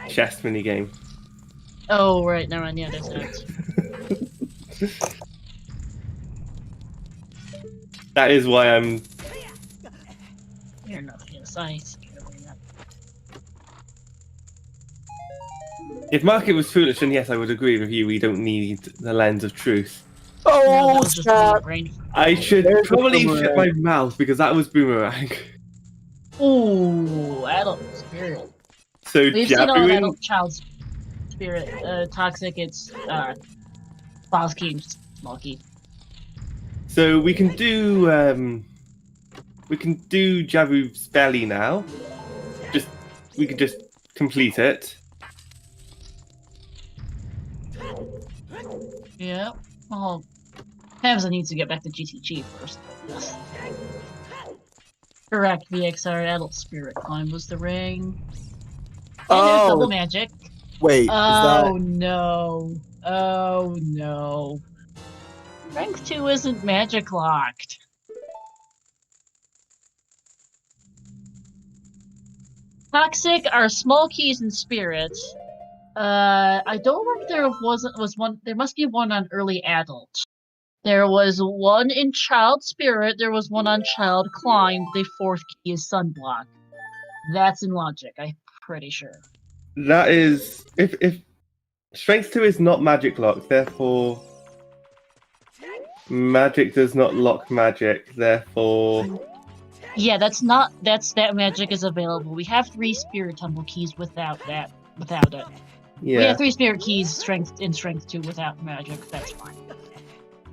Chess minigame. Oh, right, never mind, yeah, there's that. That is why I'm. You're nothing in sight. If Market was foolish, then yes, I would agree with you. We don't need the lens of truth. No, that Oh, was just snap! my brain. I should There's the probably shut my boomerang. mouth because that was boomerang. Ooh, adult spirit. So We've seen all jabbering. adult child spirit. Toxic, it's boss key and small key. So we can do Javu's belly now. We can just complete it. Yeah. Well, Hamza needs to get back to GTG first. Yes. Correct, VXR adult spirit climb was the ring. And there's double magic. Wait, Oh no. Oh no. Rank 2 isn't magic locked. Toxic are small keys and spirits. I don't know if there was one. There must be one on early adult. There was one in child spirit. There was one on child climb. The 4th key is sunblock. That's in logic. I'm pretty sure. That is if Strength 2 is not magic locked, therefore magic does not lock magic, therefore Yeah, that magic is available. We have 3 spirit temple keys without it. Yeah. We have 3 spirit keys, strength 2 without magic. That's fine.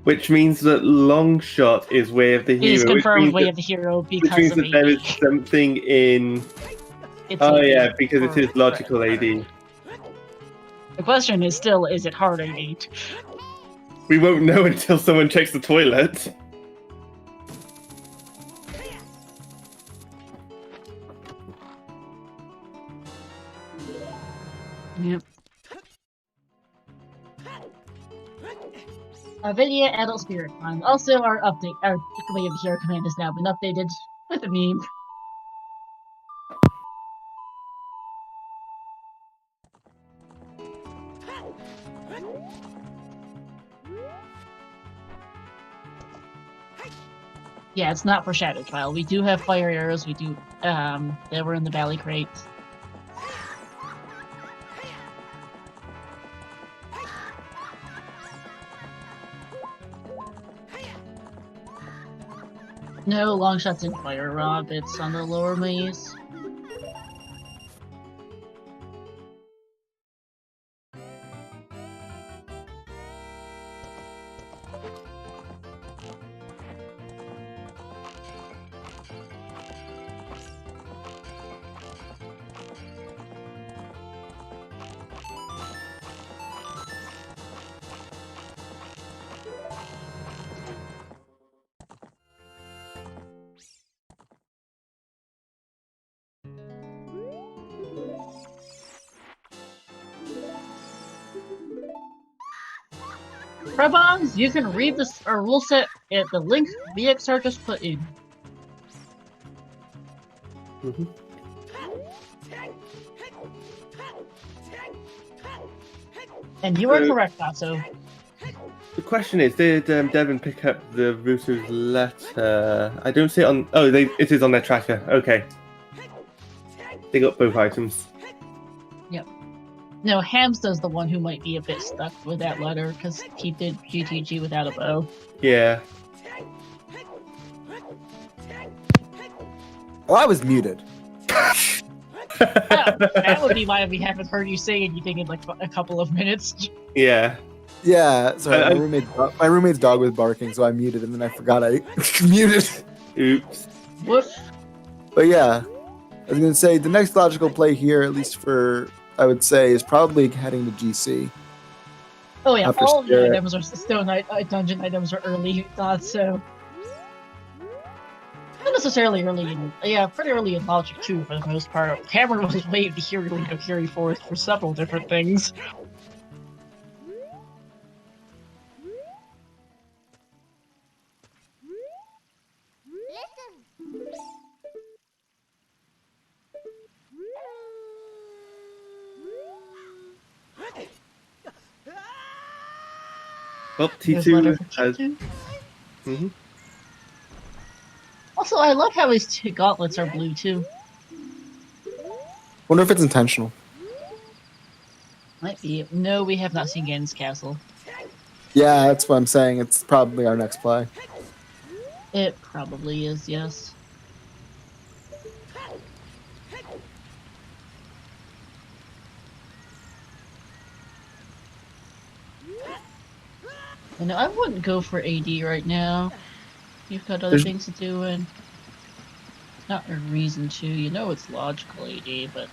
Which means that long shot is way of the It is hero. confirmed way of the hero Which because means of that AD. there is something in. It's Oh AD yeah, because it for- is logical for- AD. The question is still, is it hard AD? We won't know until someone checks the toilet. Yep. Video Adult Spirit Climb. Also, our update, our way of the hero command has now been updated with a meme. Yeah, it's not for Shadow Trial. We do have fire arrows. We do, that were in the Valley Crate. No, long shots in Fire Rod. It's on the lower maze. Prebons, you can read this or rule set at the link VXR just put in. Mhm. And you are correct, Otto. The question is, did Devon pick up the Russo's letter? I don't see it on. Oh, it is on their tracker. Okay. They got both items. No, Hamsta's the one who might be a bit stuck with that letter because he did GTG without a bow. Yeah. Oh, I was muted. Yeah, that would be why we haven't heard you say anything in like a couple of minutes. Yeah. Yeah, sorry, I- my roommate's dog was barking, so I muted, and then I forgot I muted. Oops. Woof. But yeah, I was gonna say the next logical play here, at least for I would say, is probably heading to GC. Oh yeah, After all of the Spirit. items are Stone Dungeon items are early, so not necessarily early in, yeah, pretty early in Logic too for the most part. Cameron was waved to Hero Link of Fury Forth for several different things. Well, There's a letter T2 for has. T2. Mhm. Also, I love how his gauntlets are blue too. Wonder if it's intentional. Might be. No, we have not seen Ganon's castle. Yeah, that's what I'm saying. It's probably our next play. It probably is, yes. You know, I wouldn't go for AD right now. You've got other There's- things to do and not a reason to. You know it's logical AD, but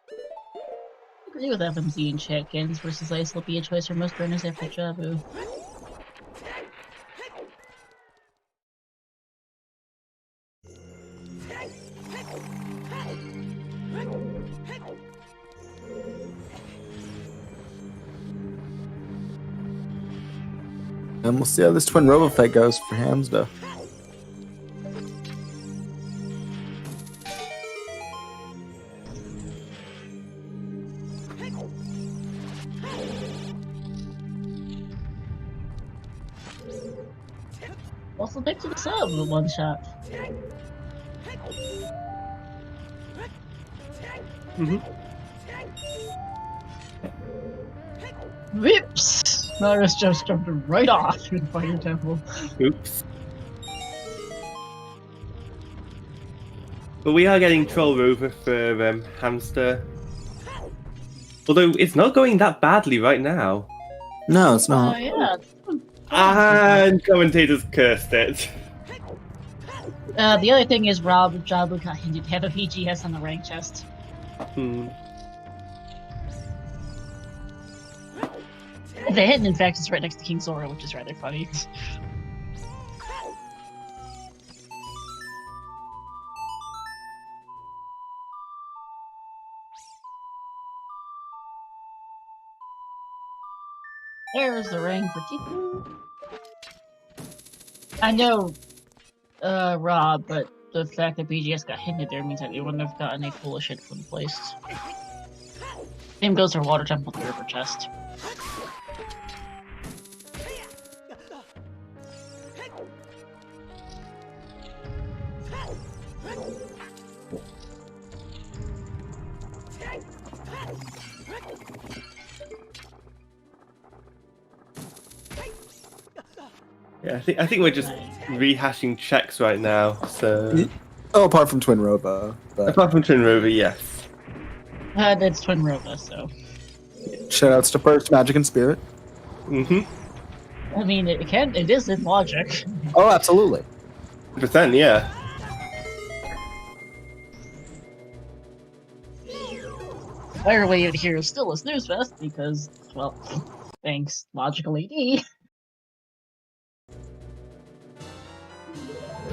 I agree with FMZ and check-ins versus ice will be a choice for most runners after Jabu. And we'll see how this twin robo fight goes for Hamsda. Also, thanks to the sub with one shot. Whoops! Naruto just jumped right off in Fire Temple. Oops. But we are getting Troll Rover for Hamster. Although it's not going that badly right now. No, it's not. Yeah. And commentators cursed it. The other thing is Jabu got hinted to have a PGS on the rank chest. The hidden, in fact, is right next to King Sora, which is rather funny. There's the ring for Tiku. I know, Rob, but the fact that BGS got hinted there means that we wouldn't have gotten a foolish hit from placed. Same goes for Water Temple, the River Chest. Yeah, I think we're just rehashing checks right now. So Oh, apart from Twin Rova. But apart from Twin Rover, yes. That's Twin Rova, so. shoutouts to Burst, Magic, and Spirit. I mean, it is in logic. Oh, absolutely. 100%, yeah. Fire Wave here is still a snooze fest because, well, thanks, logical AD.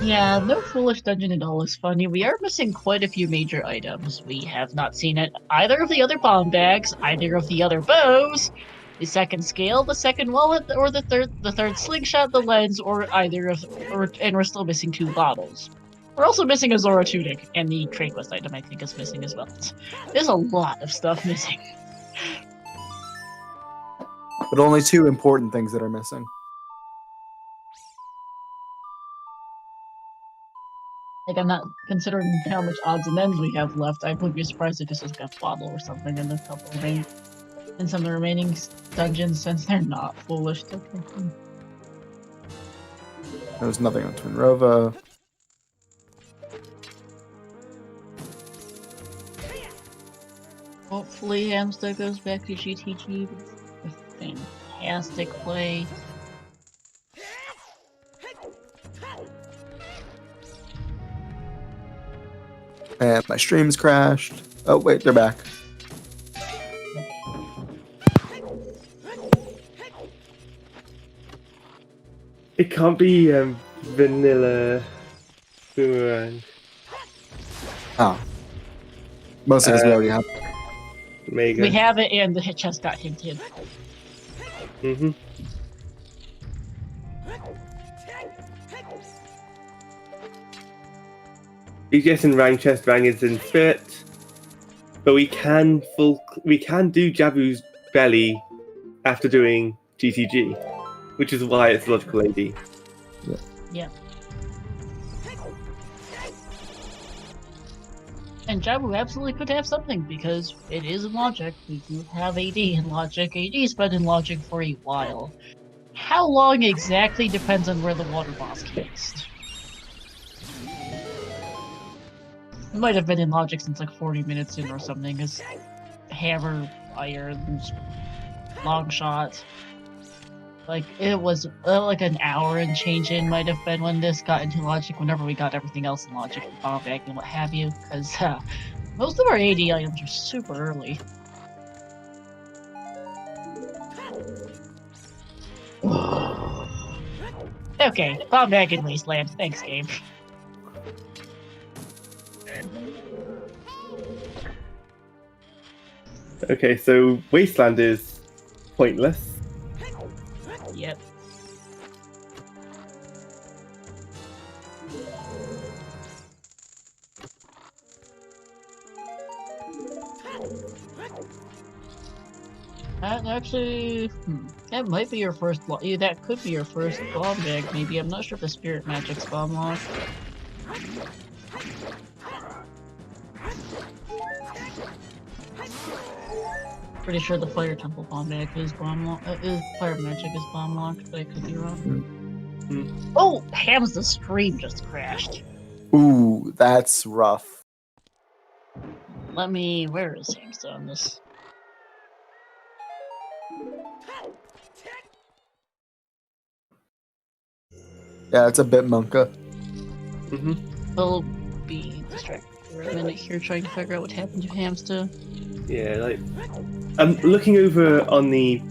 Yeah, no foolish dungeon at all is funny. We are missing quite a few major items. We have not seen it either of the other bomb bags, either of the other bows, the second scale, the second wallet, or the third slingshot, the lens, or either of, and we're still missing 2 bottles. We're also missing a Zora tunic, and the trade quest item I think is missing as well. There's a lot of stuff missing. But only 2 important things that are missing. Like, I'm not considering how much odds and ends we have left. I would be surprised if this was like a bottle or something in some of the remaining dungeons, since they're not foolish. There's nothing on Twin Rova. Hopefully Hamster goes back to GTG with fantastic play. And my stream's crashed. Oh, wait, they're back. It can't be vanilla boomerang. Oh. Mostly because we already have. Mega. We have it, and the hit chest got hinted. BGS and Rang Chest Rang is in Spirit, but we can do Jabu's belly after doing GTG, which is why it's logical AD. Yeah. And Jabu absolutely could have something, because it is in logic. We do have AD in logic. AD's been in logic for a while. How long exactly depends on where the water boss cast. It might have been in logic since like 40 minutes in or something, because hammer, irons, long shot. Like, it was like an hour and change in might have been when this got into logic, whenever we got everything else in logic, and bomb bag and what have you, because most of our AD items are super early. Okay, bomb bag in Wasteland. Thanks, game. Okay, so Wasteland is pointless. Yep. That actually, that might be your first. That could be your first bomb bag. Maybe I'm not sure if the spirit magic's bomb lock. Pretty sure the fire temple bomb bag is bomb lock. Fire magic is bomb locked, but I could be wrong. Oh, Ham's stream just crashed. Ooh, that's rough. Let me. Where is Hamster on this? Yeah, it's a bit monka. We'll be distracted for a minute here trying to figure out what happened to Hamster. Yeah, like I'm looking over on the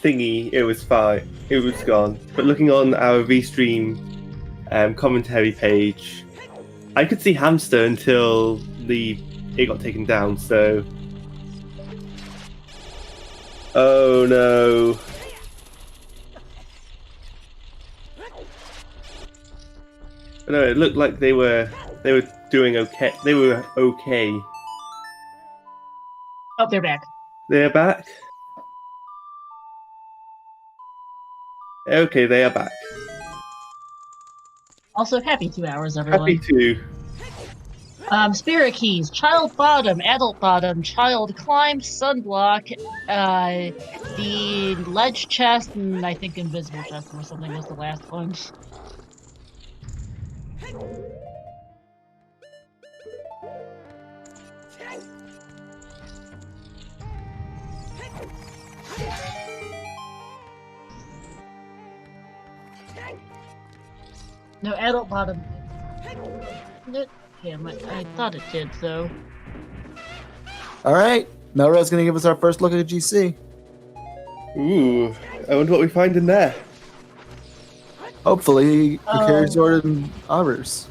thingy. It was fine. It was gone. But looking on our restream commentary page, I could see Hamster until it got taken down. So, oh no. No, it looked like they were doing okay. They were okay. Oh, they're back. They're back. Okay, they are back. Also, happy 2 hours, everyone. Happy to. Spirit keys, child bottom, adult bottom, child climb, sunblock, the ledge chest, and I think invisible chest or something was the last one. No, adult bottom. Damn it, I thought it did, though. All right, Melrose gonna give us our first look at GC. Ooh, I wonder what we find in there. Hopefully, the carry sword and others.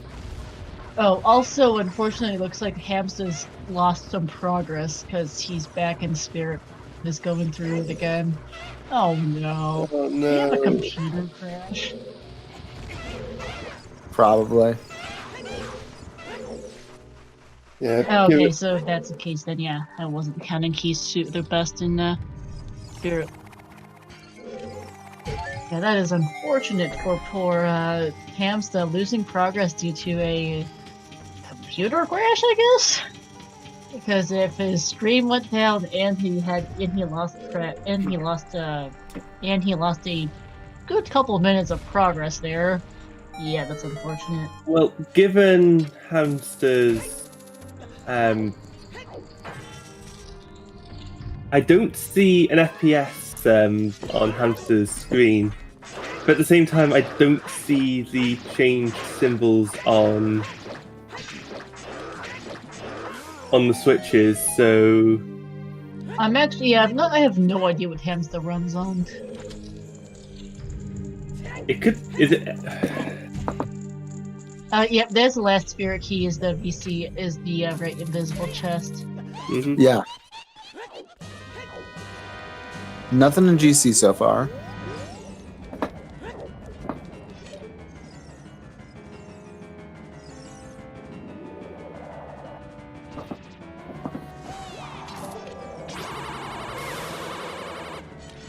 Oh, also, unfortunately, it looks like Hamster's lost some progress because he's back in spirit. Is going through it again. Oh no. Oh Do you have a no. computer crash? Probably. Yeah. Okay, so if that's the case, then yeah, I wasn't counting keys to the best in spirit. Yeah, that is unfortunate for poor Hamster losing progress due to a computer crash, I guess. Because if his stream went down and he lost a good couple of minutes of progress there, yeah, that's unfortunate. Well, given Hamster's, I don't see an FPS on Hamster's screen, but at the same time, I don't see the changed symbols on the switches. So I'm actually, I have no idea what Hamster runs on. it could. Is it? Yep, there's the last spirit key. Is the VC is the right invisible chest. Mhm. Yeah. Nothing in GC so far.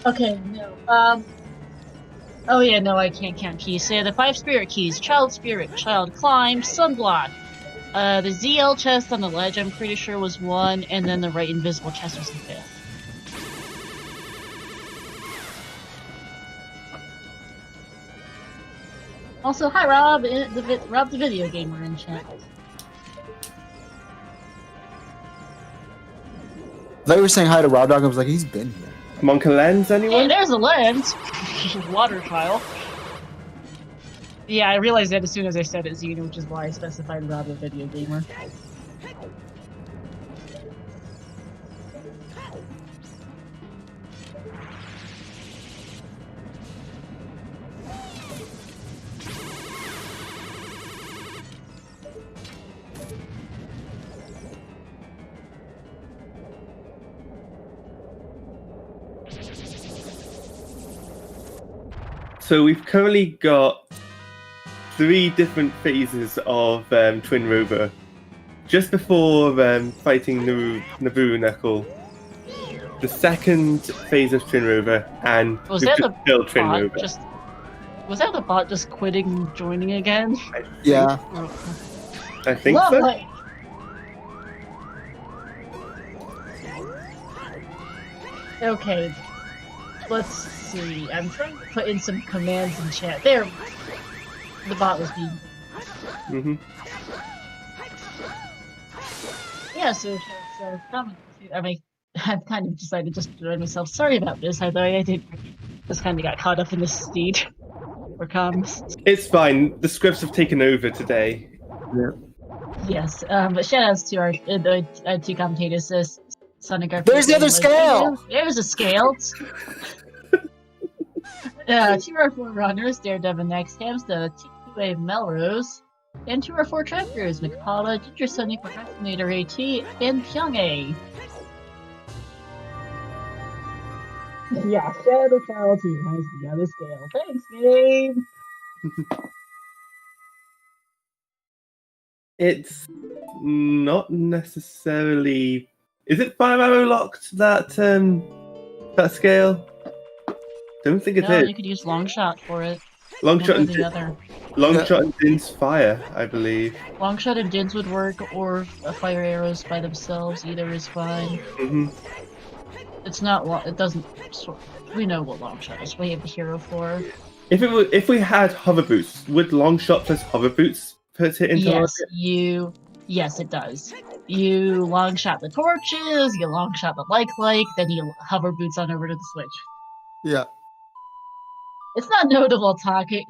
Okay, no. Oh yeah, no, I can't count keys. So yeah, the 5 spirit keys: child spirit, child climb, sunblock. The ZL chest on the ledge, I'm pretty sure was 1, and then the right invisible chest was the 5th. Also, hi Rob, Rob the video gamer in chat. I thought you were saying hi to Rob Dog. I was like, he's been here. Monka Lens, Hey, anyone? there's a lens! Water tile. Yeah, I realized that as soon as I said it, Xena, which is why I specified Rob the video gamer. So we've currently got 3 different phases of Twin Rover. Just before fighting Naboo Knuckle, the second phase of Twin Rover, and Was we've that just built Twin bot Rover. was that the bot just quitting, joining again? Yeah. I think so. Lovely. Okay, let's see. I'm trying to put in some commands in chat. There, the bot was being. Mm-hmm. Yeah, so I mean, I've kind of decided just to join myself. Sorry about this. I thought I did. Just kind of got caught up in the steed or comms. It's fine. The scripts have taken over today. Yes, but shout outs to our two commentators. Sonic RPG. There's the other scale! There's a scale. 2R4 Runners, Daredevil Next Hamster, T2A Melrose, and 2R4 Trackers, McPaula, Ginger Sonic, Procrastinator AT, and Pyongyang. Yeah, Shadow Child Team has the other scale. Thanks, game! It's not necessarily. Is it fire arrow locked, that scale? Don't think it is. No, you could use long shot for it. Long shot One or and the other. shot and Din's fire, I believe. Long shot and Dins would work, or fire arrows by themselves. Either is fine. Mm-hmm. It's not long. It doesn't. We know what long shot is. We have the hero for. If we had hover boots, would long shot plus hover boots put it into Yes, target? Yes, it does. You long shot the torches. You long shot the like, then you hover boots on over to the switch. Yeah. It's not notable toxic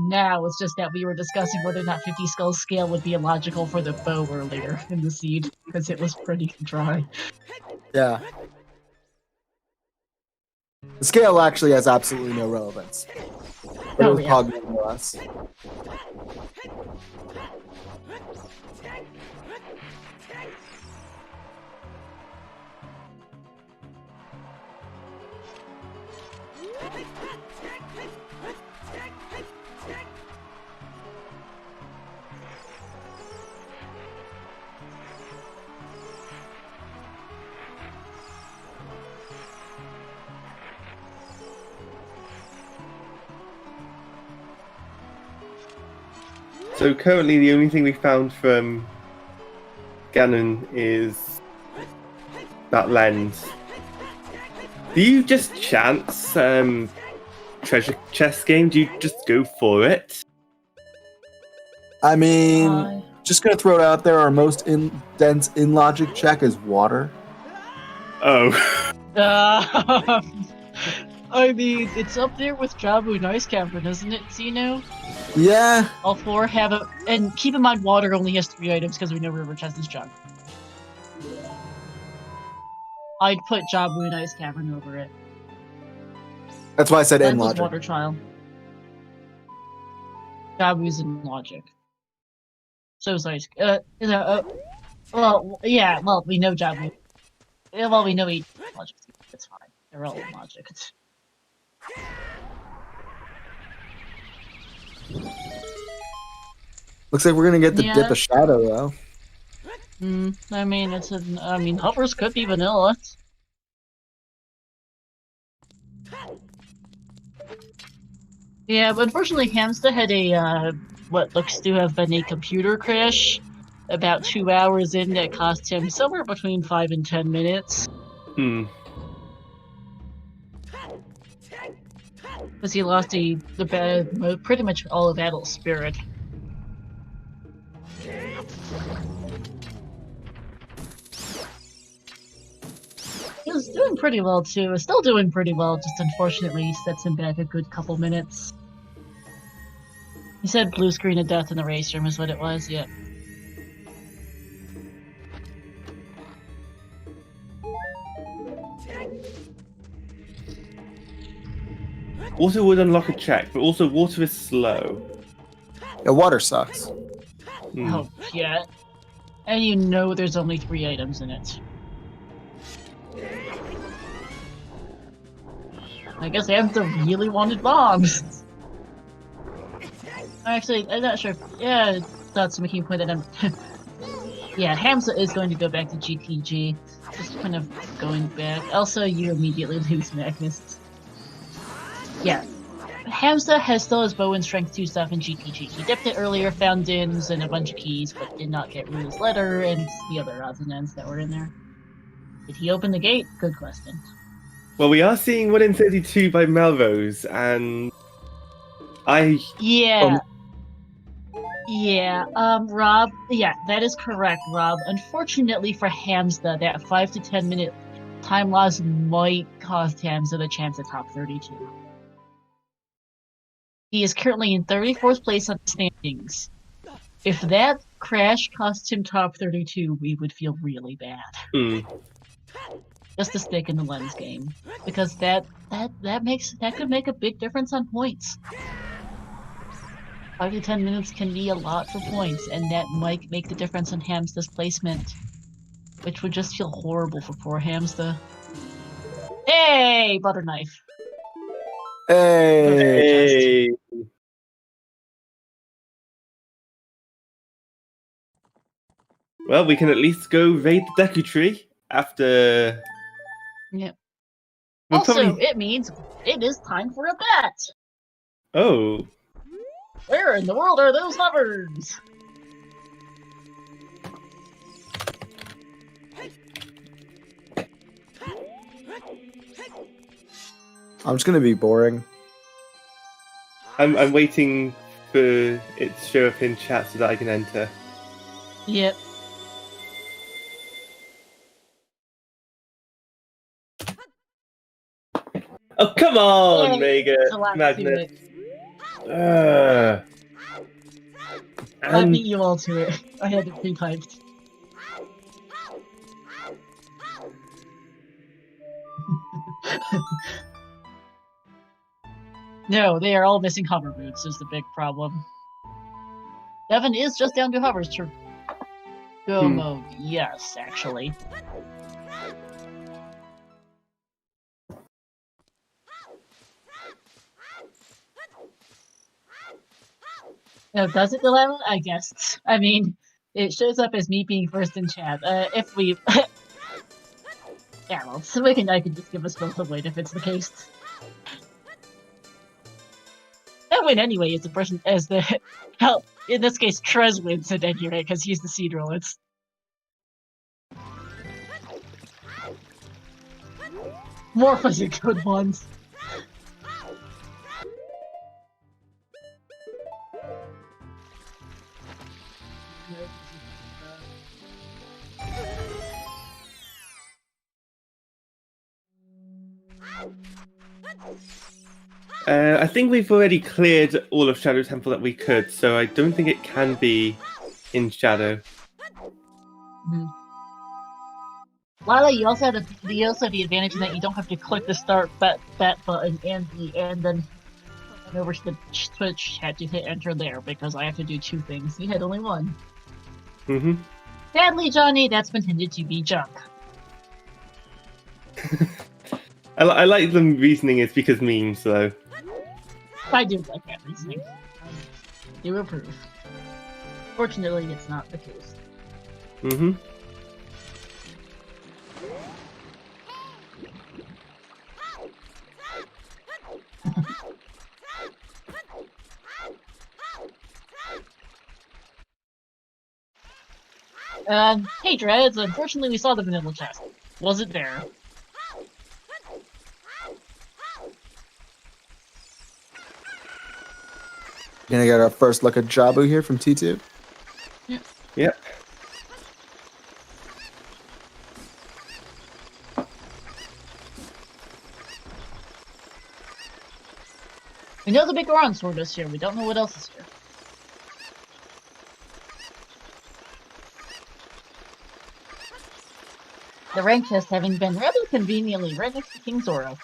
now. It's just that we were discussing whether or not 50 skull scale would be illogical for the bow earlier in the seed because it was pretty dry. Yeah. The scale actually has absolutely no relevance. But it was yeah. Pog nonetheless. So currently the only thing we found from Ganon is that lens. Do you just chance treasure chest game? Do you just go for it? I mean, just gonna throw it out there, our most dense in logic check is water. Oh. I mean, it's up there with Jabu and Ice Cavern, isn't it, Zeno? Yeah. All four have a... And keep in mind, water only has 3 items because we know River Chest is junk. I'd put Jabu and Ice Cavern over it. That's why I said in Lens is logic. Water Trial. Jabu's in logic. So is Ice... well, yeah, well, we know Jabu. Yeah, well, we know he... Logic. It's fine. They're all in logic. Looks like we're gonna get the Yeah. dip of shadow though. I mean, hovers could be vanilla. Yeah, but unfortunately, Hamster had a, what looks to have been a computer crash about 2 hours in that cost him somewhere between 5 and 10 minutes. Because he lost pretty much all of Adult Spirit. He was doing pretty well too. Still doing pretty well, just unfortunately sets him back a good couple minutes. He said blue screen of death in the race room is what it was, yeah. Water would unlock a check, but also water is slow. Yeah, water sucks. Oh, yeah. And you know there's only 3 items in it. I guess Hamster really wanted bombs. Actually, I'm not sure. Yeah, that's making a point that I'm... yeah, Hamster is going to go back to GTG. Just kind of going back. Also, you immediately lose Magnus. Yeah. Hamza has still his bow and strength 2 stuff in GPG. He dipped it earlier, found Dims and a bunch of keys, but did not get Rule's letter and the other odds and ends that were in there. Did he open the gate? Good question. Well, we are seeing 1 in 32 by Melrose, and Yeah. Yeah, Rob, yeah, that is correct, Rob. Unfortunately for Hamza, that 5 to 10 minute time loss might cost Hamza the chance at top 32. He is currently in 34th place on the standings. If that crash cost him top 32, we would feel really bad. Just a stick in the lens game. Because that could make a big difference on points. 5 to 10 minutes can be a lot for points, and that might make the difference in Hamsta's placement. Which would just feel horrible for poor Hamsta. Hey, butter knife. Hey. Hey. Well, we can at least go raid the Deku Tree after. Yep. We'll Also, probably... it means it is time for a bet. Oh. Where in the world are those hovers? I'm just gonna be boring. I'm waiting for it to show up in chat so that I can enter. Yep. Oh, come on, Yay, Mega there's a lot to Magnus. it. I And beat you all to it. I had it pre-typed. No, they are all missing hover boots is the big problem. Devin is just down to hovers to go mode. Yes, actually. No, does it, Dilemma? I guess. I mean, it shows up as me being first in chat. If we... yeah, well, so I could just give us both a win if it's the case. That win anyway is the person as the... Hell, in this case, Trez wins at any rate, because he's the seed roll. It's... more for the good ones. I think we've already cleared all of Shadow Temple that we could, so I don't think it can be in Shadow. Lila, you also have the advantage in that you don't have to click the start bet button and then over to the Twitch chat to hit enter there because I have to do 2 things. You had only 1. Sadly, Johnny, that's intended to be junk. I like the reasoning is because memes, though. I do like that reasoning. I do approve. Fortunately, it's not the case. Hey Dreads, unfortunately we saw the vanilla chest. Was it there? Gonna get our first look at Jabu here from T2. Yep. We know the big Goron sword is here, we don't know what else is here. The rank chest having been rather conveniently right next to King Zoro.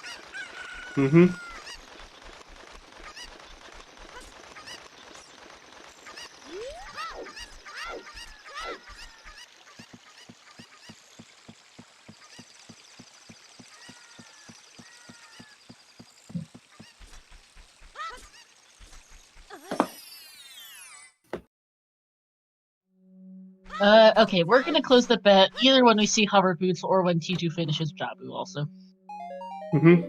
Okay, we're gonna close the bet either when we see hover boots or when T2 finishes Jabu also. Mm-hmm.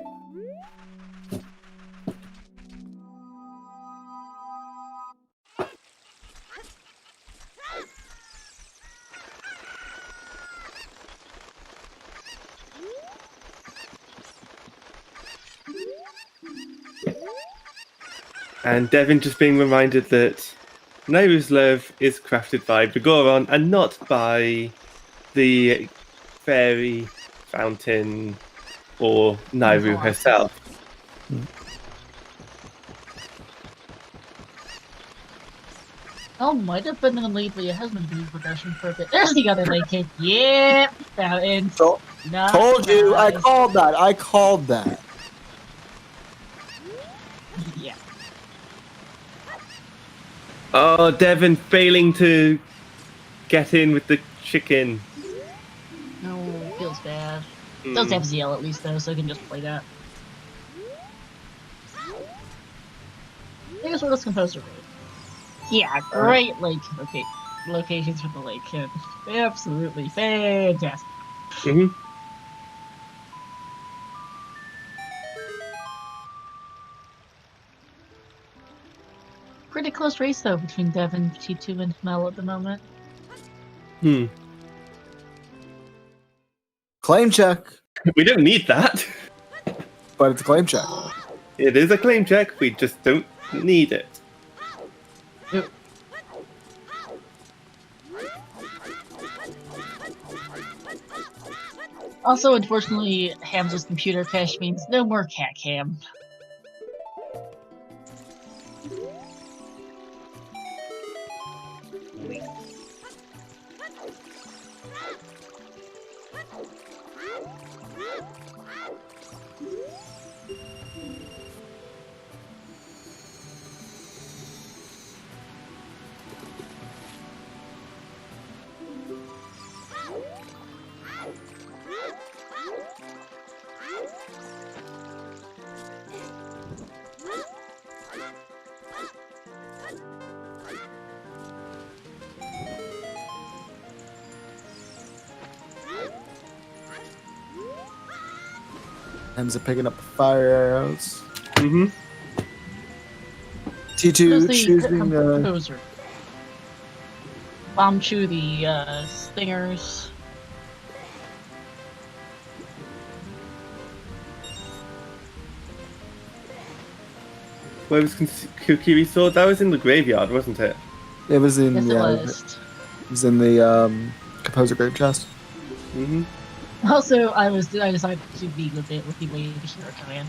And Devin just being reminded that Nairu's love is crafted by Begoron and not by the fairy fountain or Nairu herself. Oh, might have been in lead, but it has been doing progression for a bit. There's the other late kid. Yep, fountain. So, Not told you, I surprised. called that. I called that. Yeah. Oh, Devin failing to get in with the chicken. No, feels bad. Does have ZL at least though, so I can just play that. I guess let's compose a raid. Yeah, great lake. Okay, locations for the lake kid. Absolutely fantastic. Mm-hmm. Pretty close race though between Devin, T2, and Mel at the moment. Claim check, We don't need that. but it's a claim check. It is a claim check. We just don't need it. Yep. Also, unfortunately, Hamza's computer crash means no more cat cam. Hamza picking up the fire arrows. Mm-hmm. T2 Who's the choosing composer? Bomb Chew, the stingers. Where was Kukiri sword? That was in the graveyard, wasn't it? it was in Yes, it yeah, was. it was in the composer grave chest. Mm-hmm. Also, I decided to be with it with the wave hero command.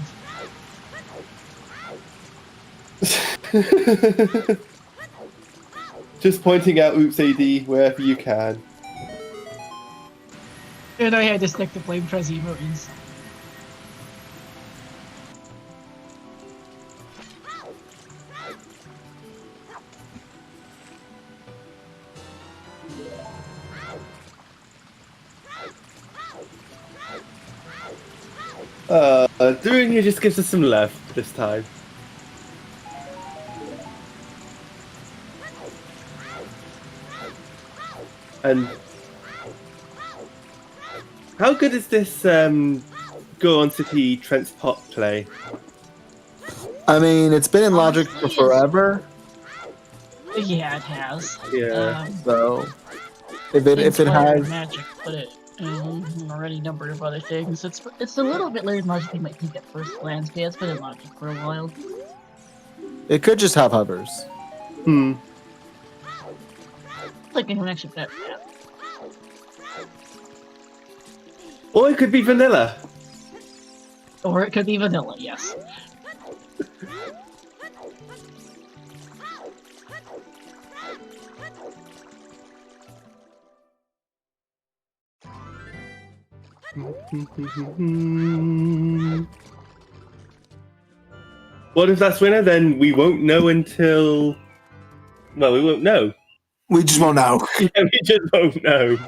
Just pointing out Oops AD wherever you can. And I had to stick to flame Prez emotes. Doing here just gives us some love this time. And how good is this Go On City Trent's Pot play? I mean, it's been in Logic for Honestly, it's- forever, Yeah, it has. Yeah. so if it Inspired has, magic, put it in already number of other things. It's a little bit later in Logic you might think at first glance, but yeah, it's been in Logic for a while. it could just have hovers. Hmm. Like I can actually bet that. Or it could be vanilla. Or it could be vanilla, yes. What if that's winner? Then we won't know until. Well, we won't know. We just won't know. Yeah, we just won't know.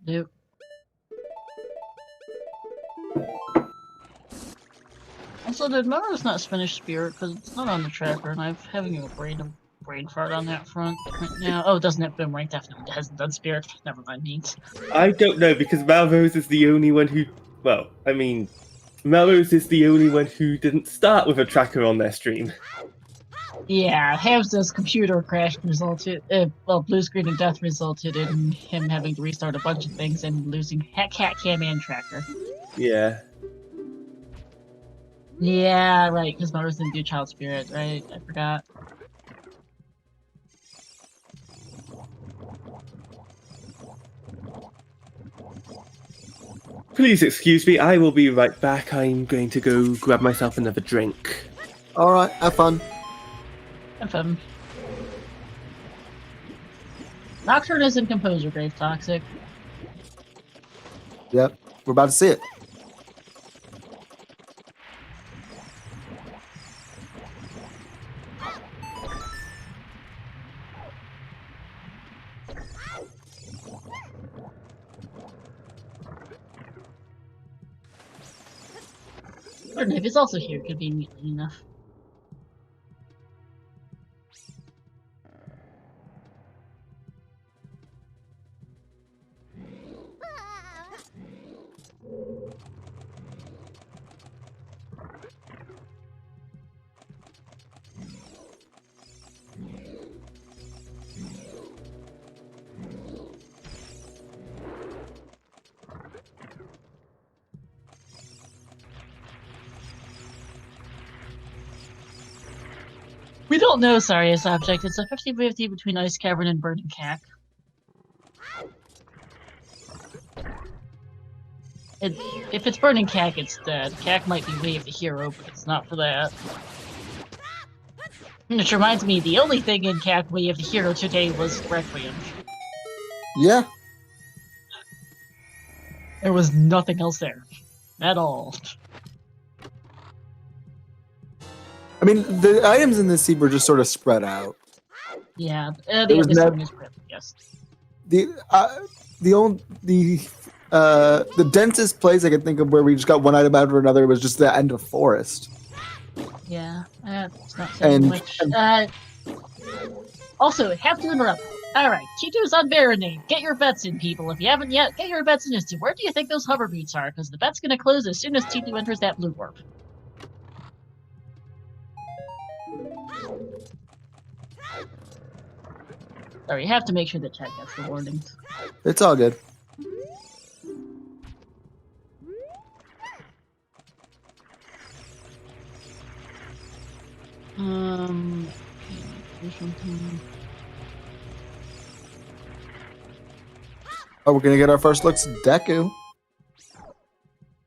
Nope. Also, did Melrose not finish Spirit because it's not on the tracker, and I'm having a random brain fart on that front right now. Oh, doesn't it boomerang? Definitely hasn't done spirit. Never mind, neat. I don't know because Melrose is the only one who. Well, I mean, Melrose is the only one who didn't start with a tracker on their stream. Yeah, Hamza's computer crash resulted. Well, blue screen of death resulted in him having to restart a bunch of things and losing cat cam and tracker. Yeah. Yeah, right, because Melrose didn't do child spirit, right? I forgot. Please excuse me, I will be right back. I'm going to go grab myself another drink. All right, have fun. FM. Nocturne is in Composer Grave Toxic. Yep, we're about to see it. Or Niv is also here, conveniently enough. We don't know Saria's object. It's a 50-50 between Ice Cavern and Burning Cack. If it's Burning Cack, it's dead. Cack might be Way of the Hero, but it's not for that. Which reminds me, the only thing in Cack Way of the Hero today was Requiem. Yeah. There was nothing else there. At all. I mean, the items in this seed were just sort of spread out. Yeah, There was this one is Prep, yes. The densest place I could think of where we just got one item after another was just the end of forest. Yeah, it's not saying much. Also, have to interrupt. Alright, T2's on Baronade. Get your bets in, people. If you haven't yet, get your bets in as to where do you think those hover boots are, because the bet's gonna close as soon as T2 enters that blue warp. Sorry, you have to make sure that chat gets the warnings. It's all good. There's something. Oh, we're gonna get our first looks at Deku.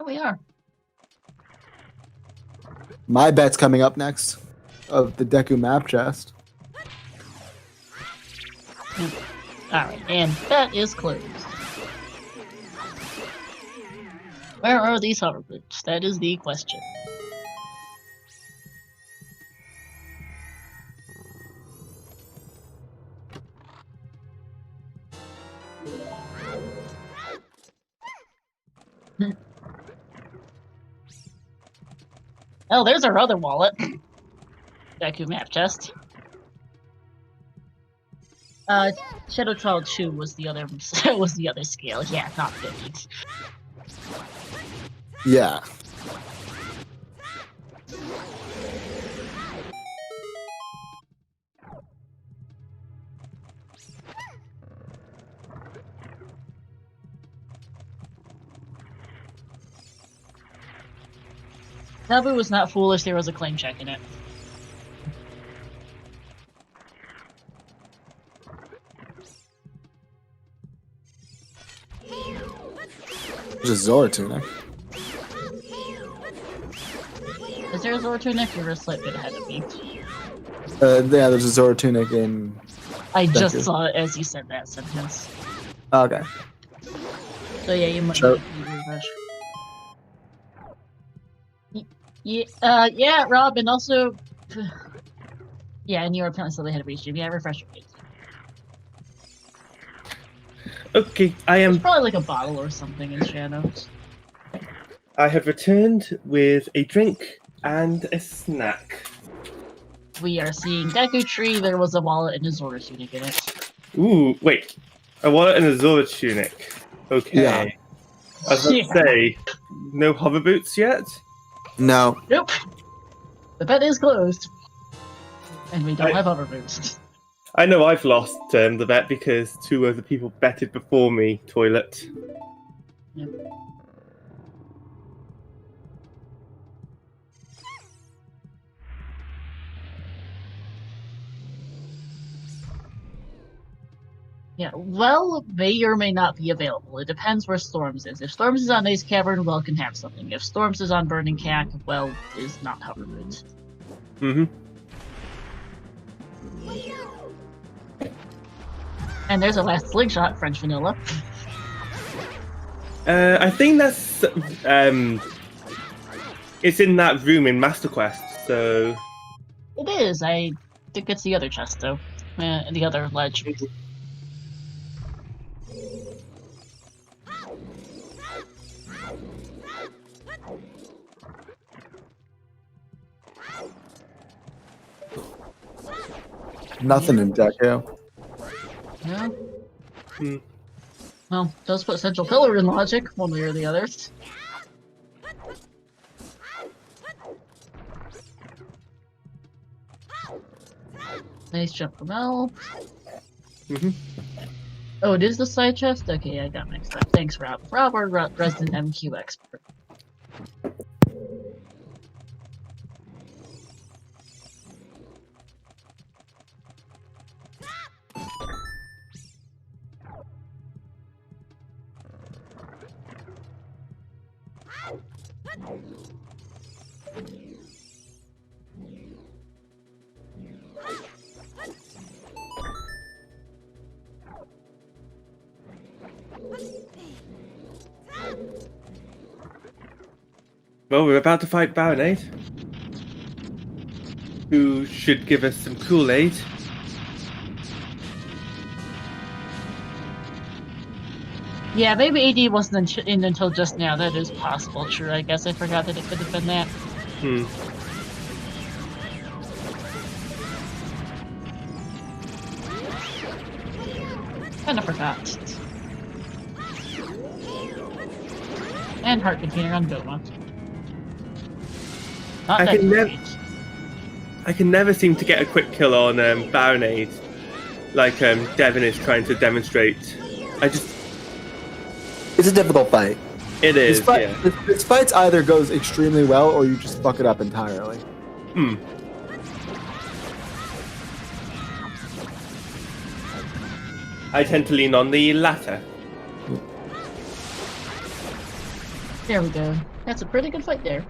Oh, we are. My bet's coming up next of the Deku map chest. Alright, and that is closed. Where are these hover boots? That is the question. Oh, there's our other wallet. Deku map chest. Shadow Child 2 was the other scale. Yeah, not 50. Yeah. Nabu was not foolish, there was a claim check in it. There's a Zora tunic. Is there a Zora tunic? You're a slight bit ahead of me. Yeah, there's a Zora tunic in. I just Deku. saw it as you said that sentence. Okay. So yeah, you might Sure. need to refresh. Yeah, Rob, and also... yeah, and you're apparently still ahead of HG. Yeah, refresh your page. Okay, There's probably like a bottle or something in shadows. I have returned with a drink and a snack. We are seeing Deku Tree. There was a wallet and a Zora tunic in it. Ooh, wait. A wallet and a Zelda tunic. Okay. Yeah. I was about to say, no hover boots yet? No. Nope. The bet is closed. And we don't I- have hover boots. I know I've lost the bet because two other people betted before me, Toilet. Yep. Yeah, well, may or may not be available. It depends where Storms is. If Storms is on Ice Cavern, well, can have something. If Storms is on Burning Cack, well, is not hover boots. Mm-hmm. And there's a last slingshot, French vanilla. I think that's it's in that room in Master Quest, so It is. I think it's the other chest, though. The other ledge. Nothing in Deku. No? Hmm. Well, does put Central Pillar in logic, one way or the other. Nice jump from L. Mm-hmm. Oh, it is the side chest? Okay, I got mixed up. Thanks, Rob. Rob, our resident MQ expert. Well, we're about to fight Baronade, who should give us some Kool-Aid. Yeah, maybe AD wasn't in until just now. That is possible. True, I guess I forgot that it could have been that. Hmm. Kinda forgot. And heart container on Goma. Not I that can nev- great. I can never seem to get a quick kill on Baronade, like Devin is trying to demonstrate. It's a difficult fight. It is, yeah. This fight either goes extremely well or you just fuck it up entirely. Hmm. I tend to lean on the latter. There we go. That's a pretty good fight there.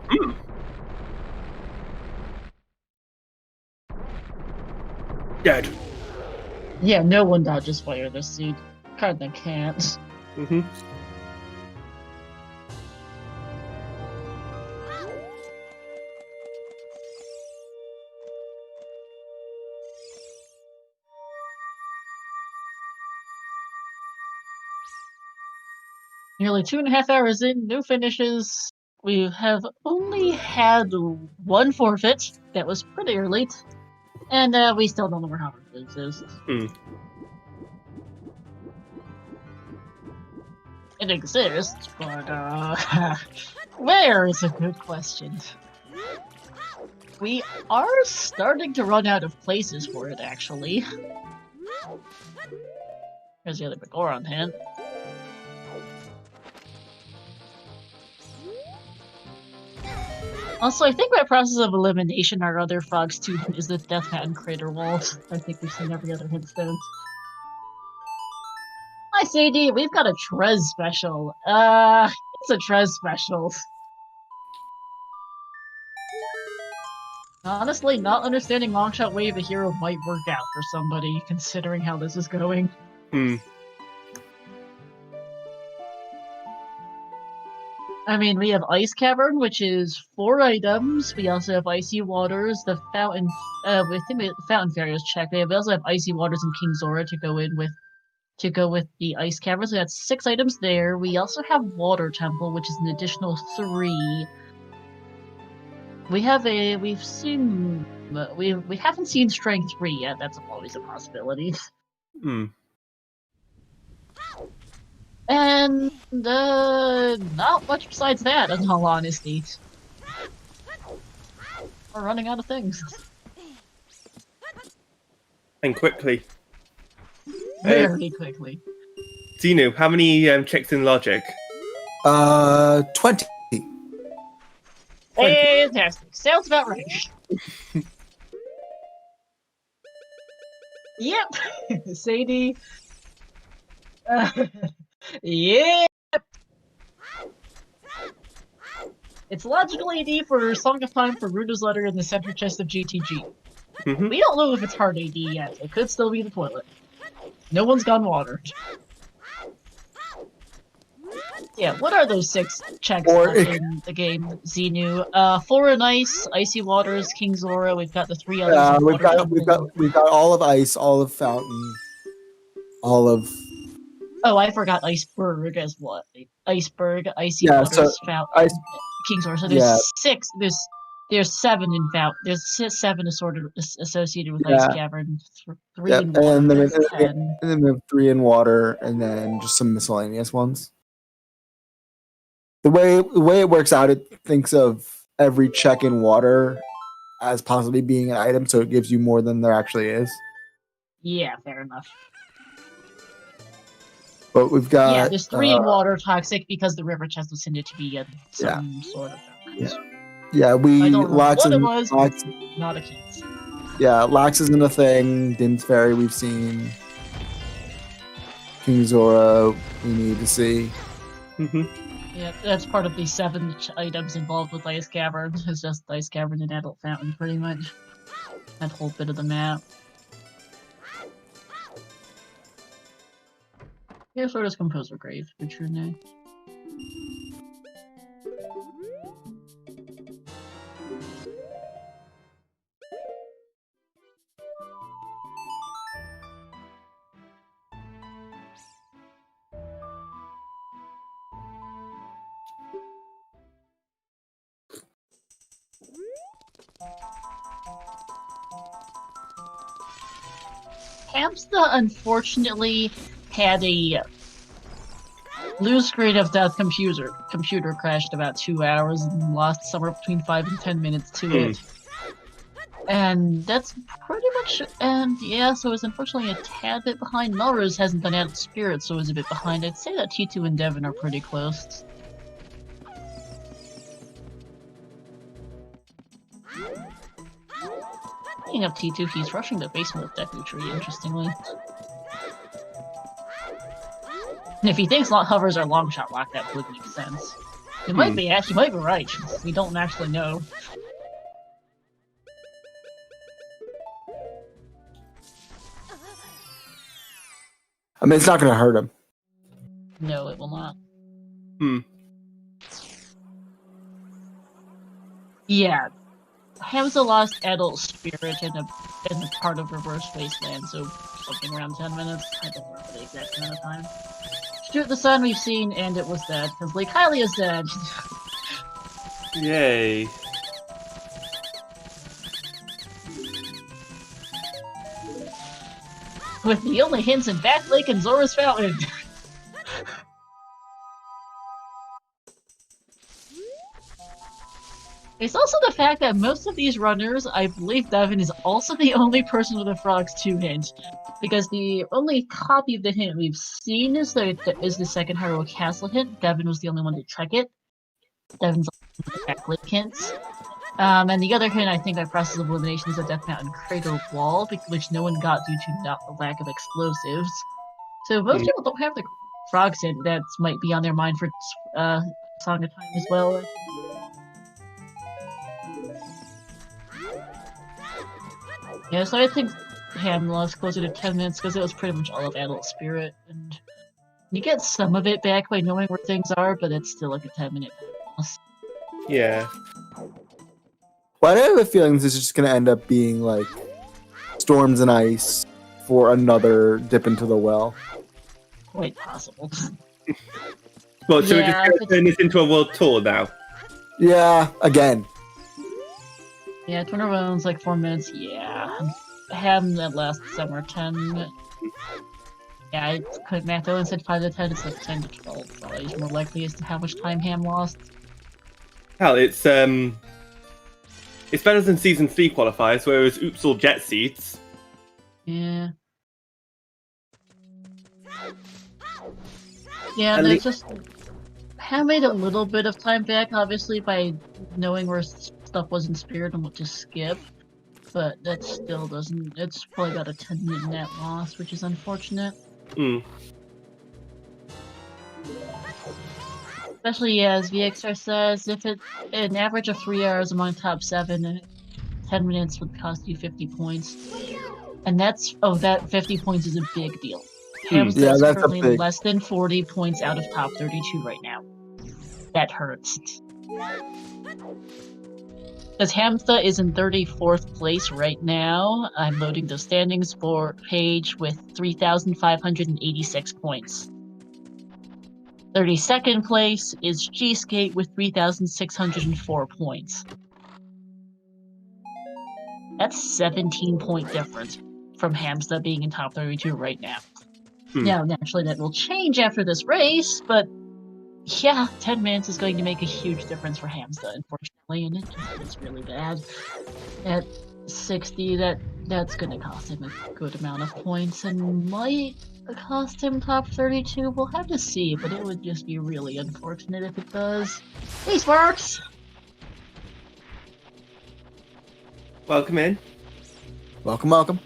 Dead. Yeah, no one dodges fire this seed. Kinda can't. Mm-hmm. Nearly 2.5 hours in, no finishes. We have only had one forfeit. That was pretty early. And we still don't know where Howard is. Hmm. It exists, but where is a good question. We are starting to run out of places for it, actually. There's the other big ore on hand. Also, I think by process of elimination, our other frog student is the Death Mountain Crater Wall. I think we've seen every other hint stone. Hi, CD. We've got a Trez special. It's a Trez special. Honestly, not understanding Longshot Wave a hero might work out for somebody, considering how this is going. Hmm. I mean, we have Ice Cavern, which is 4 items. We also have Icy Waters, the Fountain. We think the Fountain Fairy was checked. We also have Icy Waters and King Zora to go with the Ice Cavern. So that's 6 items there. We also have Water Temple, which is an additional 3. We've seen We haven't seen Strength 3 yet. That's always a possibility. Hmm. And not much besides that, in all honesty. We're running out of things. And quickly. Very quickly. Xenu, how many checks in logic? 20. Fantastic. Sounds about right. Yep. Sadie. Yeah. It's logical AD for Song of Time for Ruda's Letter in the center chest of GTG. Mhm. We don't know if it's hard AD yet. It could still be the toilet. No one's gone watered. Yeah, what are those 6 checks in the game, Xenu? 4 in ice, icy waters, King Zora. We've got the 3 others. We've got all of ice, all of fountain, all of. Oh, I forgot iceberg as what? Iceberg, icy Yeah, waters, so fountain, ice. King Zora. So there's Yeah. 6. There's 7 in fountain. There's 7 associated with Yeah. ice cavern. 3 Yep, in water. and then, That's 10. and then we have 3 in water, and then just some miscellaneous ones. The way it works out, it thinks of every check in water as possibly being an item, so it gives you more than there actually is. Yeah, fair enough. But we've got Yeah, there's 3 in water toxic because the river chest was hinted to be some sort of fountain. Yeah, I don't remember Lax what is it was. Lax, Not a keys. yeah, Lax isn't a thing. Din's Fairy we've seen. King Zora we need to see. Mhm. Yeah, that's part of the 7 items involved with Ice Cavern. It's just Ice Cavern and Adult Fountain, pretty much. That whole bit of the map. Yeah, so does Composer Grave, for true name. Hamsta unfortunately had a blue screen of death computer crashed about 2 hours and lost somewhere between 5 and 10 minutes to it. And that's pretty much, and yeah, so it's unfortunately a tad bit behind. Melrose hasn't done Adult Spirit, so it's a bit behind. I'd say that T2 and Devon are pretty close. Speaking of T2, he's rushing the basement with Deku Tree, interestingly. And if he thinks hovers are long shot lock, that would make sense. He might be right. We don't actually know. I mean, it's not going to hurt him. No, it will not. Yeah. Hamza lost Adult Spirit in a part of Reverse Wasteland, so something around 10 minutes. I don't remember the exact amount of time. Shoot the Sun we've seen, and it was dead, because Lake Hylia is dead. Yay. With the only hints in Back Lake and Zora's Fountain. It's also the fact that most of these runners, I believe Devin is also the only person with a Frog's 2 hint. Because the only copy of the hint we've seen is the second Hyrule Castle hint. Devin was the only one to check it. Devin's the Back Lake hints. And the other hint, I think, by process of elimination is a Death Mountain Crater Wall, which no one got due to the lack of explosives. So most people don't have the Frogs hint. That might be on their mind for Song of Time as well. Yeah, so I think Ham lost closer to 10 minutes because it was pretty much all of Adult Spirit, and you get some of it back by knowing where things are, but it's still like a 10-minute loss. Yeah. Well, I have a feeling this is just going to end up being like storms and ice for another dip into the well. Quite possible. Well, so we're Yeah, just going to turn this into a world tour now? Yeah, again. Yeah, turnaround's like 4 minutes. Yeah. Ham that last summer 10. Yeah, I couldn't math. I only said 5 to 10. It's like 10 to 12. Probably is more likely as to how much time Ham lost. Hell, it's better than season 3 qualifiers, whereas Oops all jet seats. Yeah. Yeah, And there's just Ham made a little bit of time back, obviously, by knowing where stuff wasn't spared and what to skip. But that still doesn't. It's probably about a 10-minute net loss, which is unfortunate. Especially as VXR says, if it an average of 3 hours among top 7, 10 minutes would cost you 50 points. And that 50 points is a big deal. Hamza Yeah, is that's a currently big- less than 40 points out of top 32 right now. That hurts. Because Hamza is in 34th place right now. I'm loading the standings page with 3,586 points. 32nd place is G-Skate with 3,604 points. That's 17-point difference from Hamza being in top 32 right now. Now, naturally, that will change after this race, but yeah, 10 minutes is going to make a huge difference for Hamza, unfortunately, and it's really bad. At 60, that's going to cost him a good amount of points, and might cost him top 32. We'll have to see, but it would just be really unfortunate if it does. Hey, Sparks! Welcome in. Welcome.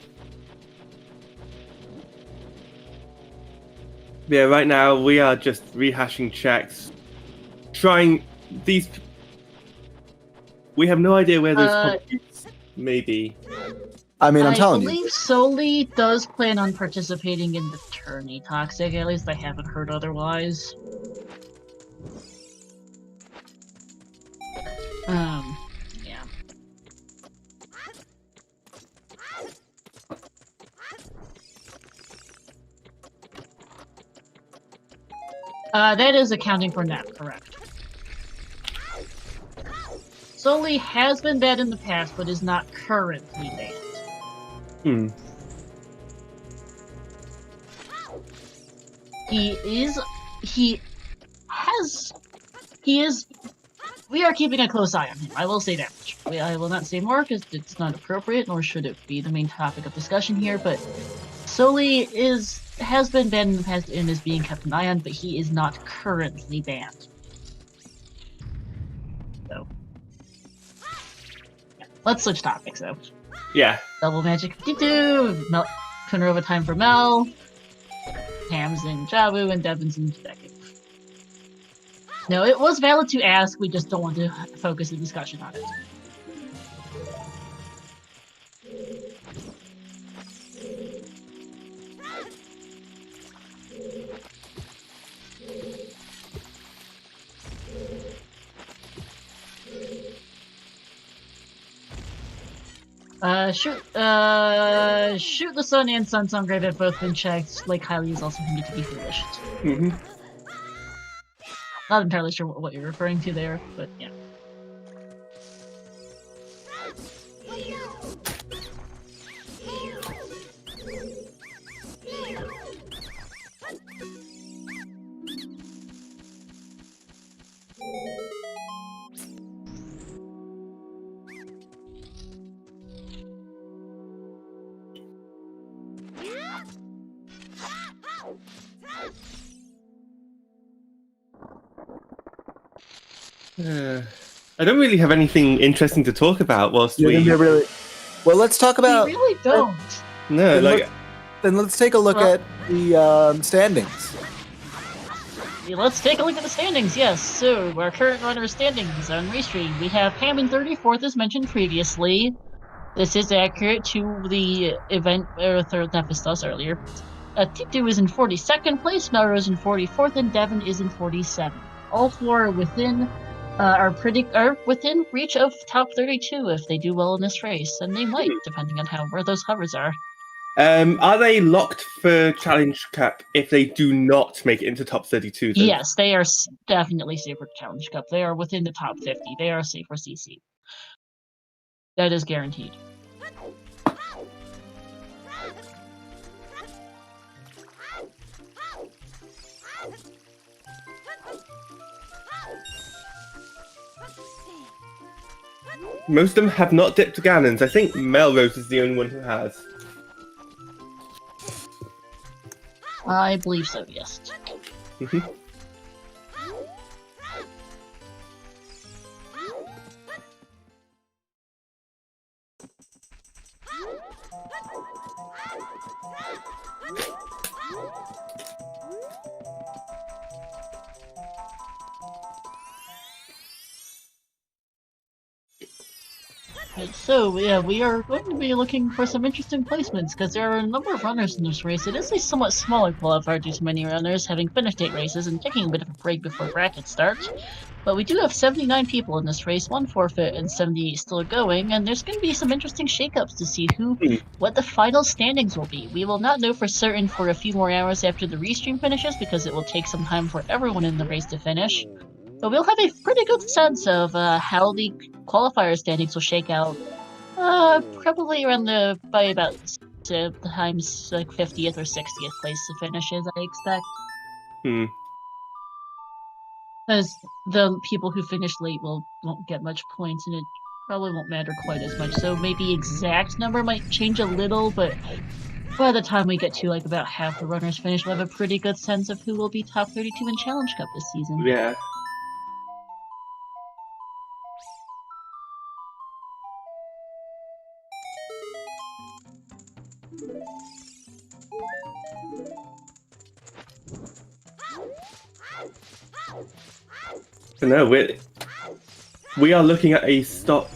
Yeah, right now we are just rehashing checks. We have no idea where those computes may be. I mean, I'm telling I you. believe Soli does plan on participating in the tourney Toxic, at least I haven't heard otherwise. Yeah. That is accounting for NAP, correct. Soli has been banned in the past, but is not currently banned. We are keeping a close eye on him, I will say that much. I will not say more, because it's not appropriate, nor should it be the main topic of discussion here, but Soli has been banned in the past and is being kept an eye on, but he is not currently banned. So, yeah. Let's switch topics, though. Yeah. Double Magic 52! Corner of a time for Mel. Ham's in Jabu, and Devin's in second. No, it was valid to ask, we just don't want to focus the discussion on it. Shoot the Sun and Sun Song Grave have both been checked. Lake Hylia is also hinted to be foolish. Not entirely sure what you're referring to there, but yeah. I don't really have anything interesting to talk about whilst You're we... gonna be really... Well, let's talk about... We really don't. No, Then let's take a look at the standings. Yeah, let's take a look at the standings, yes. So, our current runner standings on Restream. We have Ham in 34th, as mentioned previously. This is accurate to the event, third Nephestos earlier. Titu is in 42nd place, Melrose in 44th, and Devon is in 47th. All four are within are within reach of top 32 if they do well in this race, and they might, depending on where those hovers are. Are they locked for Challenge Cup if they do not make it into top 32? Then? Yes, they are definitely safe for Challenge Cup. They are within the top 50. They are safe for CC. That is guaranteed. Most of them have not dipped to Ganons. I think Melrose is the only one who has. I believe so, yes. Mhm. So, yeah, we are going to be looking for some interesting placements, because there are a number of runners in this race. It is a somewhat smaller qualifier due to many runners having finished 8 races and taking a bit of a break before brackets start. But we do have 79 people in this race, 1 forfeit and 78 still going, and there's going to be some interesting shakeups to see what the final standings will be. We will not know for certain for a few more hours after the restream finishes, because it will take some time for everyone in the race to finish. But we'll have a pretty good sense of how the qualifier standings will shake out. Probably around by about times like 50th or 60th place to finishes, I expect. Because the people who finish late won't get much points, and it probably won't matter quite as much. So maybe exact number might change a little, but by the time we get to like about half the runners finish, we'll have a pretty good sense of who will be top 32 in Challenge Cup this season. Yeah. So no, we are looking at a stacked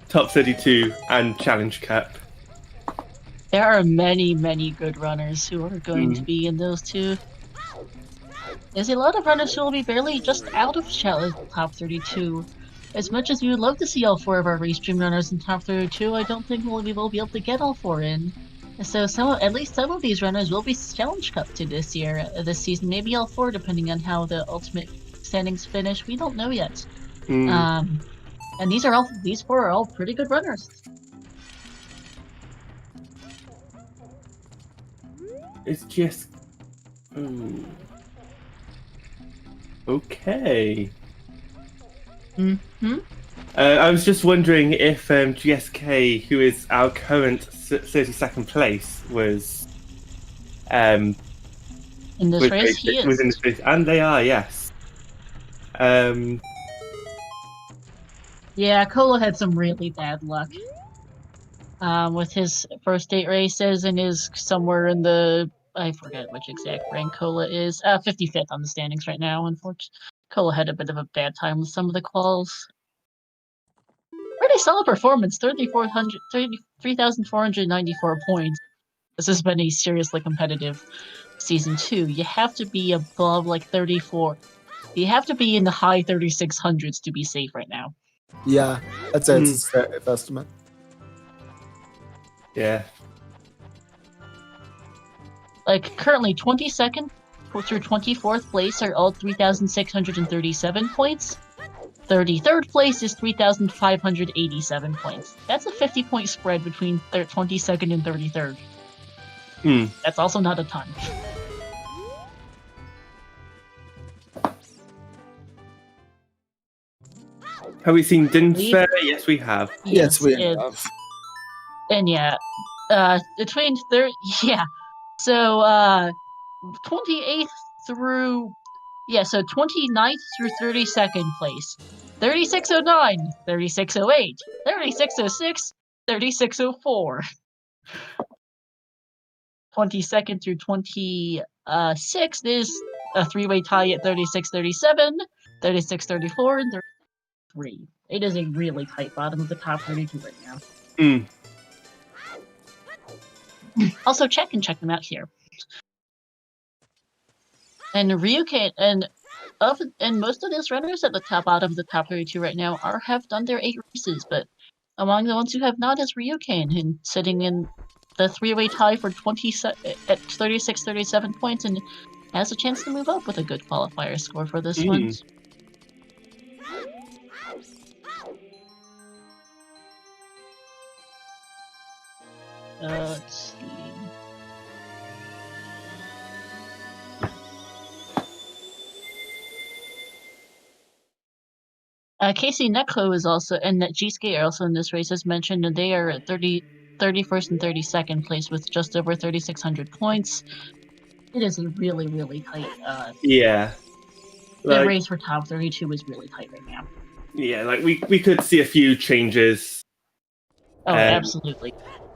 top 32 and Challenge Cup. There are many, many good runners who are going to be in those two. There's a lot of runners who will be barely just out of top 32. As much as we would love to see all 4 of our restream runners in top 32, I don't think we will be able to get all 4 in. So at least some of these runners will be Challenge Cup to this season, maybe all 4, depending on how the ultimate standings finish. We don't know yet. And these 4 are all pretty good runners. It's just okay. I was just wondering if GSK, who is our current 32nd place, was in this race. He is. Within this race, and they are, yes. Yeah, Cola had some really bad luck with his first 8 races, and is somewhere in the, I forget which exact rank Cola is, 55th on the standings right now. Unfortunately, Cola had a bit of a bad time with some of the quals. Pretty solid performance, 3,494 points. This has been a seriously competitive season 2. You have to be above like 34. You have to be in the high 3600s to be safe right now. Yeah, that's it. It's a fair estimate. Yeah. Like, currently 22nd through 24th place are all 3,637 points. 33rd place is 3,587 points. That's a 50-point spread between 22nd and 33rd. That's also not a ton. Have we seen Dinfair? Yes, we have. Yes, we have. And yeah, between so 28th through, so 29th through 32nd place. 3609, 3608, 3606, 3604. 22nd through 26th is a 3-way tie at 3637, 3634, and 33. It is a really tight bottom of the top 32 right now. Also, check them out here. And Ryuken and most of these runners at the bottom of the top 32 right now have done their 8 races, but among the ones who have not is Ryuken, and sitting in the 3-way tie for 36-37 points, and has a chance to move up with a good qualifier score for this one. Let's see. Casey Netco is also, and G-Skate are also in this race, as mentioned, and they are at 31st and 32nd place with just over 3,600 points. It is a really, really tight. Yeah. The race for top 32 is really tight right now. Yeah, like we could see a few changes. Oh, absolutely.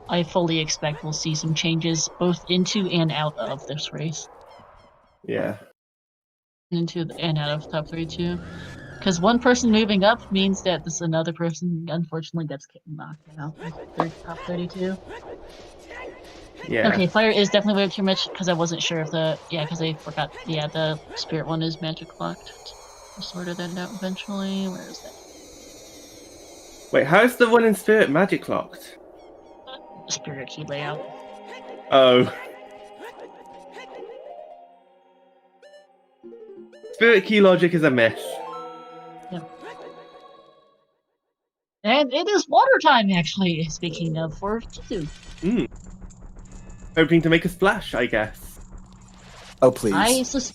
I fully expect we'll see some changes both into and out of this race. Yeah. Into and out of top 32. Because one person moving up means that this another person unfortunately gets knocked out of top 32. Yeah. Okay, fire is definitely way too much because I wasn't sure if because I forgot. Yeah, the spirit one is magic locked. I'll sort of that out eventually. Where is that? Wait, how is the one in Spirit magic locked? Spirit key layout. Oh. Spirit key logic is a mess. Yep. And it is water time, actually, speaking of, for T2. Hoping to make a splash, I guess. Oh, please.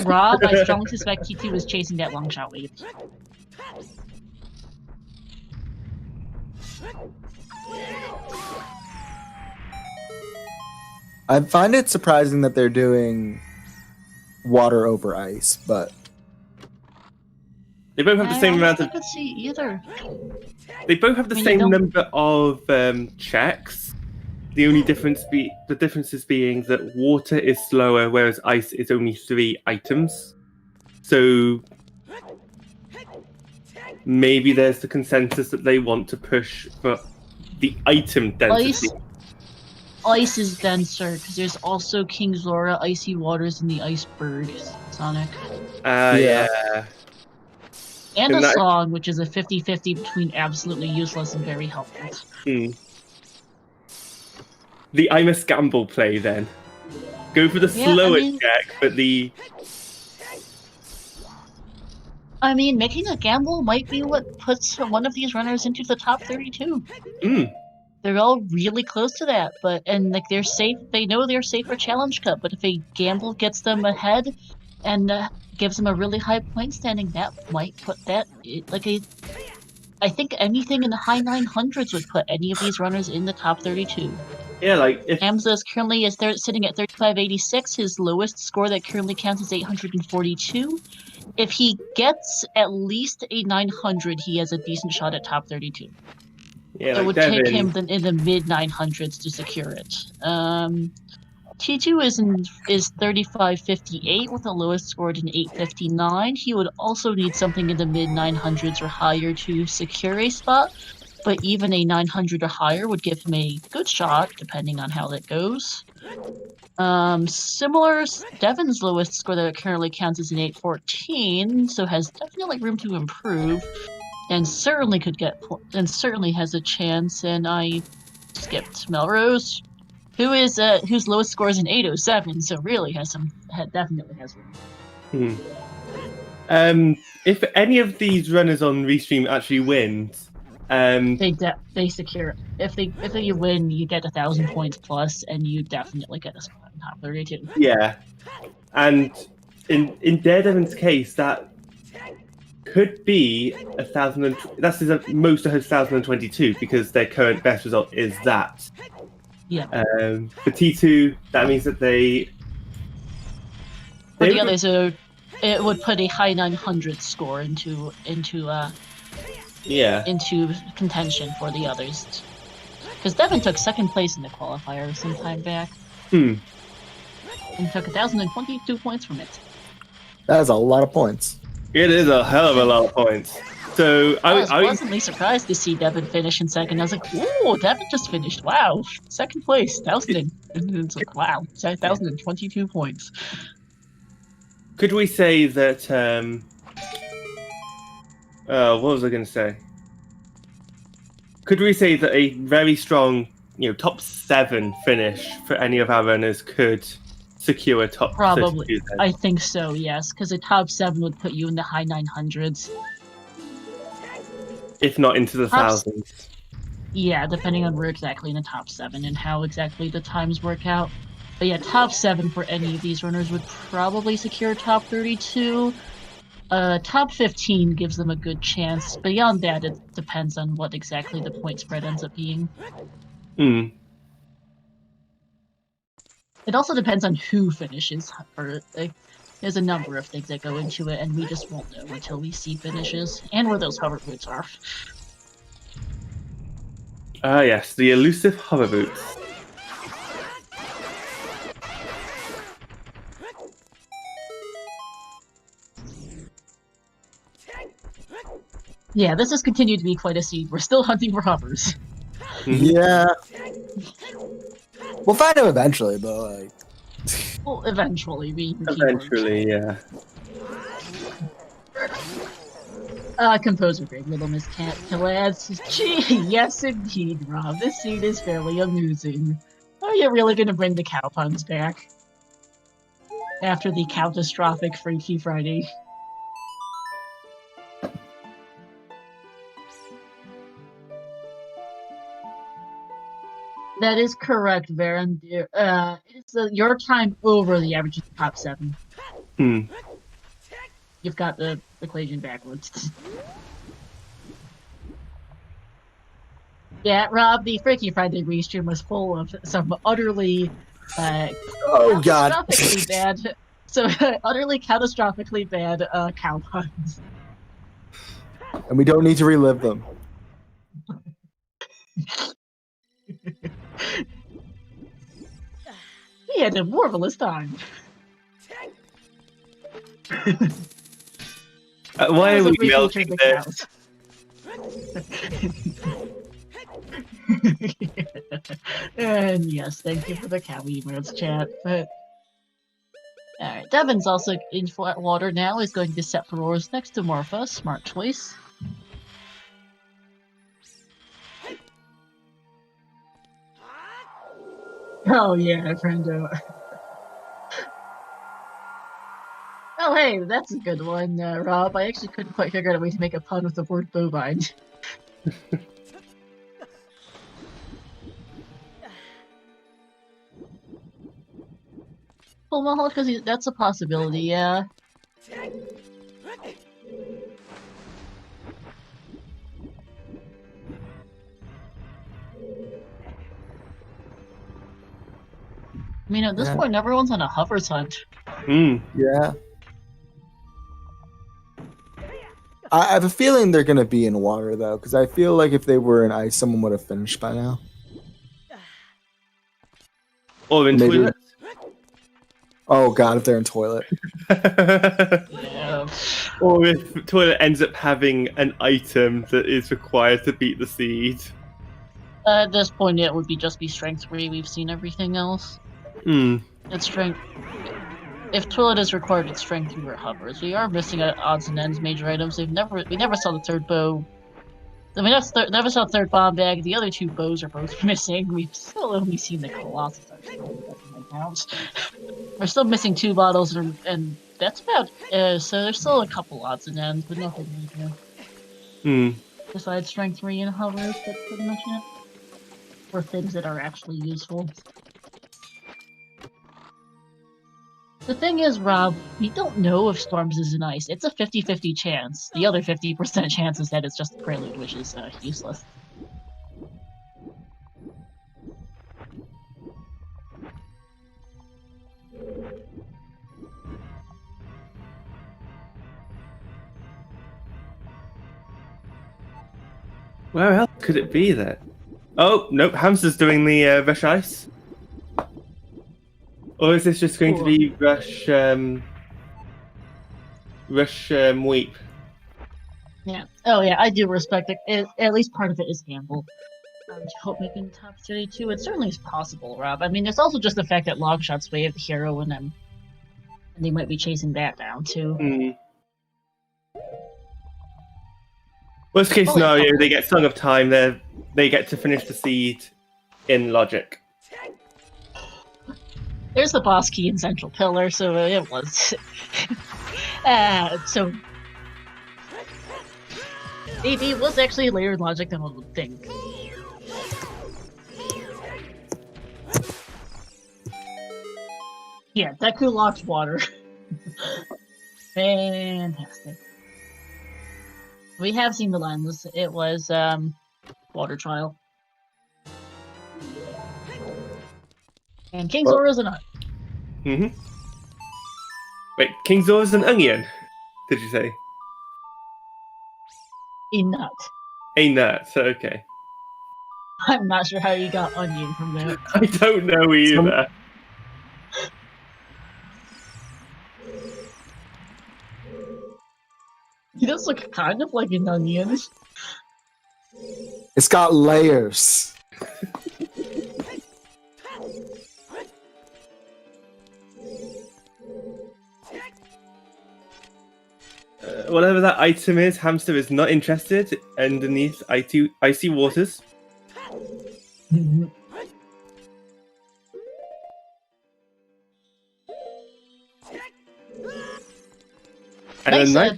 Rob, I strongly suspect T2 was chasing that long shot wave. I find it surprising that they're doing water over ice, but they both have the same amount of. I could see either. They both have the same number of checks. The only difference being that water is slower, whereas ice is only 3 items. So maybe there's the consensus that they want to push for the item density. Ice is denser because there's also King's Laura, Icy Waters, and the Iceberg Sonic. Yeah. And a song, which is a 50-50 between absolutely useless and very helpful. The I'm a Scamble play then. Go for the slower check, but the. I mean, making a gamble might be what puts one of these runners into the top 32. They're all really close to that, they're safe. They know they're safe for Challenge Cup, but if a gamble gets them ahead and gives them a really high point standing, that might put that I think anything in the high 900s would put any of these runners in the top 32. Yeah, like if Hamza is currently sitting at 3586. His lowest score that currently counts is 842. If he gets at least a 900, he has a decent shot at top 32. Yeah, it would take him in the mid 900s to secure it. T2 is 3558 with the lowest scored in 859. He would also need something in the mid 900s or higher to secure a spot, but even a 900 or higher would give him a good shot, depending on how that goes. Similar, Devin's lowest score that it currently counts is an 814, so has definitely room to improve, and certainly certainly has a chance. And I skipped Melrose, whose lowest score is an 807, so really definitely has room. If any of these runners on Restream actually wins, they secure it. If they win, you get 1,000 points plus, and you definitely get a spot in top 32. Yeah, and in Daredevin's case, that could be 1,000. That's most of his 1,022 because their current best result is that. Yeah. For T2, that means that they. For the others, it would put a high 900 score into contention for the others. Because Devin took second place in the qualifier some time back. And took 1,022 points from it. That is a lot of points. It is a hell of a lot of points. So I was pleasantly surprised to see Devin finish in second. I was like, "Ooh, Devin just finished! Wow, second place, 1,000." And it's like, "Wow, 1,022 points." Could we say that? What was I going to say? Could we say that a very strong, top 7 finish for any of our runners could secure a top? Probably, 32 then? I think so. Yes, because a top 7 would put you in the high 900s. If not into the thousands. Yeah, depending on where exactly in the top 7 and how exactly the times work out. But yeah, top 7 for any of these runners would probably secure top 32. Top 15 gives them a good chance. Beyond that, it depends on what exactly the point spread ends up being. Hmm. It also depends on who finishes. There's a number of things that go into it, and we just won't know until we see finishes and where those hover boots are. Ah, yes, the elusive hover boots. Yeah, this has continued to be quite a scene. We're still hunting for hovers. Yeah. We'll find them eventually, but like. Well, eventually, Eventually, yeah. Composer Greg Little Miss Cat adds, gee, yes indeed, Rob. This scene is fairly amusing. Are you really gonna bring the cow puns back? After the catastrophic Freaky Friday. That is correct, Varen. It's your time over the average of the top 7. Hmm. You've got the equation backwards. Yeah, Rob, the Freaky Friday restream was full of some utterly Oh god. catastrophically bad. So utterly catastrophically bad cow puns. And we don't need to relive them. We had a marvelous time. Why are we melting the this? And yes, thank you for the cow emotes, chat. But alright, Devin's also in flat water now. Is going to set Furores next to Morpha. Smart choice. Oh yeah, friendo. Oh hey, that's a good one, Rob. I actually couldn't quite figure out a way to make a pun with the word bovine. Well, Mahal, because that's a possibility, yeah. I mean, at this point, everyone's on a hovers hunt. Hmm. Yeah. I have a feeling they're gonna be in water though, because I feel like if they were in ice, someone would have finished by now. Or in Maybe. toilets. Oh god, if they're in toilet. Yeah. Or if toilet ends up having an item that is required to beat the seed. At this point, it would just be strength 3. We've seen everything else. Hmm. It's strength. If toilet is required, it's strength 3 or hovers. We are missing odds and ends major items. We never saw the third bow. I mean, never saw the third bomb bag. The other 2 bows are both missing. We've still only seen the Colossus. We're still missing 2 bottles, and that's about. So there's still a couple odds and ends, but nothing major. Hmm. Besides strength 3 and hovers, that's pretty much it. For things that are actually useful. The thing is, Rob, we don't know if Storms is in ice. It's a 50-50 chance. The other 50% chance is that it's just a prelude, which is useless. Where else could it be then? Oh, nope, Hamster's doing the Rush Ice. Or is this just going to be Rush Weep? Yeah. Oh yeah, I do respect it. At least part of it is gamble. To hope making top 32, it certainly is possible, Rob. I mean, there's also just the fact that Longshot's way of the hero, and they might be chasing that down too. Hmm. Worst case scenario, they get Song of Time. They get to finish the seed in Logic. There's the boss key in Central Pillar, so it was. So maybe it was actually later in Logic than one would think. Yeah, Deku locked water. Fantastic. We have seen the lens. It was water trial. And King Zora's a nut. Wait, King Zora's an onion? Did you say? A nut. A nut. Okay. I'm not sure how you got onion from there. I don't know either. He does look kind of like an onion. It's got layers. Whatever that item is, Hamster is not interested underneath icy waters.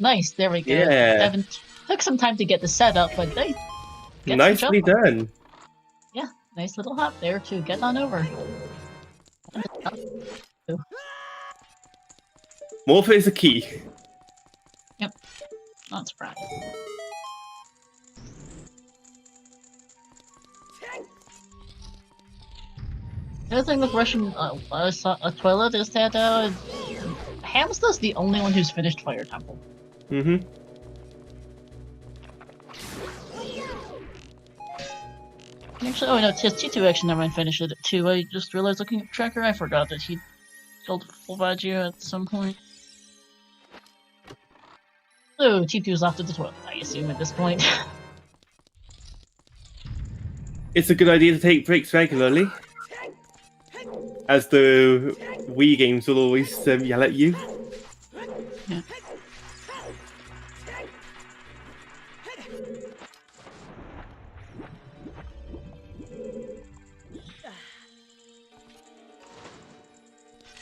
Nice, there we go. Yeah. Devin took some time to get the setup, but they get Nicely done. Yeah, nice little hop there to get on over. Morph is a key. Yep, not surprised. The other thing with Russian Toilet is that Hamster's the only one who's finished Fire Temple. Actually, oh no, T2 actually never mind finished it too. I just realized looking at Tracker, I forgot that he killed full Baju at some point. So T2's off to the toilet, I assume, at this point. It's a good idea to take breaks regularly, as the Wii games will always yell at you. Yeah.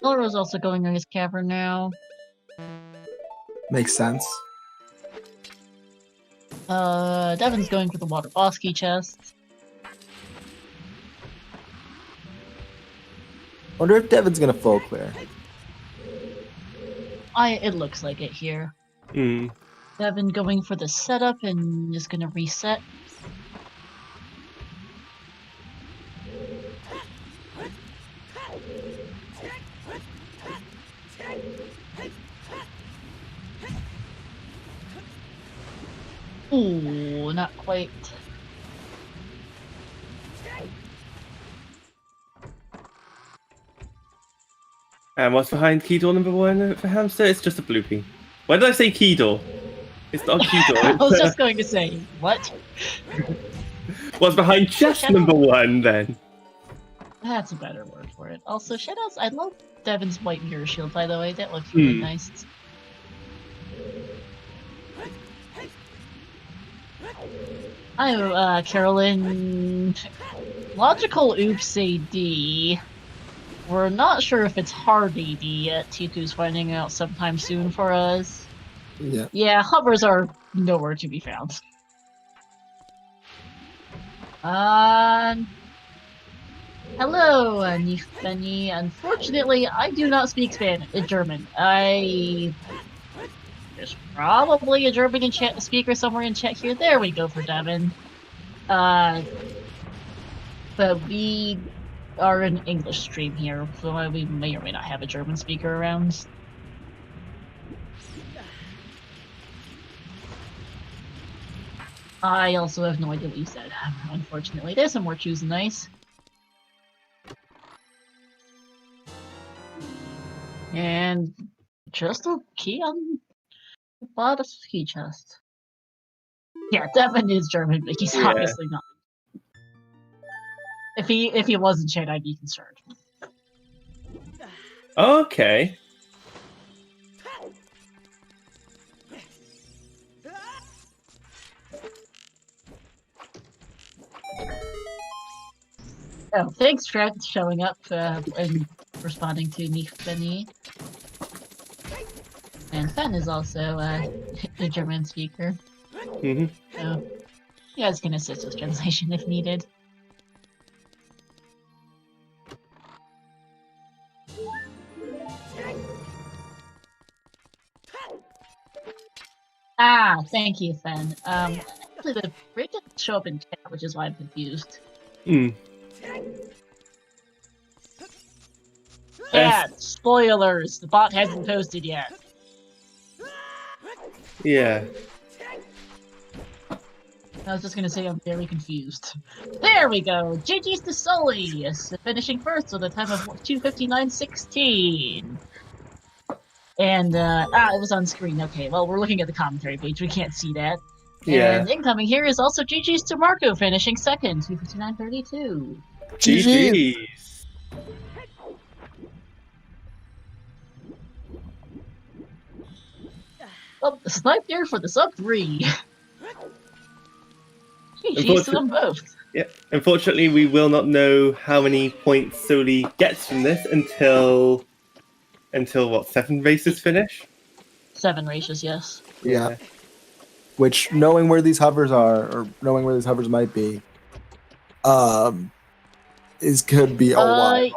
Laura's also going in his cavern now. Makes sense. Devin's going for the water boss key chest. Wonder if Devin's gonna full clear. It looks like it here. Devin going for the setup and is gonna reset. Ooh, not quite. And what's behind key door number 1 for Hamster? It's just a blooping. Why did I say key door? It's not a key door. I was just going to say, what? What's behind chest number 1 then? That's a better word for it. Also, shoutouts, I love Devin's white mirror shield, by the way. That looks really nice. Hi, Carolyn. Logical Oops AD. We're not sure if it's hard AD yet. T2's finding out sometime soon for us. Yeah. Yeah, hovers are nowhere to be found. Hello, Nifbeni. Unfortunately, I do not speak German. There's probably a German speaker somewhere in chat here. There we go for Devin. But we are an English stream here, so we may or may not have a German speaker around. I also have no idea what you said, unfortunately. There's some more choosing nice. And just a key on the bottom key chest. Yeah, Devin is German, but he's obviously not. If he wasn't chat, I'd be concerned. Okay. Oh, thanks for showing up and responding to Nifbeni. And Fen is also a German speaker. So you guys can assist with translation if needed. Ah, thank you, Fen. Actually, the rate didn't show up in chat, which is why I'm confused. Hmm. Chat, spoilers, the bot hasn't posted yet. Yeah. I was just gonna say I'm very confused. There we go! GG's to Sully! Finishing first with a time of 2:59.16. And, it was on screen. Okay, well, we're looking at the commentary page. We can't see that. Yeah. And incoming here is also GG's to Marco, finishing second, 2:59.32. GG's. Oh, snipe there for the sub 3. GG's to them both. Yeah. Unfortunately, we will not know how many points Soli gets from this until what, 7 races finish? 7 races, yes. Yeah. Which, knowing where these hovers are, or knowing where these hovers might be, could be a while.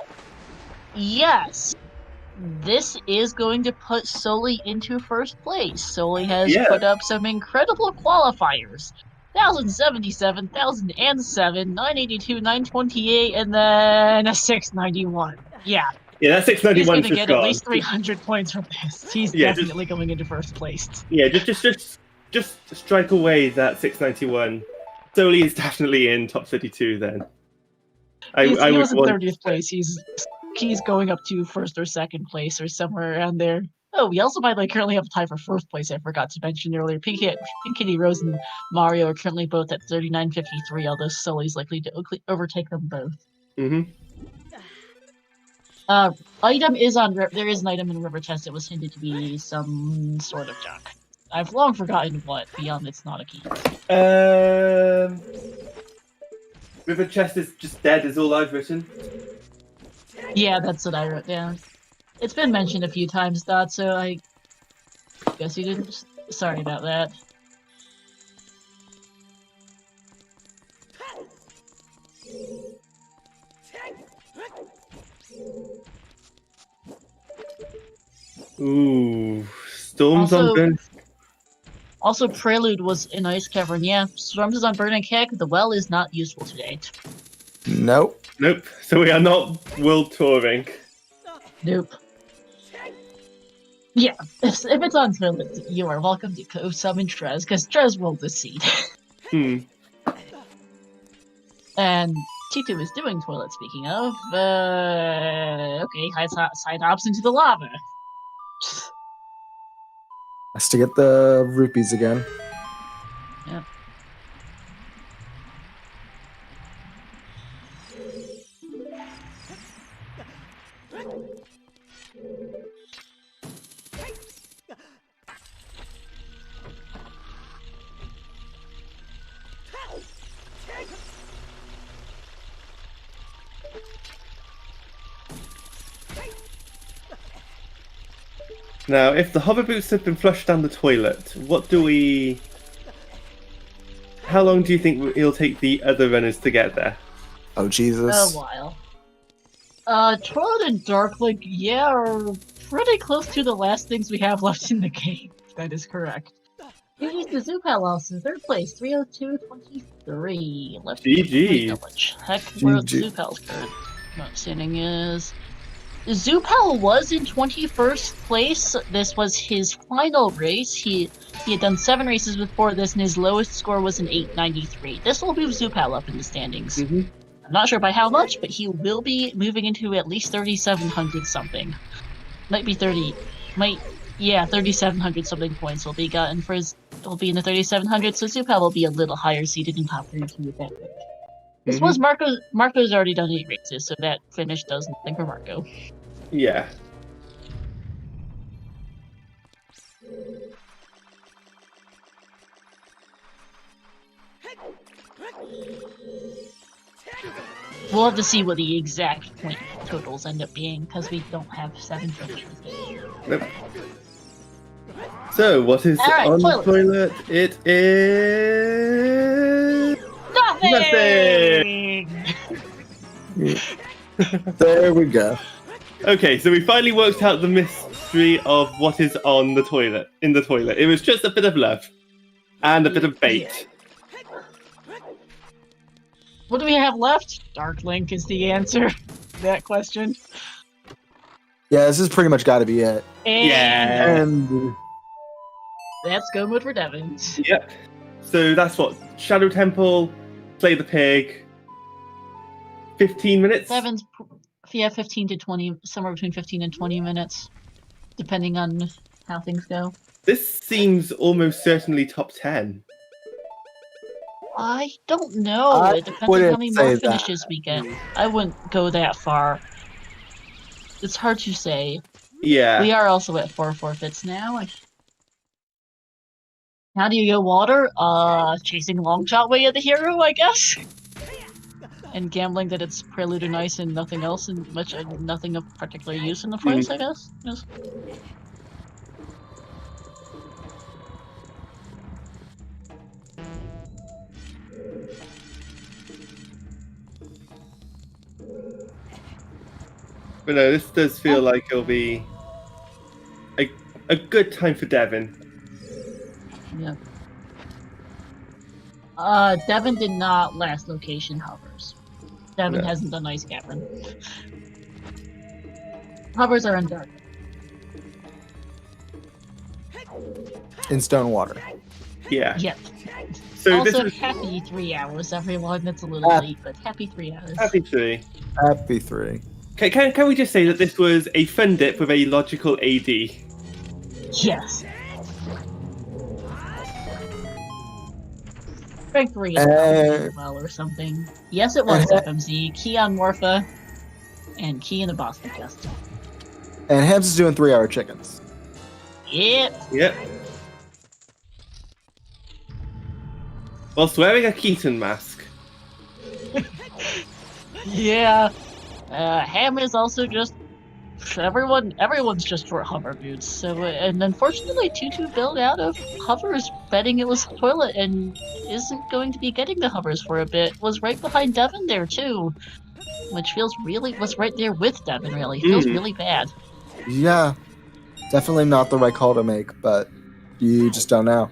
Yes. This is going to put Soli into first place. Soli has Yeah. put up some incredible qualifiers. 1,077, 1,007, 982, 928, and then a 691. Yeah. Yeah, that He's 691 going to just get gone. at least 300 points from this. He's Yeah, definitely going into first place. Yeah, just strike away that 691. Soli is definitely in top 32 then. He I was would in want 30th place. He's going up to first or second place or somewhere around there. Oh, we also might currently have a tie for first place. I forgot to mention earlier. Pink Kitty Rose and Mario are currently both at 39.53, although Sully's likely to overtake them both. Mm-hmm. Item is on. There is an item in River Chest that was hinted to be some sort of junk. I've long forgotten what. Beyond it's not a key. River Chest is just dead, is all I've written. Yeah, that's what I wrote down. It's been mentioned a few times, Dot, so I guess you didn't. Sorry about that. Ooh, Storms on Burn. Also, Prelude was in Ice Cavern. Yeah, Storms is on Burning Keg. The well is not useful today. Nope. Nope. So we are not world touring. Nope. Yeah, if it's on Prelude, you are welcome to go summon Trez, because Trez will deceive. Hmm. And T2 is doing toilet, speaking of. Okay, side hops into the lava. Has to get the rupees again. Yep. Now, if the hover boots have been flushed down the toilet, how long do you think it'll take the other runners to get there? Oh, Jesus. A while. Toilet and Darklink, yeah, are pretty close to the last things we have left in the game. That is correct. GG's to Zupal also, third place, 302.23. Let's GG. double check where GG. Zupal's current standing is. Zupal was in 21st place. This was his final race. He had done 7 races before this, and his lowest score was an 893. This will move Zupal up in the standings. Mm-hmm. I'm not sure by how much, but he will be moving into at least 3,700 something. Might be 3,700 something points will be gotten for his. Will be in the 3,700, so Zupal will be a little higher seated in top 32 with that pick. This was Marco's already done 8 races, so that finish does nothing for Marco. Yeah. We'll have to see what the exact point totals end up being, because we don't have 7 finishes. Nope. So, what is Alright, on the toilet. toilet? It is... Nothing! There we go. Okay, so we finally worked out the mystery of what is on the toilet. In the toilet, it was just a bit of love and a bit of bait. What do we have left? Dark Link is the answer to that question. Yeah, this is pretty much got to be it. And Yeah. And that's go mode for Devin. Yep. So that's what Shadow Temple, Slay the Pig. 15 minutes. Devin's, yeah, 15 to 20, somewhere between 15 and 20 minutes, depending on how things go. This seems almost certainly top 10. I don't know. I It depends on wouldn't how many say more that. finishes we get. I wouldn't go that far. It's hard to say. Yeah. We are also at 4 forfeits now. How do you go water? Chasing long shot way of the hero, I guess. And gambling that it's prelude and ice and nothing else, and nothing of particular use in the price, I guess. Yes. But no, this does feel like it'll be a good time for Devin. Yeah. Devin did not last location hovers. Devin No. hasn't done ice cavern. Hovers are in dark. in stone water. Yeah. Yep. So Also, this is happy 3 hours, everyone. That's a little late, but happy 3 hours. happy 3. Happy 3. Can we just say that this was a fun dip with a logical AD? Yes. Rank 3 is Uh, probably well or something. Yes, it was FMZ. Key on Morpha, and key in the Boston chest. And Hams is doing 3-hour chickens. Yep. Yep. Whilst wearing a Keaton mask. Yeah. Ham is also just everyone's just for hover boots. So and unfortunately Tutu built out of hovers betting it was toilet and isn't going to be getting the hovers for a bit. Was right behind Devin there too. Which was right there with Devin really. Feels really bad. Yeah. Definitely not the right call to make, but you just don't know.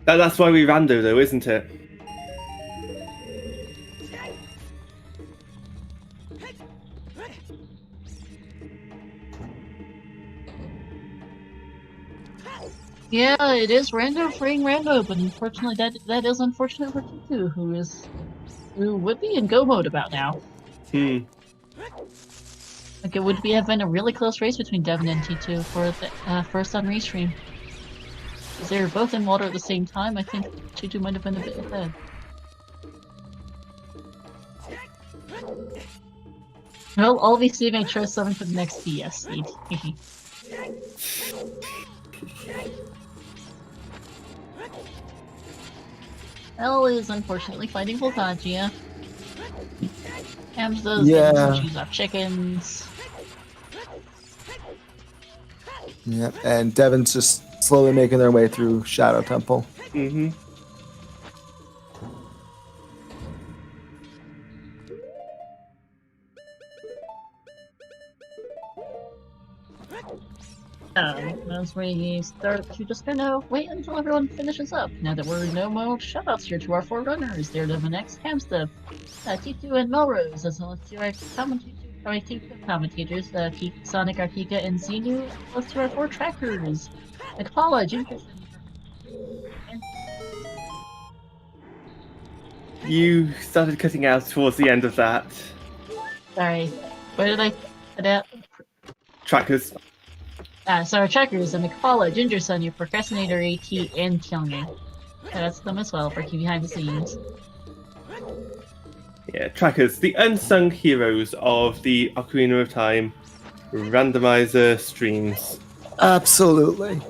That's why we rando though, isn't it? Yeah, it is rando freeing rando, but unfortunately that is unfortunate for Tutu, who would be in go mode about now. Like it would have been a really close race between Devin and T2 for the first on restream. Because they were both in water at the same time, I think T2 might have been a bit ahead. Well, I'll be saving choice 7 for the next DS seed. L is unfortunately fighting Voltagia. Hamza's Yeah. choose off chickens. Yep. And Devin's just slowly making their way through Shadow Temple. Mm-hmm. As we start to just kind of wait until everyone finishes up. Now that we're no more shoutouts here to our four runners, there to the next Hamsta, T2 and Melrose, as well as to our commentators, Sonic, Artika, and Xenu, as well as to our four trackers, Akpala, Junior. You started cutting out towards the end of that. Sorry, where did I cut out? Trackers. Sorry, trackers, and Akpala, Ginger Sun, your procrastinator, AT, and Kyungin. That's them as well, working behind the scenes. Yeah, trackers. The unsung heroes of the Ocarina of Time randomizer streams. Absolutely.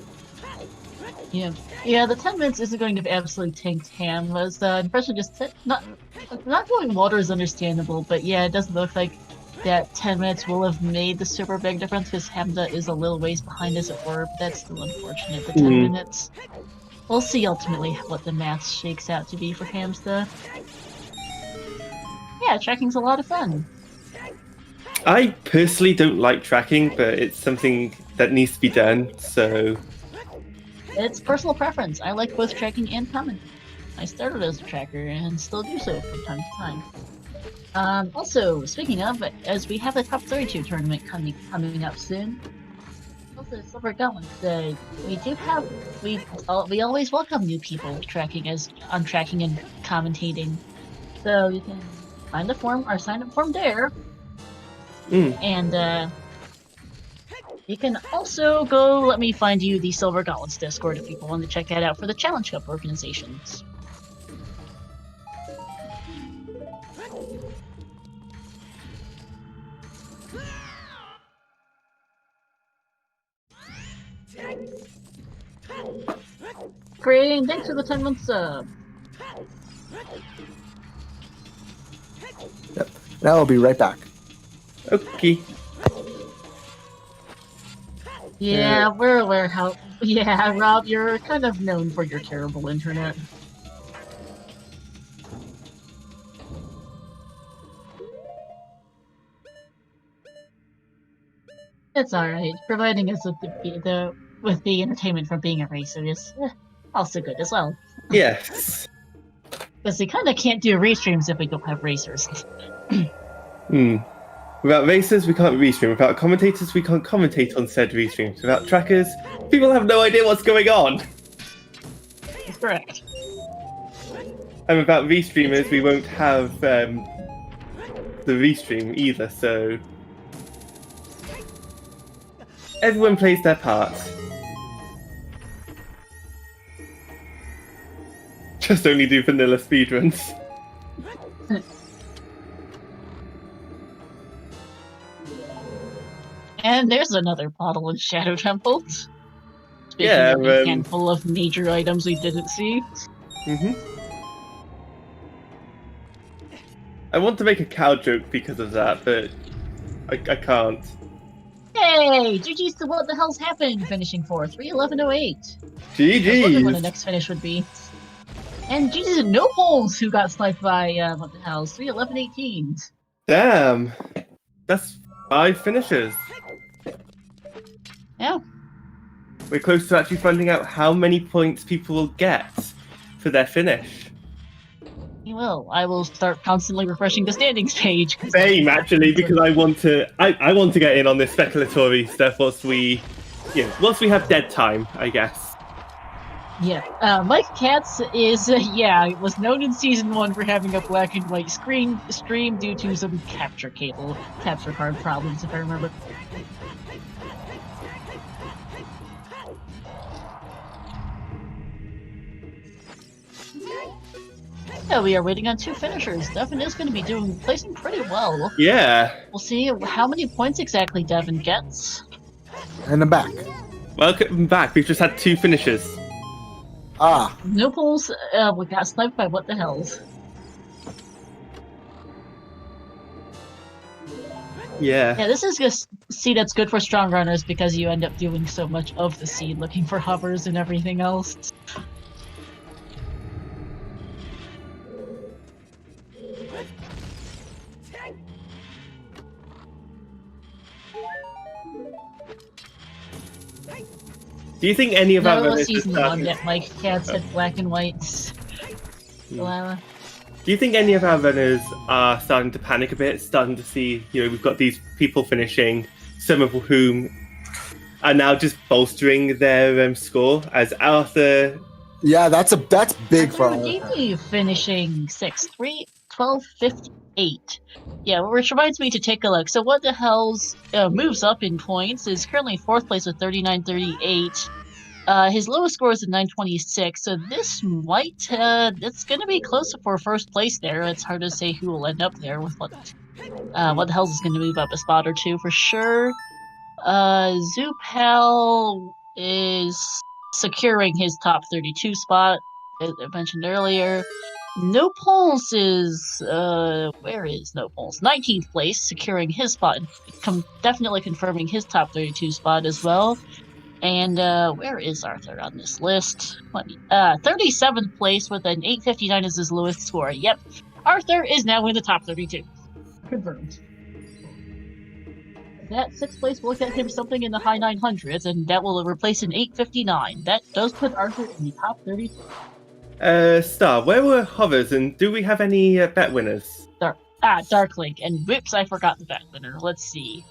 Yeah, the 10 minutes isn't going to absolutely tank Ham. As the impression just not going water is understandable, but yeah, it doesn't look like that 10 minutes will have made the super big difference because Hamza is a little ways behind as it were, but that's still unfortunate. The 10 minutes. We'll see ultimately what the math shakes out to be for Hamza. Yeah, Yeah, tracking's a lot of fun. I personally don't like tracking, but it's something that needs to be done. So It's personal preference. I like both tracking and commenting. I started as a tracker and still do so from time to time. Also, speaking of, as we have a top 32 tournament coming up soon, also Silver Gauntlets, we always welcome new people tracking on tracking and commentating. So you can find the form or sign up form there, and you can also go. Let me find you the Silver Gauntlets Discord if people want to check that out for the Challenge Cup organizations. Great, thanks for the 10-month sub. Yep. Now I'll be right back. okay. Yeah, we're aware how. Yeah, Rob, you're kind of known for your terrible internet. It's alright. Providing us with the entertainment from being a racer is also good as well. Yes. Because we kind of can't do restreams if we don't have racers. Without racers, we can't restream. Without commentators, we can't commentate on said restreams. Without trackers, people have no idea what's going on. That's correct. And without restreamers, we won't have the restream either, so everyone plays their part. Just only do vanilla speedruns. And there's another bottle in Shadow Temple. Speaking Yeah, of a handful of major items we didn't see. I want to make a cow joke because of that, but I can't. Hey! GG's to What the Hell's Happened, finishing 4th, 3:11:08. I was wondering when the GG's! next finish would be. And GG's to No Poles, who got sniped by, What the Hell's, 3:11:18. Damn! That's 5 finishes. Yeah. We're close to actually finding out how many points people will get for their finish. You will. I will start constantly refreshing the standings page. Same, actually, because I want to get in on this speculatory stuff once we have dead time, I guess. Yeah. Mike Katz is, was known in Season 1 for having a black and white stream due to some capture card problems, if I remember. Yeah, we are waiting on 2 finishers. Devin is going to be placing pretty well. Yeah. We'll see how many points exactly Devin gets. And I'm back. Welcome back. We've just had 2 finishes. Ah. No Poles we got sniped by What the Hells. Yeah. Yeah, this is a seed that's good for strong runners because you end up doing so much of the seed, looking for hovers and everything else. Do you think any of our No, runners Season are 1 that Mike Katz had black and whites. Do you think any of our runners are starting to panic a bit, starting to see, we've got these people finishing, some of whom are now just bolstering their score, as Arthur... Yeah, that's big for Arthur. Arthur finishing 6th, 12:58. Yeah, which reminds me to take a look. So What the Hell's moves up in points, is currently 4th place with 39.38. His lowest score is at 926, so this might, it's gonna be close for 1st place there. It's hard to say who will end up there with What the Hell's is gonna move up a spot or 2 for sure. Zoopal is securing his top 32 spot, as I mentioned earlier. No Pulse is, where is No Pulse? 19th place, securing his spot, definitely confirming his top 32 spot as well. And, where is Arthur on this list? 37th place with an 859 as his lowest score. Yep. Arthur is now in the top 32. Confirmed. That 6th place will get him something in the high 900s, and that will replace an 859. That does put Arthur in the top 32. Star, where were hovers, and do we have any bet winners? Dark Link, and whoops, I forgot the bet winner. Let's see.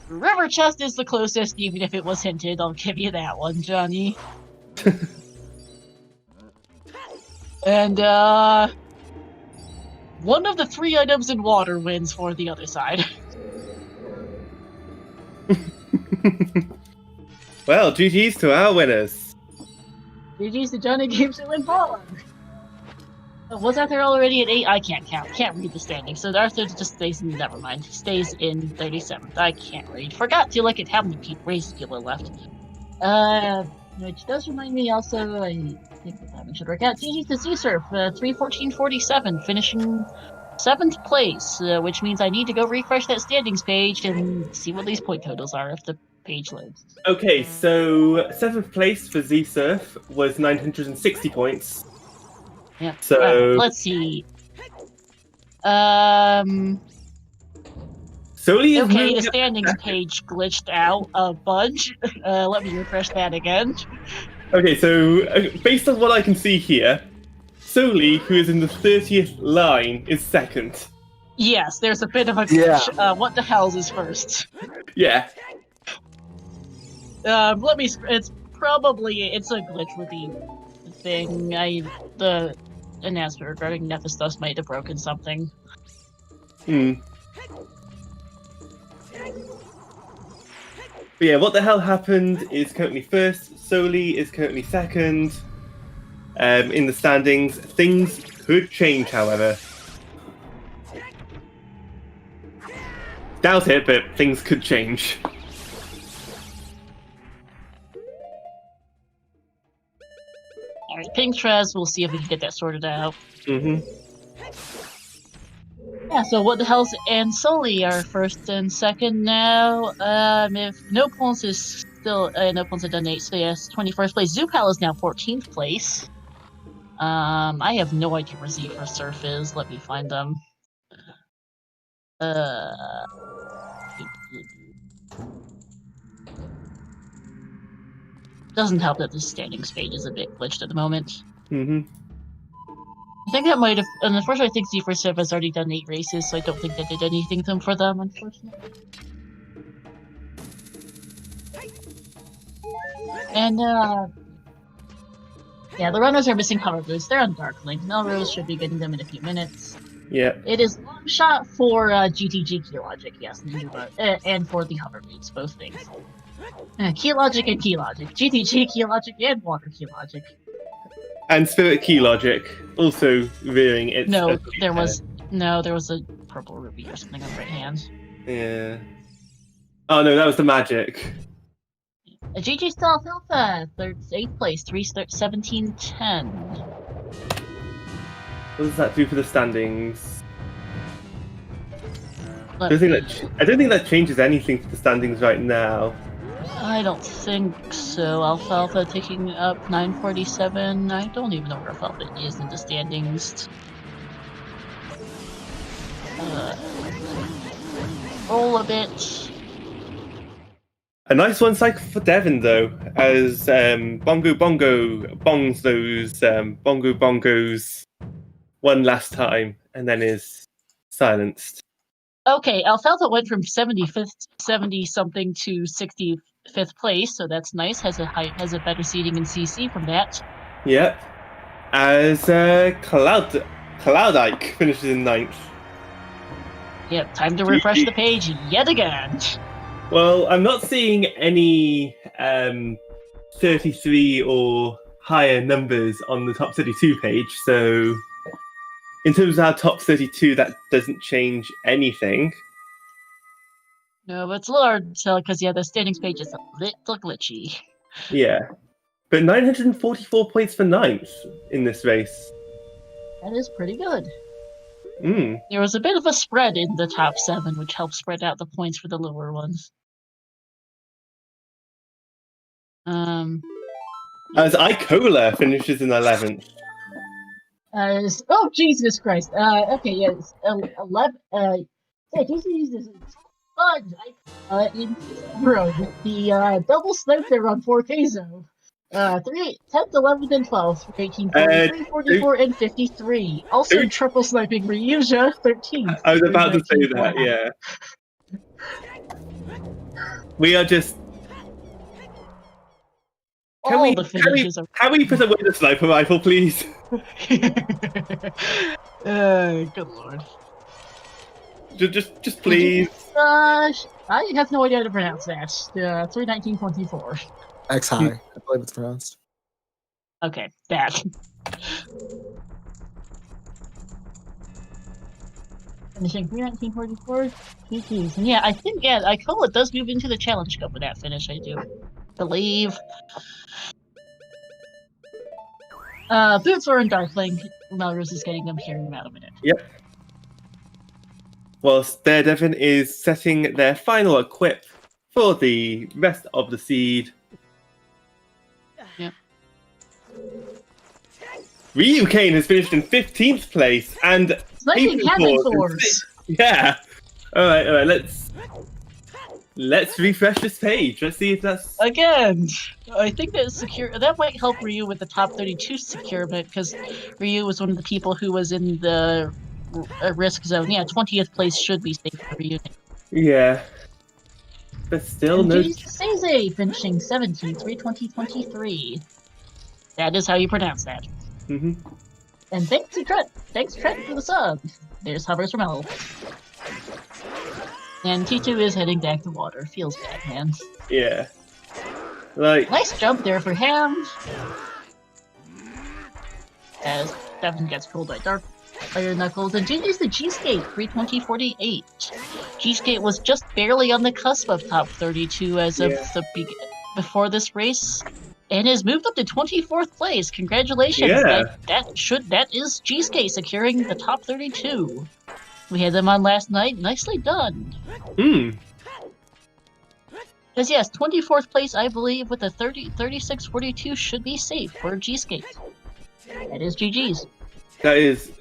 River Chest is the closest, even if it was hinted. I'll give you that one, Johnny. And, one of the 3 items in water wins for the other side. Well, GG's to our winners. GG's to Johnny Games to win Paula. Was that there already at 8? I can't count. Can't read the standings. So Arthur just stays in. Never mind. Stays in 37th. I can't read. Forgot to look at how many races people are left. Which does remind me also. I think the timing should work out. GG to Z-Surf. 3:14:47, finishing 7th place, which means I need to go refresh that standings page and see what these point totals are if the page loads. Okay, so 7th place for Z-Surf was 960 points. Yeah. So let's see. Soli is Okay, moving the up- standings page glitched out a bunch. Let me refresh that again. Okay, so based on what I can see here, Soli, who is in the 30th line, is second. Yes, there's a bit of a glitch. What the hell's is first? Yeah. Let me. It's a glitch with the thing. The announcement regarding Nephestus might have broken something. But yeah, what the hell happened is currently first. Soli is currently second. In the standings, things could change, however. Doubt it, but things could change. Alright, Pink Trez, we'll see if we can get that sorted out. Mm-hmm. Yeah, so what the hell's and Sully are first and second now. If No Pulse is still No Pulse had done 8, so yes, 21st place. Zupal is now 14th place. I have no idea where Z for Surf is. Let me find them. Doesn't help that the standings page is a bit glitched at the moment. Mm-hmm. I think that might have. And unfortunately, I think Z for Surf has already done 8 races, so I don't think that did anything for them, unfortunately. And, yeah, the runners are missing hover boots. They're on Dark Link. Melrose should be getting them in a few minutes. Yeah. It is long shot for GTG Key Logic, yes, and for the hover boots, both things. Key Logic and Key Logic. GTG Key Logic and Water Key Logic. And Spirit Key Logic also veering its. There was a purple ruby or something on the right hand. Yeah. Oh no, that was the magic. GG Stealth Alpha, 8th place, 3:17:10. What does that do for the standings? I Let don't me- think that changes anything for the standings right now. I don't think so. Alfalfa taking up 947. I don't even know where Alfalfa is in the standings. Roll a bit. A nice one cycle for Devon though, as Bongo Bongo bongs those Bongo Bongos one last time and then is silenced. Okay, Alfalfa went from 70 something to 65th place, so that's nice. Has a better seating in CC from that. Yep. As Cloudike finishes in 9th. Yep, time to refresh the page yet again. Well, I'm not seeing any 33 or higher numbers on the top 32 page, so in terms of our top 32, that doesn't change anything. No, but it's a little hard to tell because, yeah, the standings page is a little glitchy. Yeah. But 944 points for 9th in this race. That is pretty good. Mm. There was a bit of a spread in the top 7, which helped spread out the points for the lower ones. As Icola finishes in 11th. Oh, Jesus Christ. Okay, yes. 11. Yeah, Jesus is fun. In Road, the double snipe there on 4 Kzo. 10th, 11th, and 12th, 1843, 44, and 53. Also triple sniping Ryuja, 13th. I was about to say that, yeah. We are just. Can we put away the sniper rifle, please? Good lord. Just please. I have no idea how to pronounce that. 31924. X high, I believe it's pronounced. Okay, that. Finishing 31944. GG's. And yeah, I think Ikola does move into the challenge cup with that finish, I do believe. Boots are in Darkling. Melrose is getting them here in about a minute. Yep. Whilst Daredevil is setting their final equip for the rest of the seed. Yep. Ryu Kane has finished in 15th place, and Sniping Cabin Force. Yeah. All right. Let's refresh this page. Let's see if that's again. I think that might help Ryu with the top 32 securement, because Ryu was one of the people who was in the risk zone. Yeah, 20th place should be safe for Ryu. Yeah. But still no. Seize finishing 17th, 320-23. That is how you pronounce that. Mm-hmm. And thanks Trent for the sub. There's Hovers from Hell. And T2 is heading back to water. Feels bad, man. Yeah. Like nice jump there for him. As Devin gets pulled by Dark Fire Knuckles, and GG's the G-Skate, 320-48. G-Skate was just barely on the cusp of top 32 as of before this race, and has moved up to 24th place. Congratulations! Yeah. That is G-Skate securing the top 32. We had them on last night. Nicely done. Because yes, 24th place, I believe, with a 36-42 should be safe for G-Skate. That is GG's. That is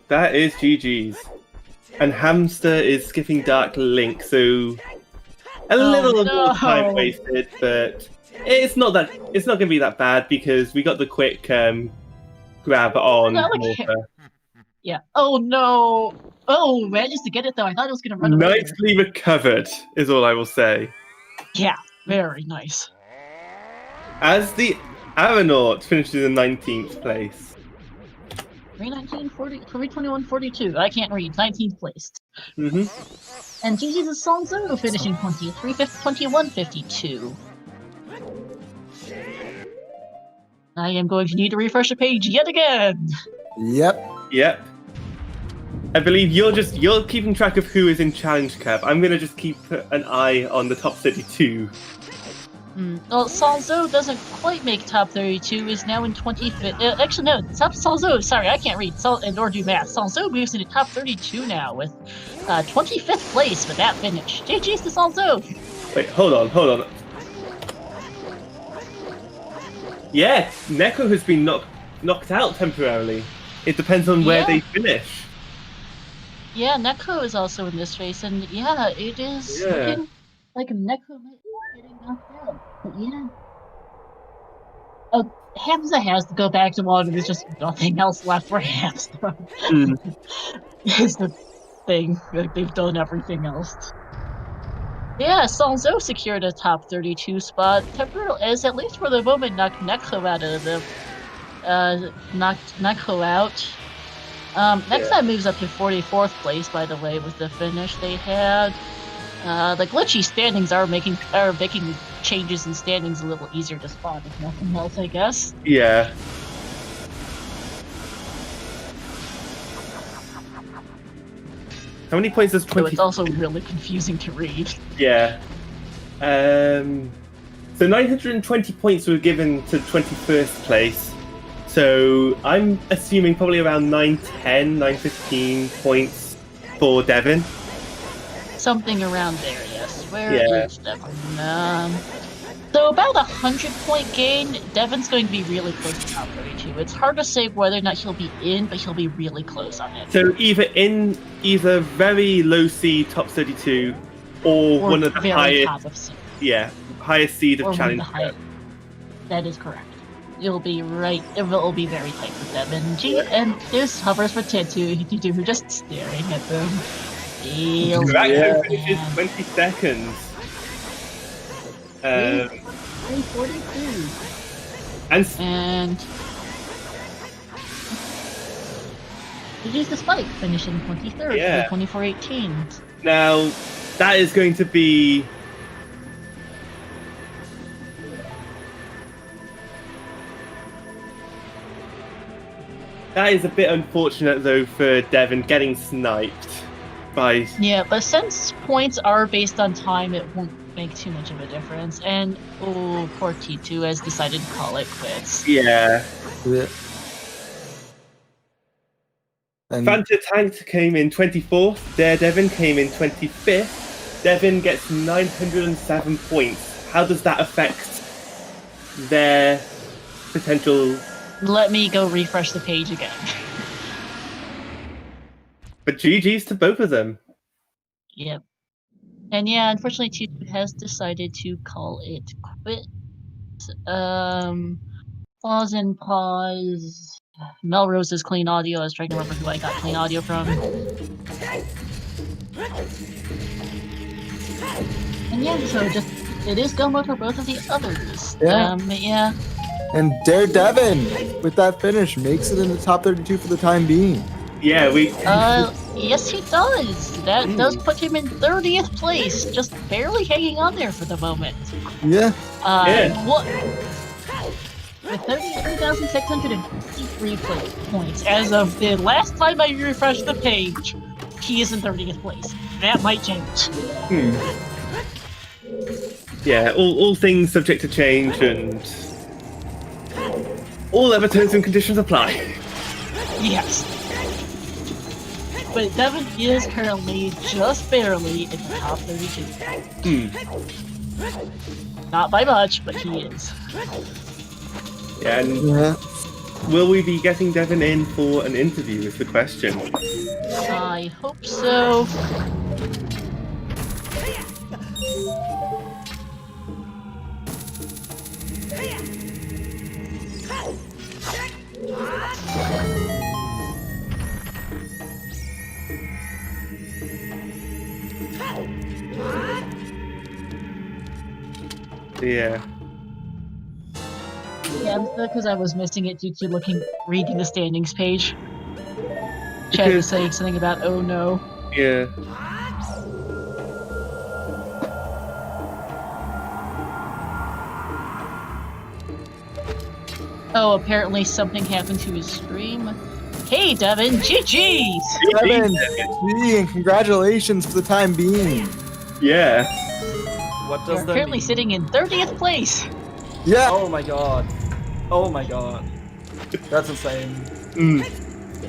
GG's. And Hamster is skipping Dark Link, so a little more time wasted, but it's not going to be that bad because we got the quick grab on. Yeah. Oh no. Oh, managed to get it though. I thought it was going to run away. Nicely recovered, is all I will say. Yeah, very nice. As the Aeronaut finishes in 19th place. 321-42. I can't read. 19th place. Mm-hmm. And GG's Sonzo finishing 20th, 21-52. I am going to need to refresh the page yet again. Yep. I believe you're keeping track of who is in Challenge Cup. I'm gonna just keep an eye on the top 32. Well, Salzo doesn't quite make top 32. Is now in 25th. Actually, no. Salzo. Sorry, I can't read. Nor do math. Salzo moves into top 32 now with 25th place with that finish. GG's to Salzo. Wait, hold on. Yeah, Neko has been knocked out temporarily. It depends on where they finish. Yeah, Neko is also in this race, and yeah, it is looking like Neko might be getting knocked out. But yeah. Oh, Hamza has to go back to water. There's just nothing else left for Hamza. Is the thing. Like, they've done everything else. Yeah, Salzo secured a top 32 spot. Temporal as at least for the moment knocked Neko out of the knocked Neko out. Next time moves up to 44th place, by the way, with the finish they had. The glitchy standings are making changes in standings a little easier to spot, if nothing else, I guess. Yeah. How many points does 20? So it's also really confusing to read. Yeah. So 920 points were given to 21st place. So I'm assuming probably around 910, 915 points for Devin. Something around there, yes. Where is Devin? So about 100-point gain, Devin's going to be really close to top 32. It's hard to say whether or not he'll be in, but he'll be really close on it. So either very low seed, top 32, or one of the very highest, top of seed. highest seed Or of one of the challenge. highest. That is correct. It'll be right. It will be very tight for Devin. And there's hovers for Tattoo, who just staring at them. Racco finishes 20 seconds. 342. And GG's the Spike, finishing 23rd Yeah. for 24-18. now that is going to be. That is a bit unfortunate, though, for Devin getting sniped by. Yeah, but since points are based on time, it won't make too much of a difference. And poor T2 has decided to call it quits. Yeah. And Fanta Tank came in 24th. Devin came in 25th. Devin gets 907 points. How does that affect their potential? Let me go refresh the page again. But GG's to both of them. Yep. And yeah, unfortunately, T2 has decided to call it quits. Pause and pause. Melrose's clean audio. I was trying to remember who I got clean audio from. And yeah, so it is go mode for both of the others. Yeah. Yeah. and Devin, with that finish, makes it in the top 32 for the time being. Yeah, we. Yes, he does. That does put him in 30th place, just barely hanging on there for the moment. Yeah. What? With 33,653 points as of the last time I refreshed the page, he is in 30th place. That might change. Yeah, all things subject to change, and all other terms and conditions apply. Yes. But Devin is currently just barely in the top 32. Not by much, but he is. Yeah, and Yeah. will we be getting Devin in for an interview is the question. I hope so. Yeah. Yeah, because I was missing it due to reading the standings page. Chad was saying something about, oh no. Yeah. Oh, apparently something happened to his stream. Hey, Devin, GG's! Devin, GG, and congratulations for the time being. Yeah. What You're does that currently mean? sitting in 30th place! Yeah. Oh my god. Oh my god. That's insane.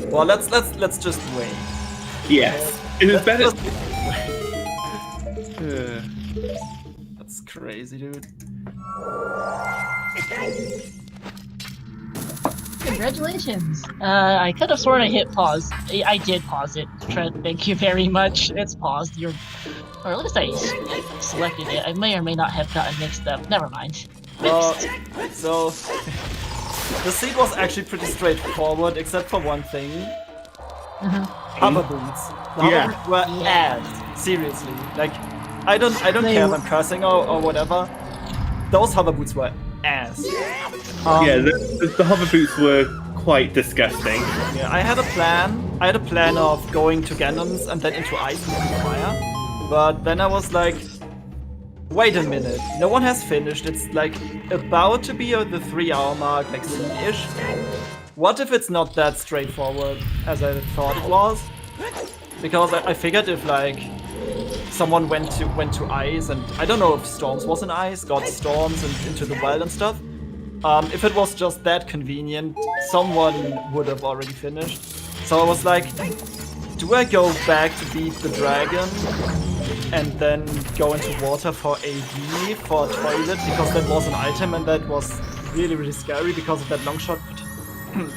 Well, let's just wait. Yes. It is better. That's crazy, dude. Congratulations! I could have sworn I hit pause. I did pause it. Trent, thank you very much. It's paused. Or at least I selected it. I may or may not have gotten mixed up. Never mind. Well, so the seed was actually pretty straightforward, except for one thing. Hover boots. The hover boots were ass. Seriously. Like, I don't care if I'm cursing or whatever. Those hover boots were ass. Yeah, the hover boots were quite disgusting. Yeah, I had a plan of going to Ganon's and then into ice and into fire. But then I was like, wait a minute, no one has finished. It's like about to be at the 3-hour mark, like soon-ish. What if it's not that straightforward as I thought it was? Because I figured if like someone went to ice, and I don't know if storms was in ice, got storms and into the wild and stuff. If it was just that convenient, someone would have already finished. So I was like, do I go back to beat the dragon? and then go into water for AD for toilet because that was an item and that was really, really scary because of that long shot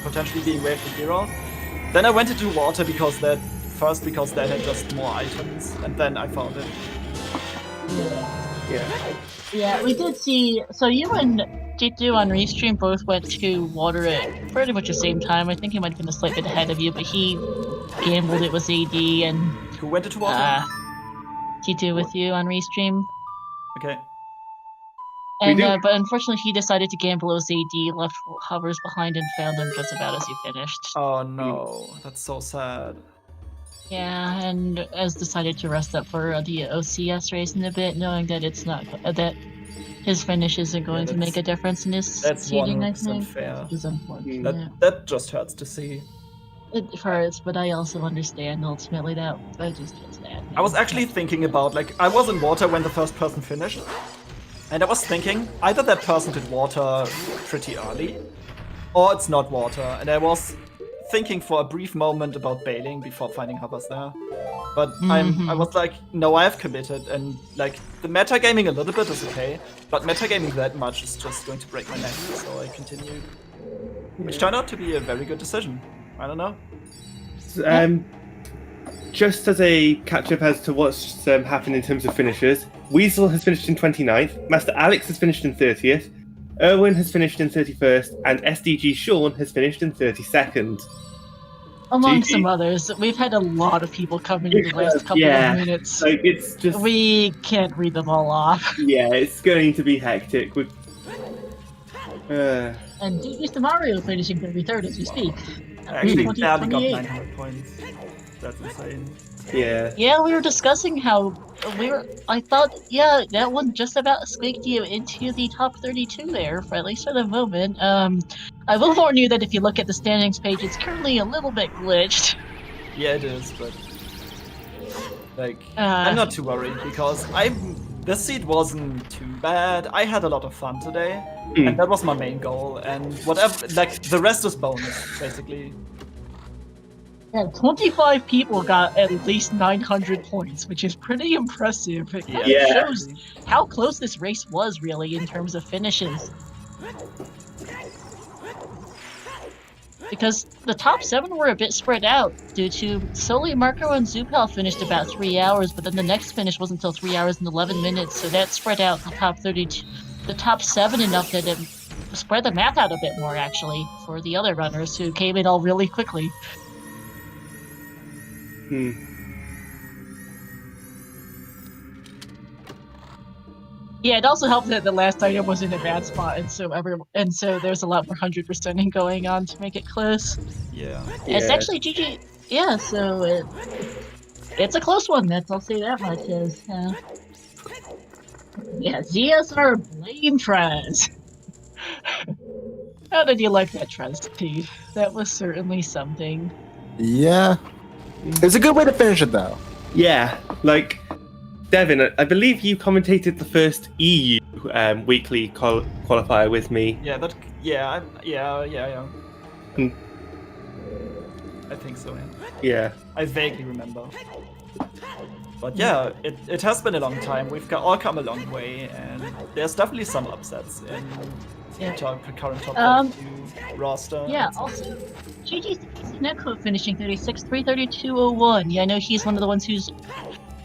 potentially being waved to 0. Then I went into water because that had just more items, and then I found it. Yeah, we did see. So you and Jitu on Restream both went to water at pretty much the same time. I think he might have been a slight bit ahead of you, but he gambled it was AD and Who went into water? Jitu with you on Restream. Okay. And but unfortunately, he decided to gamble it was AD, left hovers behind, and found him just about as you finished. Oh no, that's so sad. Yeah, and has decided to rest up for the OCS race in a bit, knowing that it's not that his finish isn't going to make a difference in his seeding. I think fair. which is unfortunate. That just hurts to see. It hurts, but I also understand ultimately that just feels bad. I was actually thinking about I was in water when the first person finished, and I was thinking either that person did water pretty early, or it's not water, and I was thinking for a brief moment about bailing before finding hovers there. But I was like, no, I have committed, and the metagaming a little bit is okay, but metagaming that much is just going to break my neck, so I continued. Which turned out to be a very good decision. I don't know. Just as a catch-up as to what's happened in terms of finishers, Weasel has finished in 29th, Master Alex has finished in 30th, Erwin has finished in 31st, and SDG Sean has finished in 32nd. Among some others. We've had a lot of people coming in the last couple of minutes. It's just... We can't read them all off. Yeah, it's going to be hectic. And Mr. Mario finishing 33rd as we speak. I actually barely got 900 points. That's insane. Yeah. Yeah, we were discussing how I thought, that one just about squeaked you into the top 32 there, for at least for the moment. I will warn you that if you look at the standings page, it's currently a little bit glitched. Yeah, it is, but I'm not too worried because this seed wasn't too bad. I had a lot of fun today, and that was my main goal. And whatever, the rest is bonus, basically. Yeah, 25 people got at least 900 points, which is pretty impressive. It kind of shows how close this race was, really, in terms of finishes. Because the top 7 were a bit spread out, due to solely Marco and Zupal finished about 3 hours, but then the next finish wasn't until 3 hours and 11 minutes, so that spread out the top 32, the top 7 enough that it spread the map out a bit more, actually, for the other runners who came in all really quickly. Yeah, it also helped that the last item was in a bad spot, and so there's a lot more 100%ing going on to make it close. Yeah. It's actually GG. Yeah, so it's a close one. I'll say that much. ZSR blame Trez. How did you like that, Trez, Steve? That was certainly something. Yeah. It's a good way to finish it, though. Yeah, Devin, I believe you commentated the first EU weekly qualifier with me. Yeah, I think so, yeah. I vaguely remember. But yeah, it has been a long time. We've all come a long way, and there's definitely some upsets in the current top 32 roster. Yeah, also, GG's Netcode finishing 36, 332.01. Yeah, I know he's one of the ones who's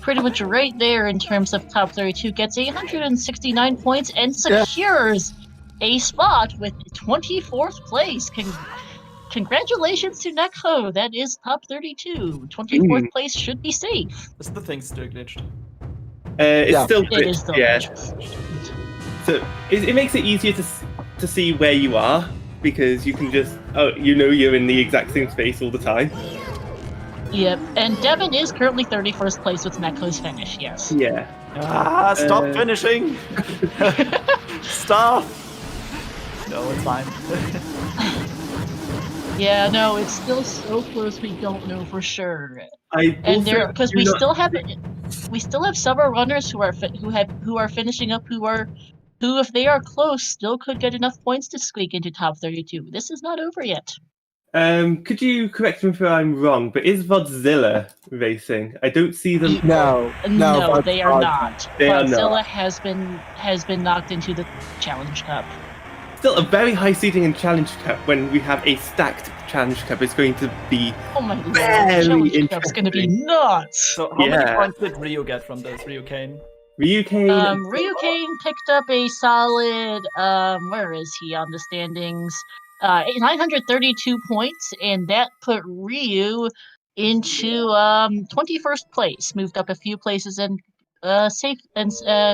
pretty much right there in terms of top 32, gets 869 points and secures a spot with 24th place. Congratulations to Neko, that is top 32. 24th place should be safe. Is the thing still glitched? It's still glitched, it is still glitched. So it makes it easier to see where you are, because you can just, you're in the exact same space all the time. Yep, and Devin is currently 31st place with Neko's finish, yes. Yeah. Stop finishing! Stop! No, it's fine. Yeah, no, it's still so close we don't know for sure. Because we still have several runners who are finishing up who if they are close still could get enough points to squeak into top 32. This is not over yet. Could you correct me if I'm wrong, but is Godzilla racing? I don't see them. No, No, but- they are not. They are Godzilla has been knocked into the Challenge Cup. Still a very high seeding in Challenge Cup when we have a stacked Challenge Cup. It's going to be Oh my lord, very Challenge Cup's gonna be interesting. nuts! So how many Yeah. points did Ryu get from this, Ryu Kane? Ryu Kane. Ryu Kane picked up a solid, where is he on the standings? 932 points, and that put Ryu into 21st place. Moved up a few places and safe and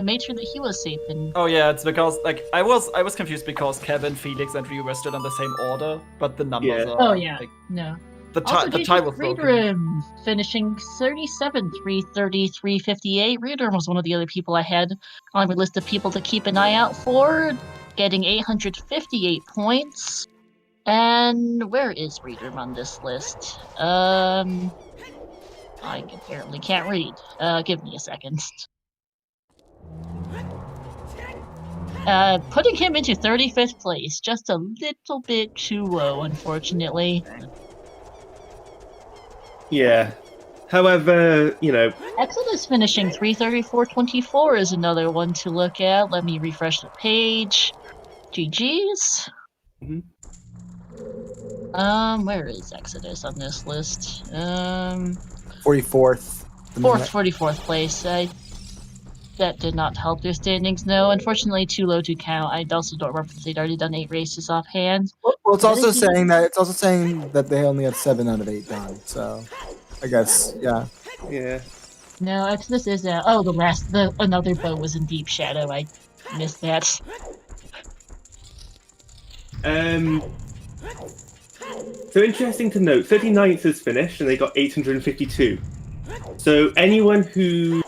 made sure that he was safe. And Oh yeah, it's because like I was confused because Kevin, Felix, and Ryu were still in the same order, but the numbers Yeah. are. oh yeah, Like, no. the Also, tie was broken. Readerm finishing 37, 330, 358. Readerm was one of the other people I had on my list of people to keep an eye out for, getting 858 points. And where is Readerm on this list? I apparently can't read. Give me a second. Putting him into 35th place, just a little bit too low, unfortunately. Yeah. However, Exodus finishing 334.24 is another one to look at. Let me refresh the page. GG's. Mhm. Where is Exodus on this list? 44th. 44th place. That did not help their standings. No, unfortunately, too low to count. I also don't remember if they'd already done 8 races offhand. Well, it's also But if saying that they only had 7 out of 8 done. So, I guess, yeah. yeah. No, Exodus is another bow was in Deep Shadow. I missed that. So interesting to note, 39th is finished and they got 852. So anyone who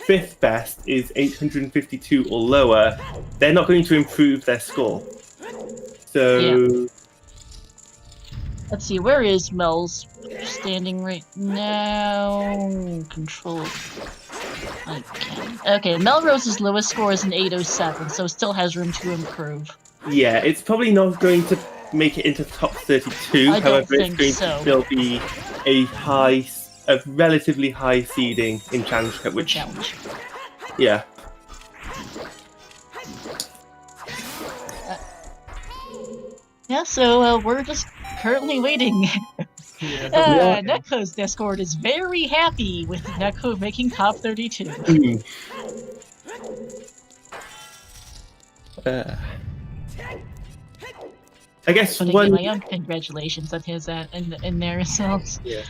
5th best is 852 or lower, they're not going to improve their score. So Yeah. Let's see, where is Mel's standing right now? Control. Okay, Melrose's lowest score is an 807, so still has room to improve. yeah, it's probably not going to make it into the top 32. I don't However, it's think going so. to still be a relatively high seeding in Challenge Cup, which Challenge. yeah. Yeah, so we're just currently waiting. Netco's Discord is very happy with Netco making top 32. I guess But one. my own congratulations on his in their results. Yeah.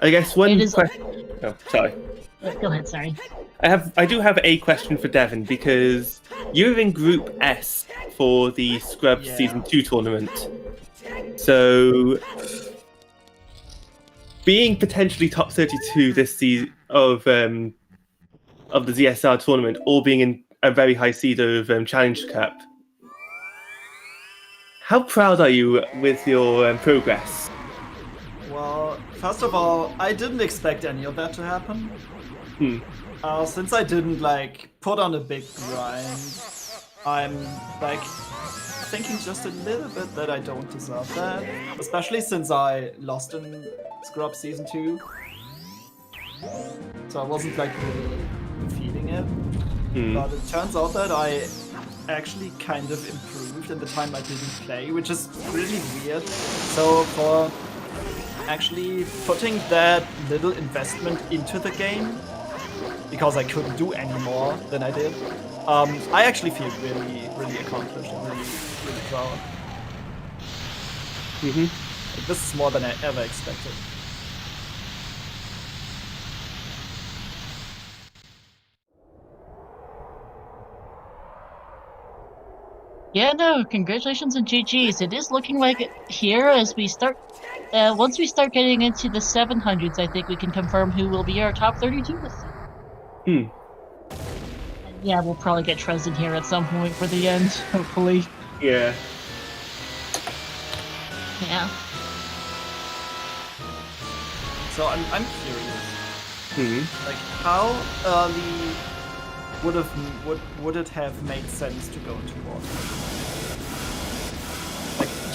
I guess one It is- question. Oh, sorry. Go ahead, sorry. I do have a question for Devin because you're in Group S for the Scrubs Yeah. Season 2 tournament. So, being potentially top 32 this season of the ZSR tournament, or being in a very high seed of Challenge Cup, how proud are you with your progress? Well, first of all, I didn't expect any of that to happen. Since I didn't put on a big grind, I'm thinking just a little bit that I don't deserve that. Especially since I lost in Scrub Season 2. So I wasn't really feeling it. But it turns out that I actually kind of improved in the time I didn't play, which is really weird. So for actually putting that little investment into the game, because I couldn't do any more than I did, I actually feel really, really accomplished and really, really proud. This is more than I ever expected. Yeah, no, congratulations and GG's. It is looking like here as we start, once we start getting into the 700s, I think we can confirm who will be our top 32 this season. Yeah, we'll probably get Trez in here at some point for the end, hopefully. Yeah. Yeah. So I'm curious. How early would it have made sense to go to quarter?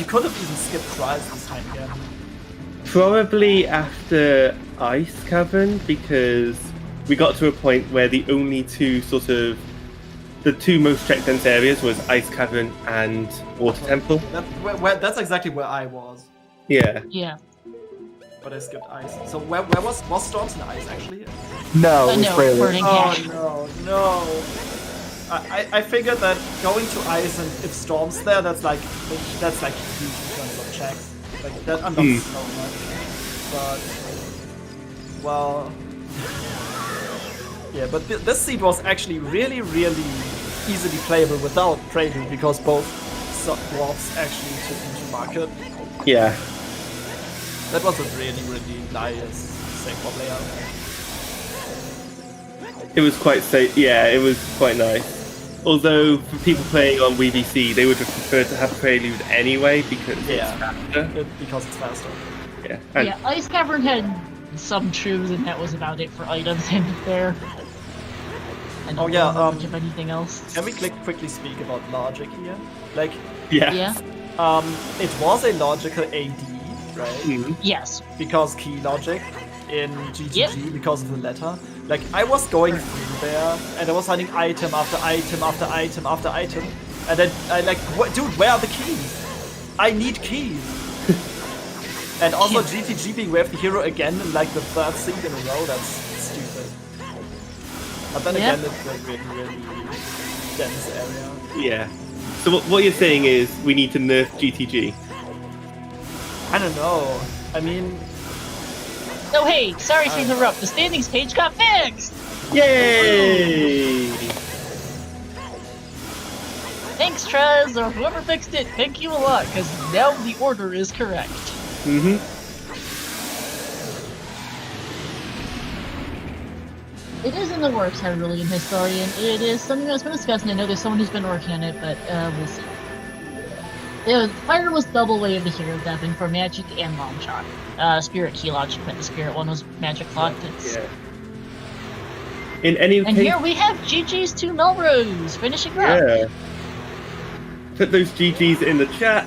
you could have even skipped trials this time again. Probably after Ice Cavern, because we got to a point where the only two the two most check dense areas was Ice Cavern and Water Temple. That's exactly where I was, Yeah. Yeah. but I skipped ice. So where was Storms and Ice actually? No, it was no, Fraley. burning cash. No. I figured that going to Ice and if Storm's there, that's like huge in terms of checks. Like that unlocks so much. But well, yeah. But this seed was actually really easily playable without Prelude because both dwarfs actually took into market. Yeah. That was a really nice Sacred layout. It was quite safe. Yeah, it was quite nice. Although for people playing on WBC, they would have preferred to have Prelude anyway because it's faster. Because it's faster. Yeah. And Yeah, Ice Cavern had some truths, and that was about it for items in there. I don't know much of anything else. Can we quickly speak about logic here? Like, Yeah. it was a logical AD, right? Mhm. Yes. Because key logic in GTG Yep. because of the letter. Like, I was going through there, and I was finding item after item after item after item, and then I like, dude, where are the keys? I need keys. And also GTG being Wave the Hero again in like the third seed in a row, that's stupid. But then again, it's a really dense area. yeah. So what you're saying is we need to nerf GTG. I don't know. I mean, Oh hey, sorry to interrupt. The standings page got fixed. Yay! Thanks, Trez, or whoever fixed it. Thank you a lot, because now the order is correct. Mm-hmm. It is in the works, Hyrulean Historian. It is something that's been discussed, and I know there's someone who's been working on it, but we'll see. Fire was double wave the hero dubbing for magic and long shot. Spirit key logic, but the spirit one was magic locked. Yeah. In any And case, here we have GG's to Melrose, finishing up. yeah. Put those GGs in the chat.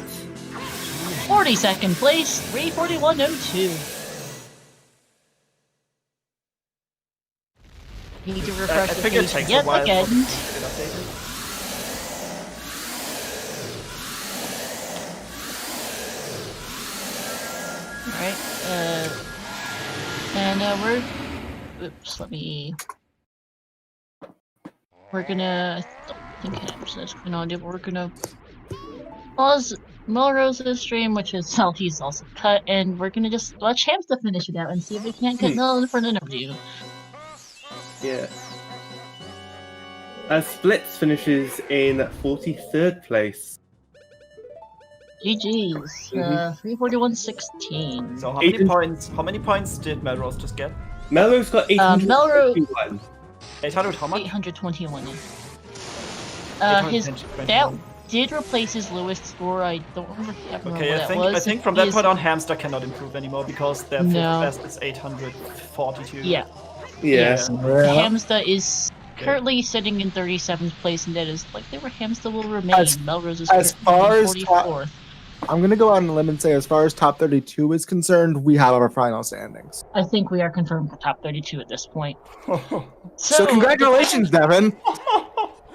42nd place, 341.02. Need to I refresh the think it page takes a yet while again. for it to get updated. Alright, and we're... Oops, we're gonna... I don't think that's going on, but we're gonna pause Melrose's stream, which is he's also cut, and we're gonna just watch Hamster finish it out and see if we can't get Mel in for an interview. Yeah. Splits finishes in 43rd place. GG's. 341.16. So how many points did Melrose just get? Melrose got 821. 800 how much? 821. 821. That did replace his lowest score. I don't remember what Okay, that was. I think from that point on, Hamster cannot improve anymore because their fifth best is 842. Yeah. Yeah. Hamster is currently sitting in 37th place, and that is likely where Hamster will remain. Melrose is as far as 44th. I'm gonna go out on a limb and say, as far as top 32 is concerned, we have our final standings. I think we are confirmed for top 32 at this point. So congratulations, Devin.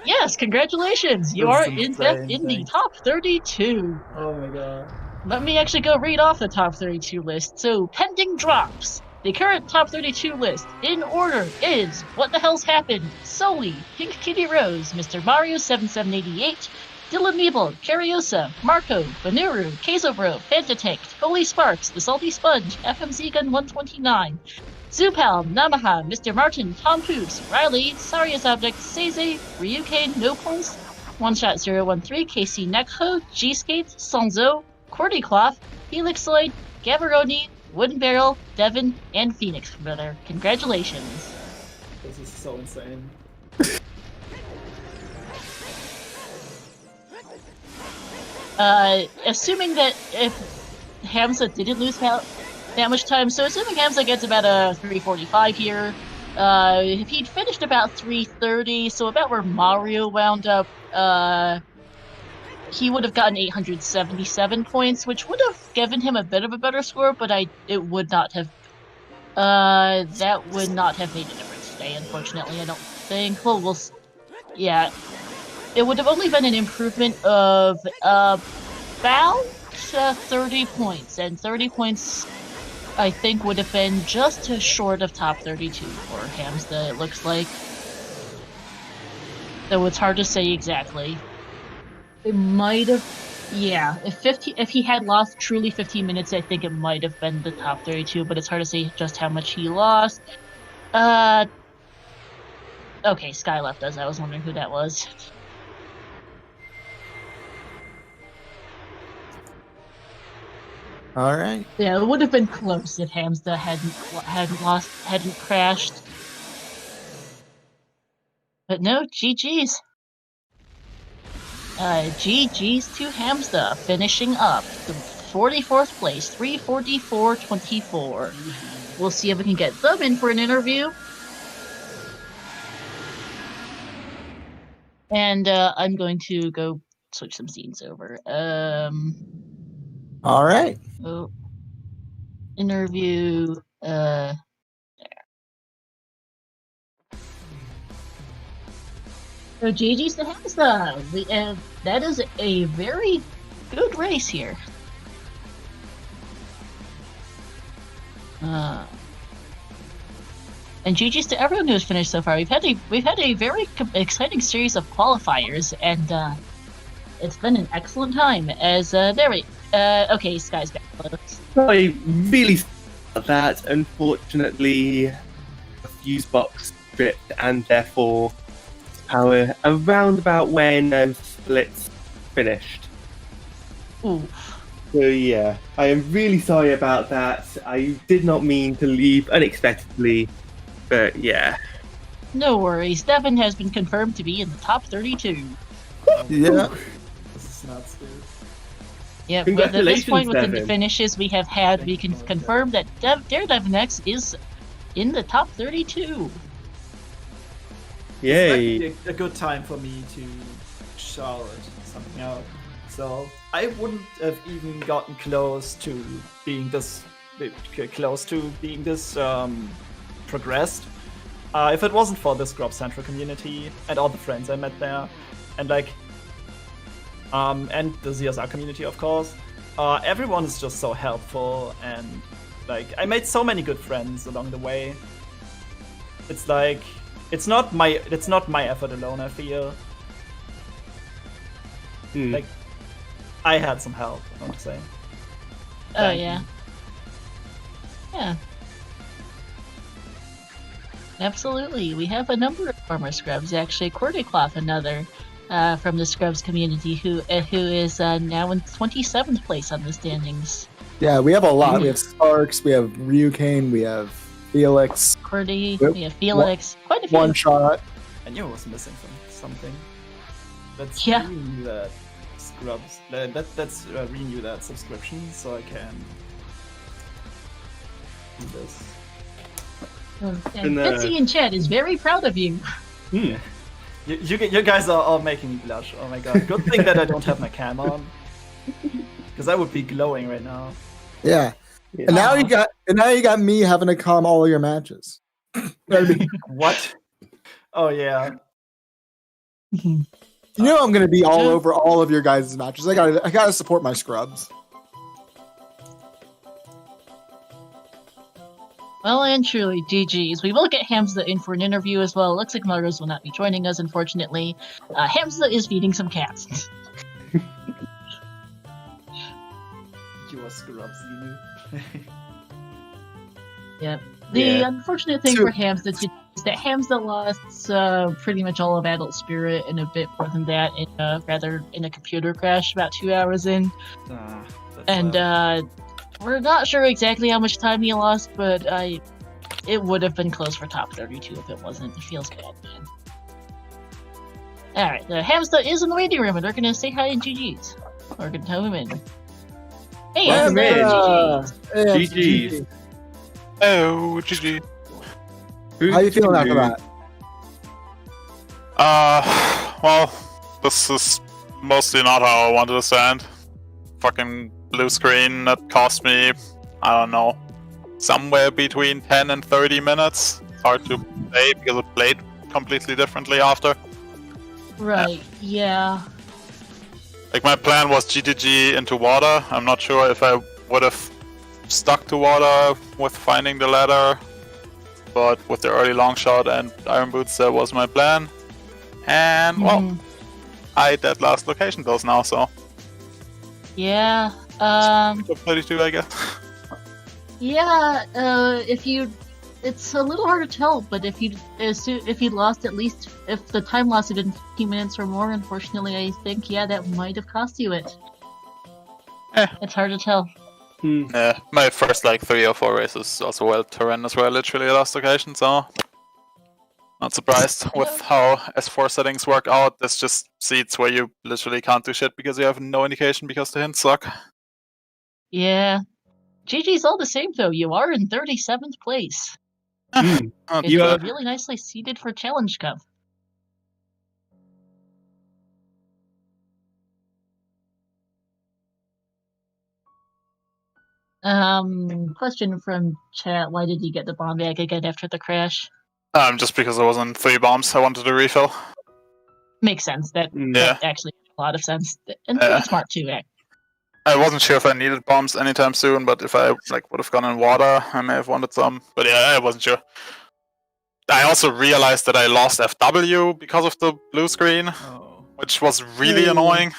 Yes, congratulations! You That's are insane, in the top 32. Oh my god. Let me actually go read off the top 32 list. So, pending drops. The current top 32 list, in order, is What the Hell's Happened, Sully, Pink Kitty Rose, Mr. Mario 7788, Dylan Meeble, Cariosa, Marco, Banuru, Quesobro, Fantatank, Holy Sparks, The Salty Sponge, FMZ Gun 129, Zupal, Namaha, Mr. Martin, Tom Poos, Riley, Sarius Object, Seize, Ryuke, No Points, One Shot 013, KC Nekho, G Skate, Sanzo, Cordycloth, Helixoid, Gavaroni, Wooden Barrel, Devin, and Phoenix Brother. Congratulations. This is so insane. Assuming that if Hamza didn't lose that much time, so assuming Hamza gets about a 345 here, if he'd finished about 330, so about where Mario wound up, he would have gotten 877 points, which would have given him a bit of a better score, but it would not have. That would not have made a difference today, unfortunately. I don't think. Well, yeah, it would have only been an improvement of about 30 points, and 30 points, I think, would have been just short of top 32 for Hamza. It looks like. Though it's hard to say exactly. It might have, yeah. If he had lost truly 15 minutes, I think it might have been the top 32. But it's hard to say just how much he lost. Okay, Sky left us. I was wondering who that was. All right. Yeah, it would have been close if Hamza hadn't crashed. But no, GG's. GG's to Hamza, finishing up the 44th place, 344.24. We'll see if we can get them in for an interview. And I'm going to go switch some scenes over. All right. Oh, interview. There. So GG's to Hamza. That is a very good race here. And GG's to everyone who's finished so far. We've had a very exciting series of qualifiers, and it's been an excellent time. As okay, Sky's back. I really saw that. Unfortunately, a fuse box stripped, and therefore power around about when splits finished. Ooh. So yeah, I am really sorry about that. I did not mean to leave unexpectedly, but yeah. No worries. Devin has been confirmed to be in the top 32. Yeah. This is nuts, dude. Yeah, but at this point with Devin. the finishes we can confirm that Daredevil X is in the top 32. Yay. It's like a good time for me to shout something out. So I wouldn't have even gotten close to being this progressed if it wasn't for this Grub Central community and all the friends I met there, and and the ZSR community, of course. Everyone is just so helpful, and I made so many good friends along the way. It's like it's not my effort alone, I feel. Like I had some help, I want to say. Oh yeah. Yeah. Absolutely. We have a number of former Scrubs, actually. Cordycloth, another from the Scrubs community, who is now in 27th place on the standings. Yeah, we have a lot. We have Sparks, we have Ryukane, we have Felix. Cordy, Yep. we have Felix, quite a few. One shot. I knew I was missing something. Let's Yeah. renew that Scrubs. Let's renew that subscription so I can do this. And Betsy in chat is very proud of you. You guys are all making me blush. Oh my god. Good thing that I don't have my cam on. Because I would be glowing right now. Yeah. And now you got me having to calm all of your matches. What? Oh yeah. You know I'm gonna be all over all of your guys' matches. I gotta support my Scrubs. Well and truly, GG's. We will get Hamza in for an interview as well. Looks like Margos will not be joining us, unfortunately. Hamza is feeding some cats. You are Scrubs, you. Yep. The unfortunate thing for Hamza is that Hamza lost pretty much all of Adult Spirit and a bit more than that in a computer crash about 2 hours in. We're not sure exactly how much time he lost, but it would have been close for top 32 if it wasn't. It feels bad, man. Alright, Hamza is in the waiting room and they're gonna say hi and GG's. We're gonna tell him in. Hey, Hamza! GG's. Oh, GG. How you feeling after that? Well, this is mostly not how I wanted to stand. Fucking blue screen that cost me, I don't know, somewhere between 10 and 30 minutes. It's hard to play because it played completely differently after. Right, yeah. Like, my plan was GTG into water. I'm not sure if I would have stuck to water with finding the ladder, but with the early long shot and iron boots, that was my plan. And, well, I did last location those now, so. Yeah, 32, I guess. yeah, it's a little hard to tell, but if you'd lost at least, if the time lasted in 15 minutes or more, unfortunately, I think, yeah, that might have cost you it. It's hard to tell. Yeah, my first, like, 3 or 4 races also were horrendous, were literally last location, so. Not surprised with how S4 settings work out. There's just seats where you literally can't do shit because you have no indication because the hints suck. Yeah. GG's all the same, though. You are in 37th place. You You're are really nicely seated for Challenge Cup. Question from chat: why did you get the bomb bag again after the crash? Just because I was on 3 bombs, I wanted to refill. Makes sense. That actually makes a lot of sense, and pretty smart too. I wasn't sure if I needed bombs anytime soon, but if I like would have gone in water, I may have wanted some. But yeah, I wasn't sure. I also realized that I lost FW because of the blue screen, which was really annoying.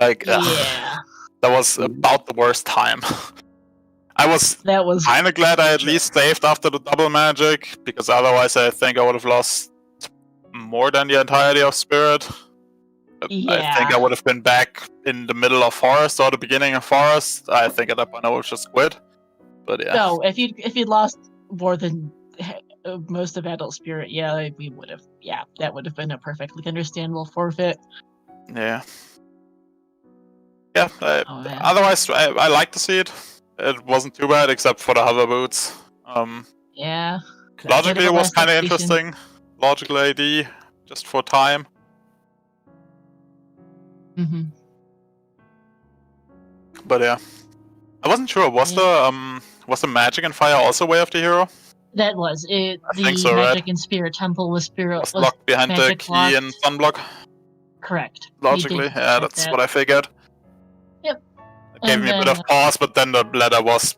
Like, yeah, that was about the worst time. I was kind of glad I at least saved after the double magic, because otherwise I think I would have lost more than the entirety of Spirit. Yeah. I think I would have been back in the middle of Forest or the beginning of Forest. I think at that point I would have just quit. But yeah. No, if you'd lost more than most of Adult Spirit, yeah, we would have. Yeah, that would have been a perfectly understandable forfeit. Yeah. Yeah. Otherwise, I like to see it. It wasn't too bad, except for the hover boots. Yeah. Logically, it was kind of interesting. Logical AD, just for time. But yeah, I wasn't sure. Was the magic and fire also way of the hero? That was it. I think so, magic right? and spirit temple was was locked behind the key locked. and sunblock. Correct. Logically, yeah, that's what I figured. Yep. It gave me a bit of pause, but then the ladder was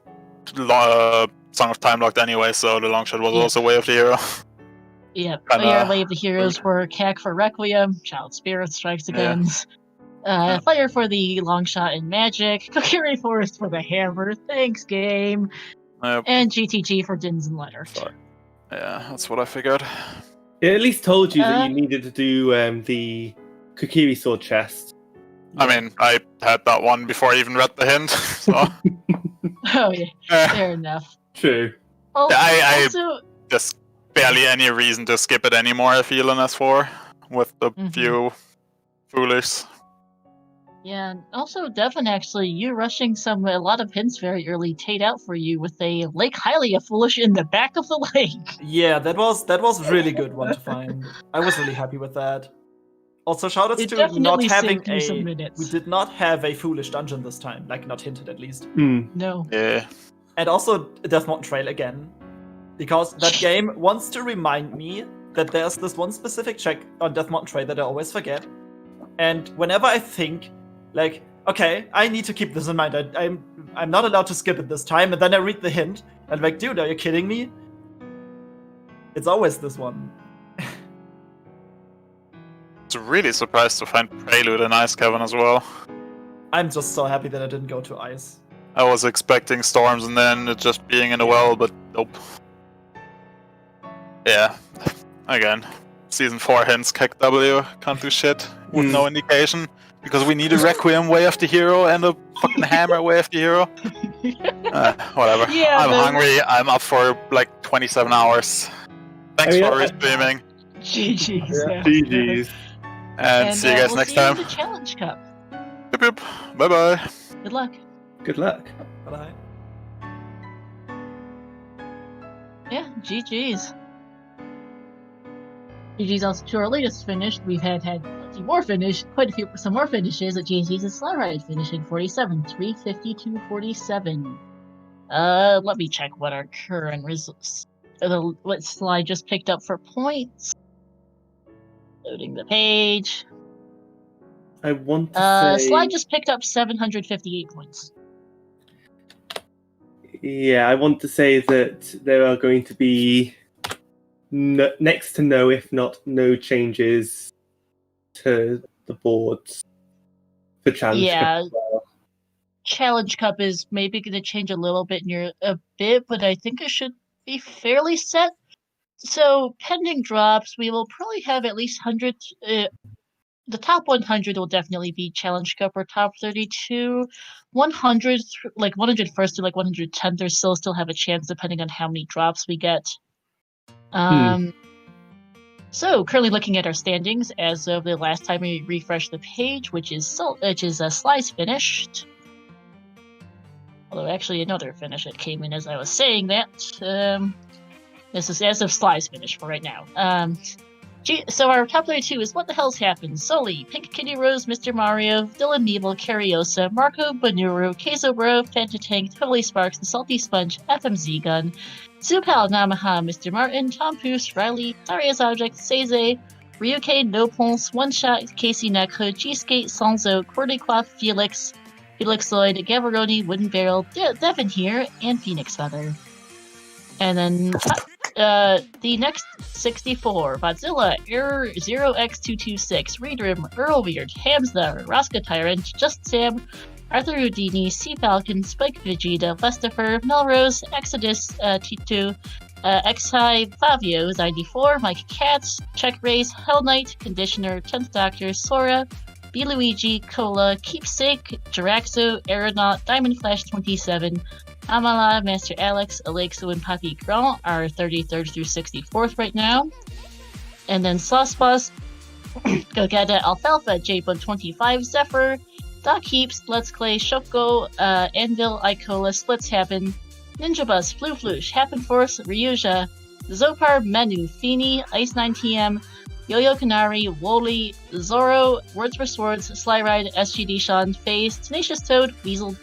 Song of Time locked anyway, so the long shot was also way of the hero. Yep. Your way of the heroes were CAC for Requiem, Child Spirit Strikes Again. Fire for the long shot and magic, Kokiri Forest for the hammer, thanks game, and GTG for Dins and Leonard. Yeah, that's what I figured. It at least told you that you needed to do the Kokiri sword chest. I mean, I had that one before I even read the hint, so... Oh yeah, fair enough. True. I just barely any reason to skip it anymore, I feel, in S4, with the few foolish. Yeah, and also Devin, actually, you rushing a lot of hints very early paid out for you with a Lake Hylia Foolish in the back of the lake. Yeah, that was really good one to find. I was really happy with that. Also, shoutouts to not having we did not have a foolish dungeon this time, like not hinted at least. No. Yeah. And also Death Mountain Trail again, because that game wants to remind me that there's this one specific check on Death Mountain Trail that I always forget. And whenever I think, like, okay, I need to keep this in mind. I'm not allowed to skip it this time, and then I read the hint, and I'm like, dude, are you kidding me? It's always this one. I was really surprised to find Prelude in Ice Cavern as well. I'm just so happy that I didn't go to Ice. I was expecting storms and then it just being in a well, but nope. Yeah, again, Season 4 hints, kick W, can't do shit with no indication. Because we need a Requiem way of the hero and a fucking hammer way of the hero. Whatever. Yeah, I'm hungry, I'm up for like 27 hours. Thanks for restreaming. GG's. Yeah. GG's. And see you guys next time. The Challenge Cup. Yep, yep. Bye bye. Good luck. Good luck. Bye. Yeah, GG's. GG's also to our latest finish. We've had some more finishes at GSG's Slide Ride, finishing 47, 352.47. Let me check what our current results. What Slide just picked up for points. Loading the page. I want to say. Slide just picked up 758 points. Yeah, I want to say that there are going to be next to no, if not no, changes to the boards for Challenge Cup as well. Challenge Cup is maybe going to change a little bit but I think it should be fairly set. So, pending drops, we will probably have at least 100. The top 100 will definitely be Challenge Cup or top 32. 100, like 101st to like 110th, or still have a chance depending on how many drops we get. So currently looking at our standings as of the last time we refreshed the page, which is Slice finished. Although actually another finish that came in as I was saying that. This is as of Slice finish for right now. So our top 32 is What the Hell's Happened? Sully, Pink Kitty Rose, Mr. Mario, Dylan Meeble, Cariosa, Marco Banuro, Queso Bro, Fanta Tank, Totally Sparks, The Salty Sponge, FMZ Gun, Supal Namaha, Mr. Martin, Tom Poos, Riley, Darius Object, Seize, Ryuke, No Pulse, One Shot, Casey Neckhood, G-Skate, Sanzo, Cordycloth, Felix, Felixoid, Gavaroni, Wooden Barrel, Devin here, and Phoenix Feather. And then the next 64, Godzilla, Error 0x226, Readrim, Earlbeard, Hamstar, Rosca Tyrant, Just Sam, Arthur Houdini, Sea Falcon, Spike Vegeta, Lestifer, Melrose, Exodus, T2, Xi, Fabio, 94, Mike Katz, Check Race, Hell Knight, Conditioner, 10th Doctor, Sora, B-Luigi, Cola, Keepsake, Jiraxo, Aeronaut, Diamond Flash 27, Amala, Master Alex, Alexo, and Papi Grand are 33rd through 64th right now. And then Sauce Boss, Gogeta, Alfalfa, J-Bug 25, Zephyr, Doc Heaps, Let's Clay, Shoko, Anvil, Icola, Splits Happen, Ninja Bus, Floosh, Happen Force, Ryuja, Zopar, Menu, Feeny, Ice 9TM, Yo-Yo Canary, Wooly, Zoro, Words for Swords, Sly Ride, SGD Sean, FaZe, Tenacious Toad, Weasel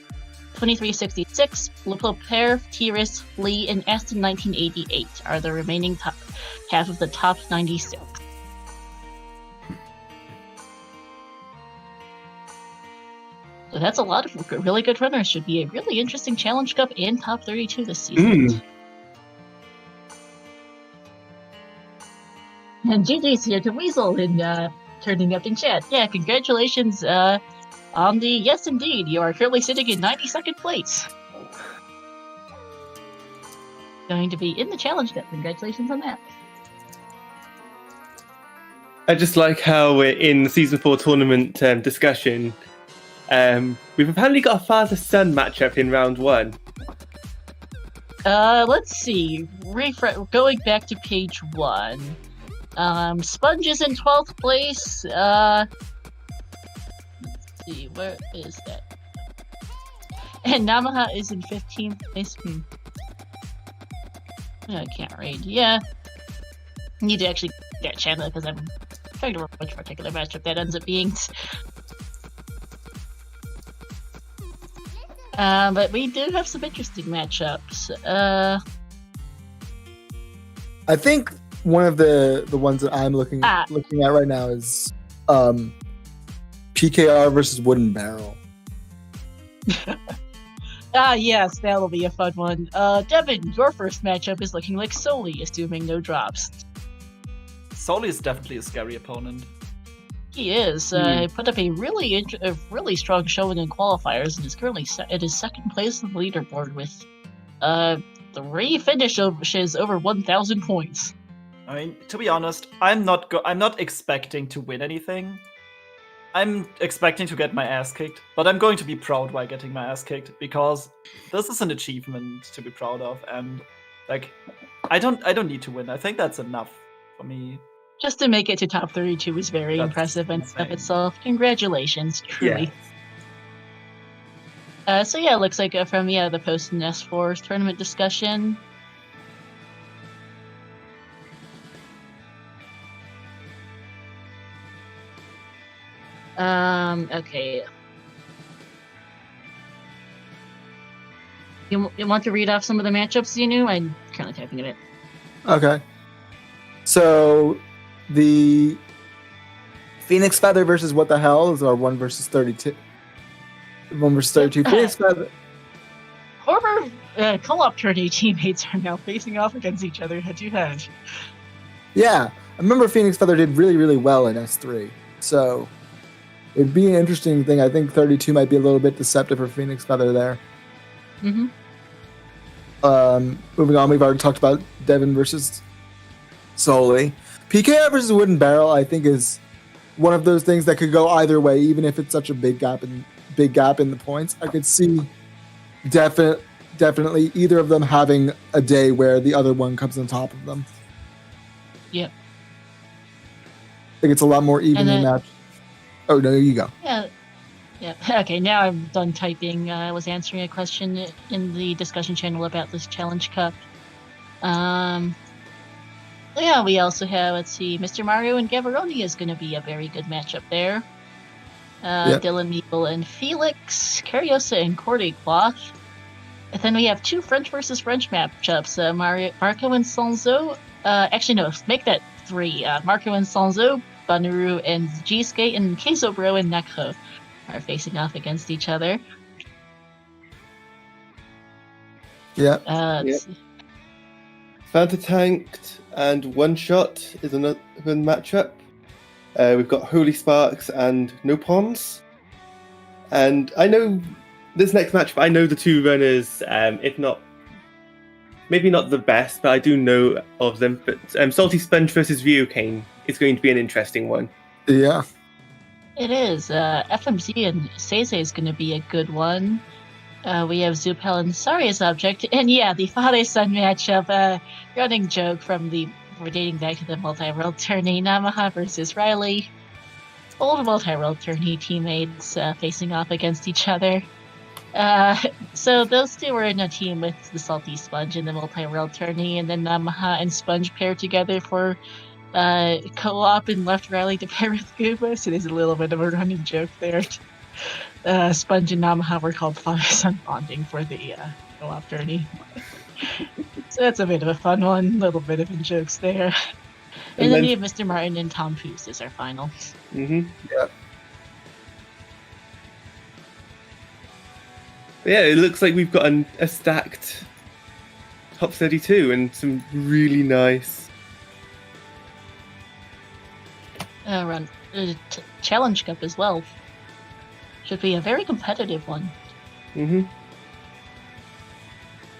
2366, Liplo Pear, Tiris, Lee, and Aston 1988 are the remaining half of the top 96. So that's a lot of really good runners. Should be a really interesting Challenge Cup and top 32 this season. And GG's here to Weasel and turning up in chat. Yeah, congratulations on the... Yes, indeed, you are currently sitting in 92nd place. Going to be in the Challenge Cup. Congratulations on that. I just like how we're in the Season 4 tournament discussion. We've apparently got a father-son matchup in round 1. Let's see. Going back to page 1. Sponge is in 12th place. Let's see, where is that? And Namaha is in 15th place. I can't read. Yeah. Need to actually get channel because I'm trying to remember which particular matchup that ends up being. But we do have some interesting matchups. I think one of the ones that I'm looking at right now is PKR versus Wooden Barrel. Yes, that'll be a fun one. Devin, your first matchup is looking like Soli, assuming no drops. Soli is definitely a scary opponent. He is. He put up a really strong showing in qualifiers and is currently at his second place on the leaderboard with 3 finishes over 1,000 points. I mean, to be honest, I'm not expecting to win anything. I'm expecting to get my ass kicked, but I'm going to be proud while getting my ass kicked because this is an achievement to be proud of, and like, I don't need to win. I think that's enough for me. Just to make it to top 32 is very impressive in of itself. Congratulations, truly. Yeah. So yeah, it looks like from the post and S4 tournament discussion. Okay. You want to read off some of the matchups you knew? I'm currently typing it. Okay. So the Phoenix Feather versus What the Hell is our 1 versus 32. 1 versus 32. Phoenix Feather. Former co-op tourney teammates are now facing off against each other head to head. Yeah. I remember Phoenix Feather did really, really well in S3. So it'd be an interesting thing. I think 32 might be a little bit deceptive for Phoenix Feather there. Mm-hmm. Moving on, we've already talked about Devin versus Soli. PKR versus Wooden Barrel, I think, is one of those things that could go either way, even if it's such a big gap in the points. I could see definitely either of them having a day where the other one comes on top of them. Yep. I think it's a lot more evenly matched. Oh, no, you go. Yeah. Yeah. Okay, now I'm done typing. I was answering a question in the discussion channel about this Challenge Cup. Yeah, we also have, let's see, Mr. Mario and Gavaroni is going to be a very good matchup there. Dylan Meeple and Felix, Cariosa and Cordy Cloth. And then we have 2 French versus French matchups. Marco and Sanzo. Actually, no, make that 3. Marco and Sanzo, Banuru and G-Skate, and Queso Bro and Nakro are facing off against each other. Yeah. Fanta Tanked and One Shot is another matchup. We've got Holy Sparks and No Pons. And I know this next matchup, I know the 2 runners, if not, maybe not the best, but I do know of them. But Salty Sponge versus Ryukane is going to be an interesting one. Yeah. It is. FMZ and Seize is going to be a good one. We have Zupel and Saria's object. And yeah, the father-son matchup, running joke from we're dating back to the multi-world tourney, Namaha versus Riley. Old multi-world tourney teammates facing off against each other. So those 2 were in a team with the Salty Sponge in the multi-world tourney, and then Namaha and Sponge paired together for co-op and left Riley to pair with Gooba, so there's a little bit of a running joke there. Sponge and Namaha were called father-son bonding for the co-op tourney. So that's a bit of a fun one, little bit of jokes there. And then you have Mr. Martin and Tom Poos as our final. Mm-hmm. Yeah, it looks like we've got a stacked top 32 and some really nice Challenge Cup as well. Should be a very competitive one. Mm-hmm.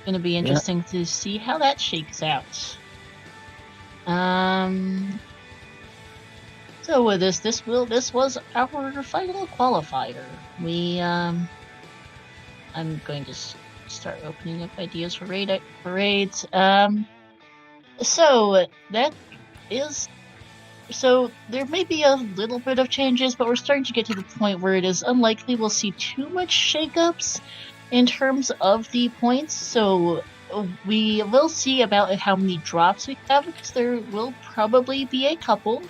Going to be interesting to see how that shakes out. So with this was our final qualifier. I'm going to start opening up ideas for raids. So there may be a little bit of changes, but we're starting to get to the point where it is unlikely we'll see too much shakeups in terms of the points. So we will see about how many drops we have, because there will probably be a couple.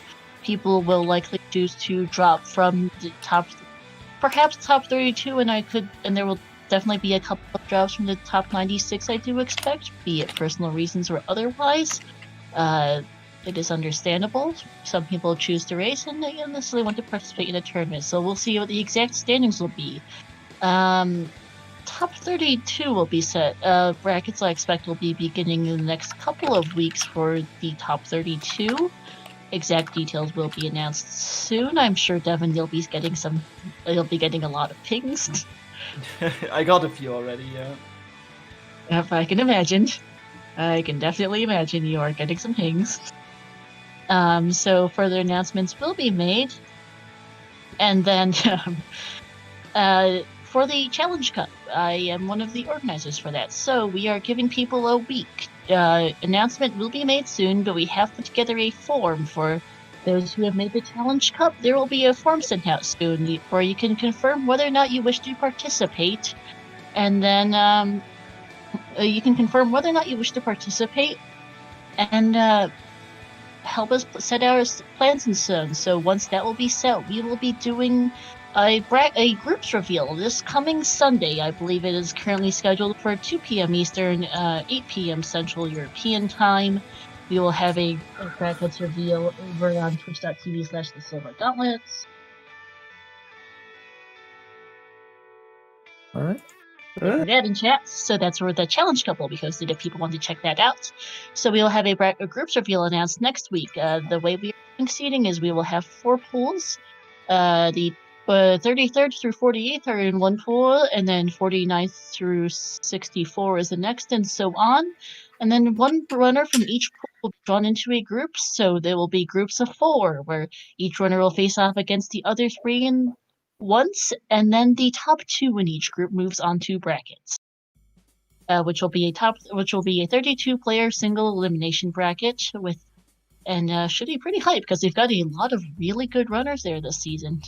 People will likely choose to drop from the perhaps top 32, and there will definitely be a couple of drops from the top 96. I do expect, be it personal reasons or otherwise. It is understandable. Some people choose to race and they don't necessarily want to participate in a tournament, so we'll see what the exact standings will be. Top 32 will be set. Brackets I expect will be beginning in the next couple of weeks for the top 32. Exact details will be announced soon. I'm sure Devin, you'll be getting a lot of pings. I got a few already, yeah. If I can imagine. I can definitely imagine you are getting some pings. So further announcements will be made. And then for the Challenge Cup, I am one of the organizers for that. So we are giving people a week. Announcement will be made soon, but we have put together a form for those who have made the Challenge Cup. There will be a form sent out soon where you can confirm whether or not you wish to participate. And then you can confirm whether or not you wish to participate. And help us set our plans in stone. So once that will be set, we will be doing a groups reveal this coming Sunday. I believe it is currently scheduled for 2 p.m. Eastern, 8 p.m. Central European Time. We will have a brackets reveal over on twitch.tv/thesilvergauntlets. All right. For that in chat, so that's where the challenge cup will be hosted if people want to check that out. So we will have a groups reveal announced next week. The way we are doing seating is we will have 4 pools. The 33rd through 48th are in one pool, and then 49th through 64 is the next, and so on. And then one runner from each pool will be drawn into a group, so there will be groups of 4, where each runner will face off against the other 3 in once, and then the top 2 in each group moves on to brackets, which will be a 32-player single elimination bracket and should be pretty hype because we've got a lot of really good runners there this season.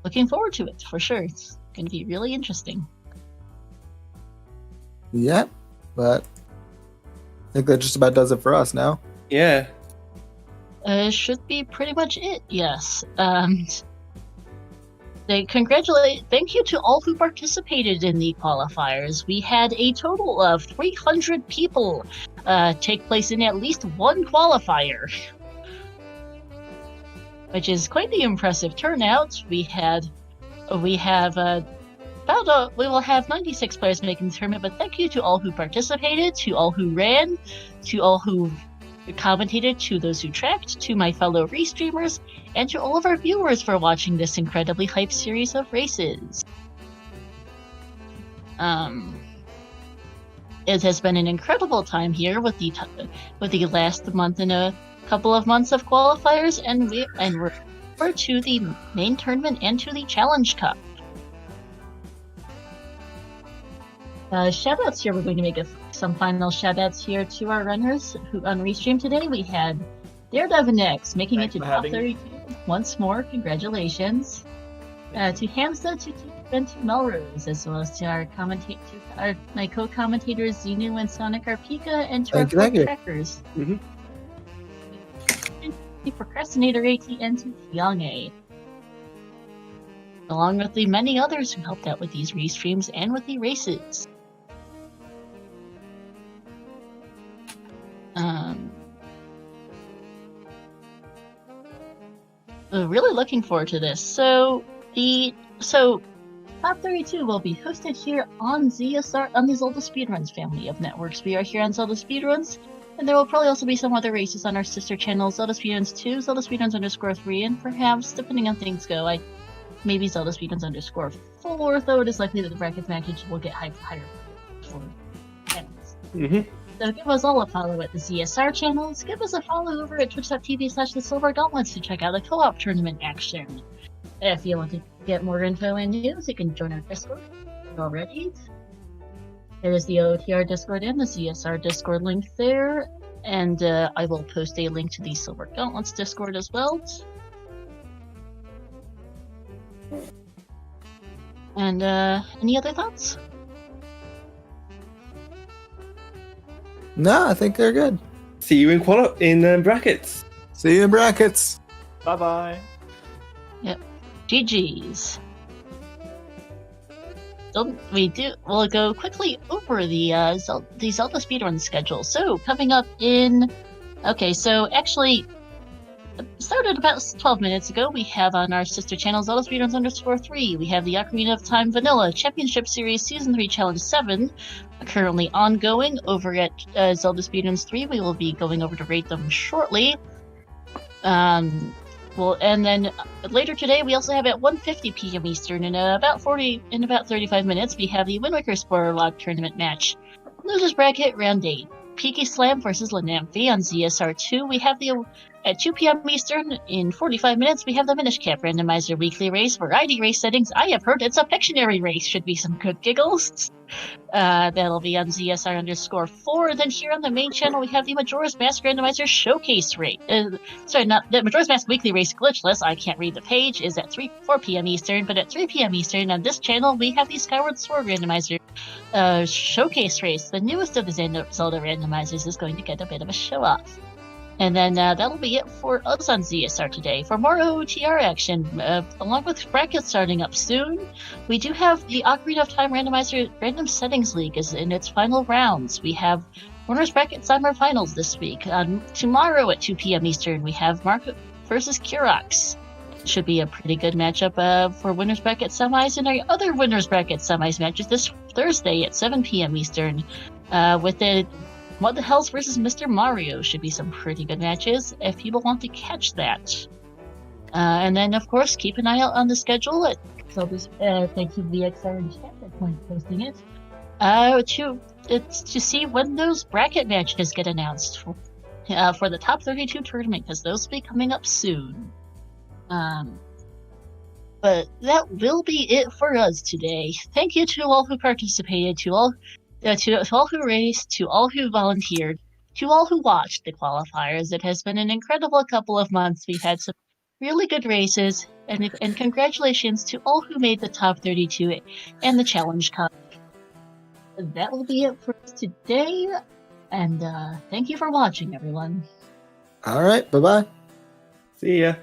Looking forward to it for sure. It's going to be really interesting. Yeah, but I think that just about does it for us now. Yeah. Should be pretty much it, yes. Thank you to all who participated in the qualifiers. We had a total of 300 people take place in at least one qualifier, which is quite the impressive turnout. We will have 96 players making the tournament, but thank you to all who participated, to all who ran, to all who commentated, to those who tracked, to my fellow restreamers, and to all of our viewers for watching this incredibly hyped series of races. It has been an incredible time here with the last month and a couple of months of qualifiers, and we're forward to the main tournament and to the Challenge Cup. Shoutouts here. We're going to make some final shoutouts here to our runners who on Restream today. We had Daredevil X making it to top 32 once more. Congratulations. To Hamza, to and to Melrose, as well as to our my co-commentators Xenu and Sonic Arpika, and to our trackers. To Procrastinator AT and to Young A, along with the many others who helped out with these restreams and with the races. Really looking forward to this. So Top 32 will be hosted here on ZSR, on the ZeldaSpeedRuns family of networks. We are here on ZeldaSpeedRuns, and there will probably also be some other races on our sister channels, ZeldaSpeedRuns 2, ZeldaSpeedRuns_3, and perhaps, depending on things go, maybe ZeldaSpeedRuns_4, though it is likely that the brackets matches will get higher for channels. So give us all a follow at the ZSR channels. Give us a follow over at twitch.tv/thesilvergauntlets to check out the co-op tournament action. If you want to get more info and news, you can join our Discord already. There's the OTR Discord and the ZSR Discord link there, and I will post a link to the Silver Gauntlets Discord as well. And any other thoughts? No, I think they're good. See you in brackets. See you in brackets. Bye-bye. Yep. GG's. We'll go quickly over the Zelda speedrun schedule. So coming up in, so actually started about 12 minutes ago. We have on our sister channel ZeldaSpeedRuns_3. We have the Ocarina of Time Vanilla Championship Series Season 3 Challenge 7 currently ongoing over at Zelda Speedruns 3. We will be going over to rate them shortly. And then later today, we also have at 1:50 p.m. Eastern, in about 35 minutes, we have the Wind Waker Spoiler Log Tournament match. Losers Bracket Round 8. Peaky Slam versus Lanamphy on ZSR2. We have At 2 p.m. Eastern, in 45 minutes, we have the Minish Cap Randomizer Weekly Race. Variety race settings. I have heard it's a Pictionary race. Should be some good giggles. That'll be on ZSR_4. Then here on the main channel, we have the Majora's Mask Randomizer Showcase race. Sorry, not the Majora's Mask Weekly Race Glitchless. I can't read the page. Is at 4 p.m. Eastern. But at 3 p.m. Eastern on this channel, we have the Skyward Sword Randomizer Showcase race. The newest of the Zelda randomizers is going to get a bit of a show off. And then that'll be it for us on ZSR today. For more OOTR action, along with brackets starting up soon, we do have the Ocarina of Time Randomizer Random Settings League is in its final rounds. We have Winners Bracket Summer Finals this week. Tomorrow at 2 p.m. Eastern, we have Marco versus Kurox. Should be a pretty good matchup for Winners Bracket Semis, and our other Winners Bracket Semis matches this Thursday at 7 p.m. Eastern with the What the Hells versus Mr. Mario. Should be some pretty good matches if people want to catch that. And then, of course, keep an eye out on the schedule. Thank you, VXR and chat for posting it. To see when those bracket matches get announced for the top 32 tournament, because those will be coming up soon. But that will be it for us today. Thank you to all who participated, to all who raced, to all who volunteered, to all who watched the qualifiers. It has been an incredible couple of months. We've had some really good races, and congratulations to all who made the top 32 and the Challenge Cup. That will be it for us today, and thank you for watching, everyone. All right, bye-bye. See ya.